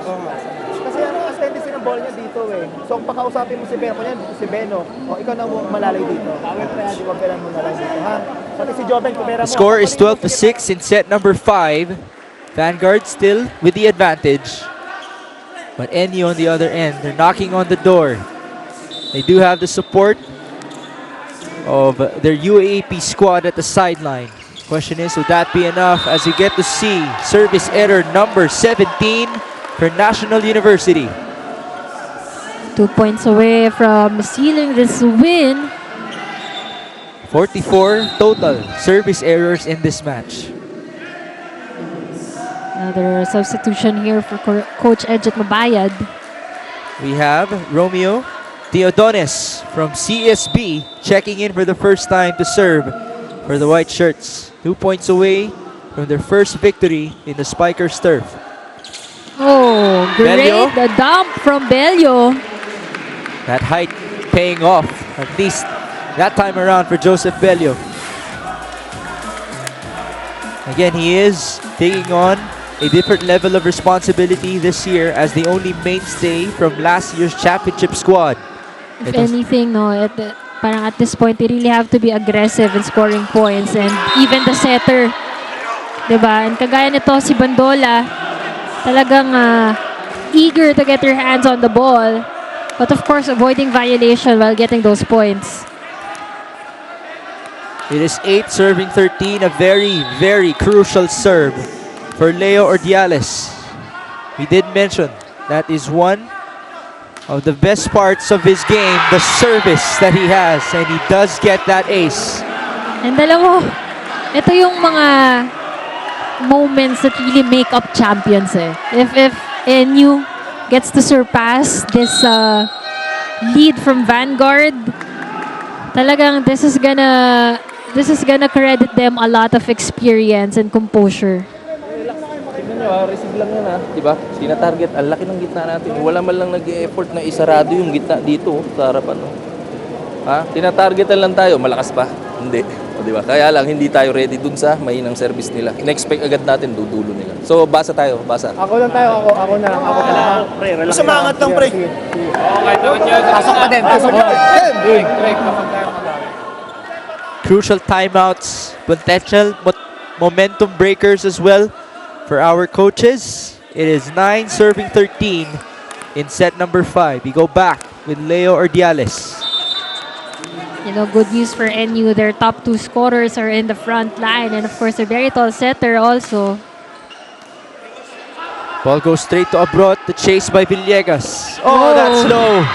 Kasi ang tendency ng ball niya dito eh. So kung pakausapin mo si Beno, si Beno, ikaw na malalay dito. Huwag ka lang mo nalang dito, ha? Pati si Joven, kumera mo. The score is 12-6 in set number 5. Vanguard still with the advantage. But NU on the other end, they're knocking on the door. They do have the support of their UAAP squad at the sideline. Question is, would that be enough as we get to see service error number 17 for National University. 2 points away from sealing this win. 44 total service errors in this match. Another substitution here for Coach Edget Mabayad. We have Romeo Teodones from CSB checking in for the first time to serve for the white shirts. 2 points away from their first victory in the Spikers turf. Oh, great. Belio. The dump from Belio. That height paying off, at least that time around for Joseph Belio. Again, he is taking on a different level of responsibility this year as the only mainstay from last year's championship squad. If anything, no, parang at this point, they really have to be aggressive in scoring points and even the setter. Diba? And kagaya nito si Bandola, talagang eager to get their hands on the ball. But of course, avoiding violation while getting those points. It is 8 serving 13, a very, very crucial serve for Leo Ordiales. We did mention that is one of the best parts of his game, the service that he has, and he does get that ace. And alam mo, ito yung mga moments that really make up champions eh. If NU gets to surpass this lead from Vanguard, talagang this is gonna credit them a lot of experience and composure. Tignan nyo, receive lang yan diba? Tina-target, ang laki ng gitna natin. Wala man lang nag-e-effort na isarado yung gitna dito sa harapan. Tina-targetan lang tayo, malakas pa? Hindi. Diba? Kaya lang, hindi tayo ready dun sa mahinang service nila. In-expect agad natin, dudulo nila. So, basa tayo, basa. Ako na lang. Mas umangat lang, pre. Pasok pa din. Crucial timeouts, potential momentum breakers as well For our coaches, it is 9 serving 13 in set number 5. We go back with Leo Ordiales. You know, good news for NU. Their top 2 scorers are in the front line. And of course, a very tall setter also. Ball goes straight to Abrot. The chase by Villegas. Oh, that's low.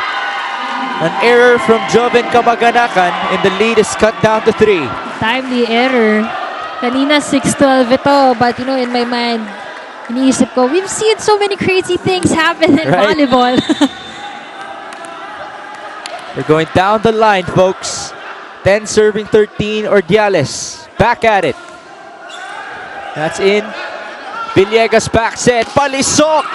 An error from Joven Kamaganakan, and the lead is cut down to 3. Timely error. Kanina 6-12 ito. But you know, in my mind, iniisip ko, we've seen so many crazy things happen in Right. volleyball. We're going down the line, folks. 10 serving 13, Ordiales. Back at it. That's in. Villegas back set. Palisok.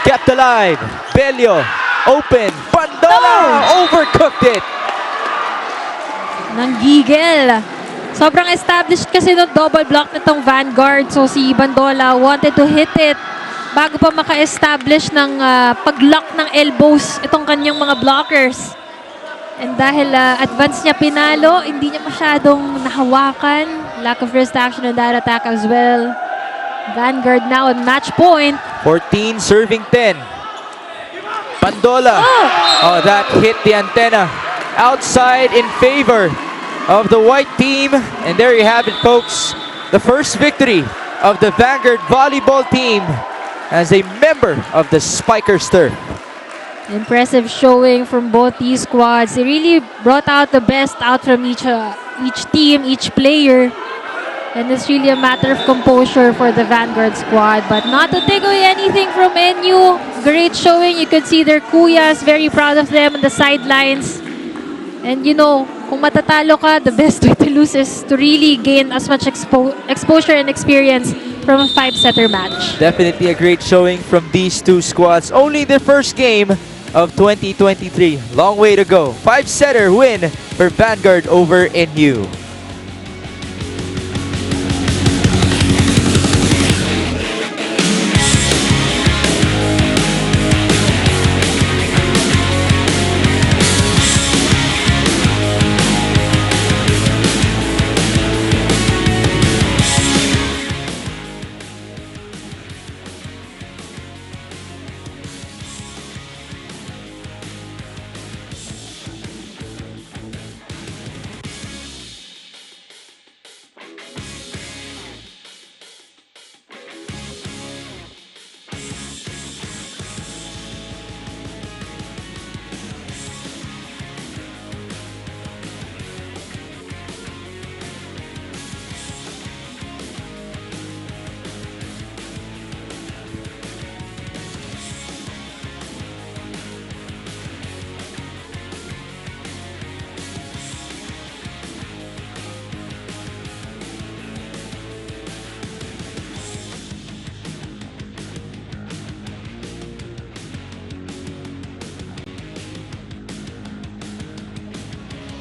Kept alive. Bello. Open. Bandola. Overcooked it. Nanggigil. Sobrang established kasi no double block nitong Vanguard. So si Bandola wanted to hit it bago pa maka-establish ng pag-lock ng elbows itong kanyang mga blockers. And dahil advance niya pinalo, hindi niya masyadong nahawakan. Lack of wrist action on that attack as well. Vanguard now at match point. 14 serving 10. Bandola. Oh, that hit the antenna. Outside in favor of the white team. And there you have it, folks. The first victory of the Vanguard volleyball team as a member of the Spikers turf. Impressive showing from both these squads. They really brought out the best out from each team, each player. And it's really a matter of composure for the Vanguard squad. But not to take away anything from NU. Great showing. You could see their kuyas. Very proud of them on the sidelines. And you know, kung matatalo ka, the best way to lose is to really gain as much exposure and experience from a 5-setter match. Definitely a great showing from these two squads. Only the first game of 2023. Long way to go. 5-setter win for Vanguard over NU.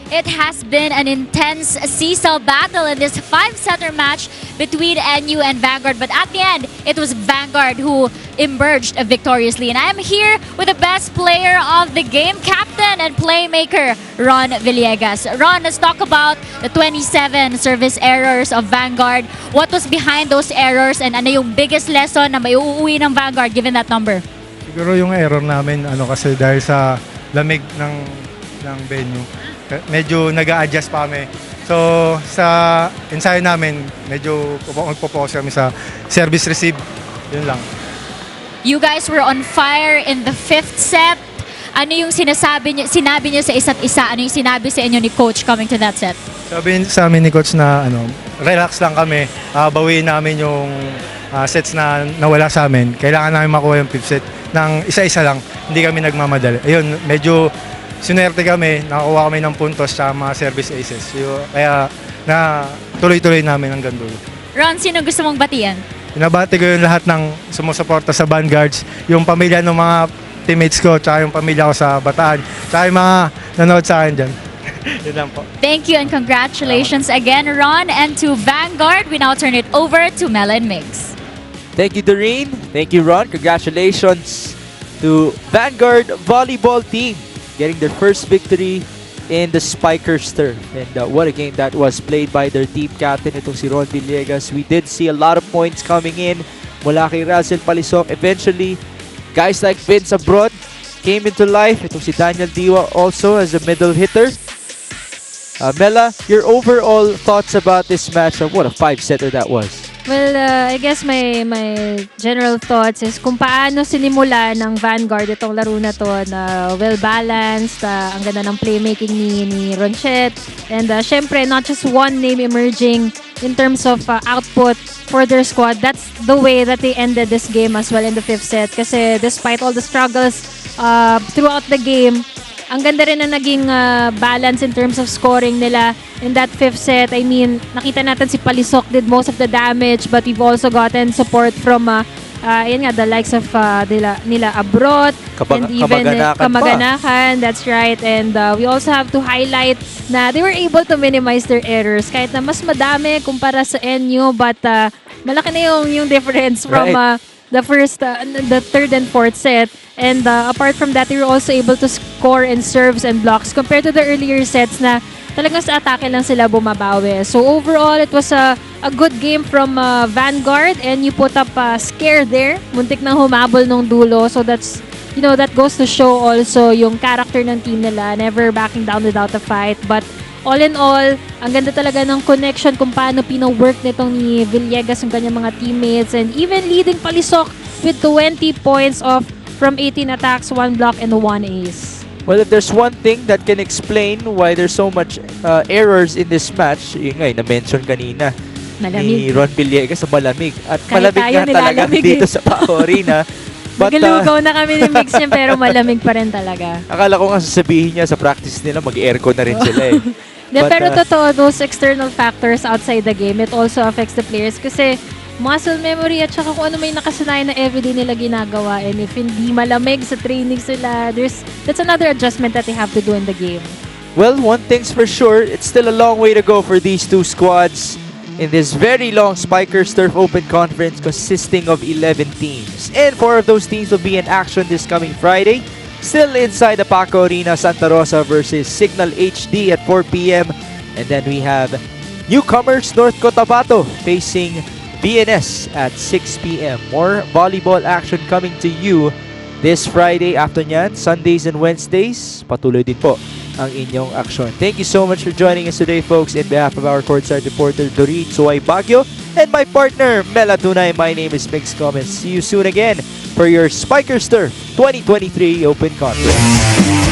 It has been an intense seesaw battle in this 5-setter match between NU and Vanguard. But at the end, it was Vanguard who emerged victoriously. And I am here with the best player of the game, captain and playmaker, Ron Villegas. Ron, let's talk about the 27 service errors of Vanguard. What was behind those errors and ano yung biggest lesson na may uuwi ng Vanguard given that number? Siguro yung error namin, kasi dahil sa lamig ng venue, medyo nag-a-adjust pa kami. So, sa ensayo namin, medyo magpo-focus kami sa service receive. Yun lang. You guys were on fire in the 5th set. Ano yung sinabi niyo sa isa't isa? Ano yung sinabi sa inyo ni Coach coming to that set? Sabihin sa amin ni Coach na relax lang kami. Bawiin namin yung sets na nawala sa amin. Kailangan namin makuha yung 5th set ng isa-isa lang. Hindi kami nagmamadali. Ayun, medyo sinerte kami, nakakuha kami ng puntos sa mga service aces. Kaya na tuloy-tuloy namin hanggang dulo. Ron, sino gusto mong batian? Pinabati ko yung lahat ng sumusuporta sa Vanguards, yung pamilya ng mga teammates ko, tsaka yung pamilya ko sa Bataan, tsaka yung mga nanood sa akin dyan. Yun lang po. Thank you and congratulations again, Ron. And to Vanguard, we now turn it over to Mel and Migs. Thank you, Doreen. Thank you, Ron. Congratulations to Vanguard volleyball team getting their first victory in the Spikers turf. And what a game that was played by their team captain, itong si Ron Villegas. We did see a lot of points coming in mula kay Razel Palisok. Eventually, guys like Vince Abroad came into life. Itong si Daniel Diwa also as a middle hitter. Mela, your overall thoughts about this matchup? What a 5-setter that was. Well, I guess my general thoughts is kung paano sinimula ng Vanguard itong laro na to na well-balanced, ang ganda ng playmaking ni Ronchet. And syempre, not just one name emerging in terms of output for their squad. That's the way that they ended this game as well in the 5th set. Kasi despite all the struggles throughout the game, ang ganda rin na naging balance in terms of scoring nila in that 5th set. I mean, nakita natin si Palisok did most of the damage, but we've also gotten support from the likes of nila Abrot and even Kamaganakan. That's right. And we also have to highlight na they were able to minimize their errors kahit na mas madami kumpara sa NU, but malaki na yung difference from the first, the 3rd and 4th set. And apart from that, they were also able to score in serves and blocks compared to the earlier sets na talagang sa atake lang sila bumabawi. So overall, it was a good game from Vanguard, and you put up a scare there. Muntik nang humabol nung dulo. So that's, that goes to show also yung character ng team nila, never backing down without a fight. But all in all, ang ganda talaga ng connection kung paano pino-work nitong ni Villegas yung kanyang mga teammates, and even leading Palisok with 20 points off from 18 attacks, 1 block, and 1 ace. Well, if there's one thing that can explain why there's so much errors in this match, yun nga, na-mention kanina ni Ron Villegas sa malamig. At kahit malamig nga talaga dito sa Paco Arena. Nagalugaw na kami ni Mix niya, pero malamig pa rin talaga. Akala ko nga sasabihin niya sa practice nila, mag-aircon na rin sila eh. Pero totoo, those external factors outside the game, it also affects the players kasi muscle memory at saka kung ano may nakasanayan na everyday nila ginagawa, and if hindi malamig sa training sila, that's another adjustment that they have to do in the game. Well, one thing's for sure, it's still a long way to go for these two squads in this very long Spikers Turf Open Conference consisting of 11 teams. And 4 of those teams will be in action this coming Friday. Still inside the Paco Arena, Santa Rosa versus Signal HD at 4 p.m. And then we have newcomers North Cotabato facing BNS at 6 p.m. More volleyball action coming to you this Friday. After nyan, Sundays and Wednesdays, patuloy din po ang inyong aksyon. Thank you so much for joining us today, folks. In behalf of our courtside reporter, Dorit Suay Baguio, and my partner, Mela Tunay, my name is Mix Comments. See you soon again for your Spikers Turf 2023 Open Conference.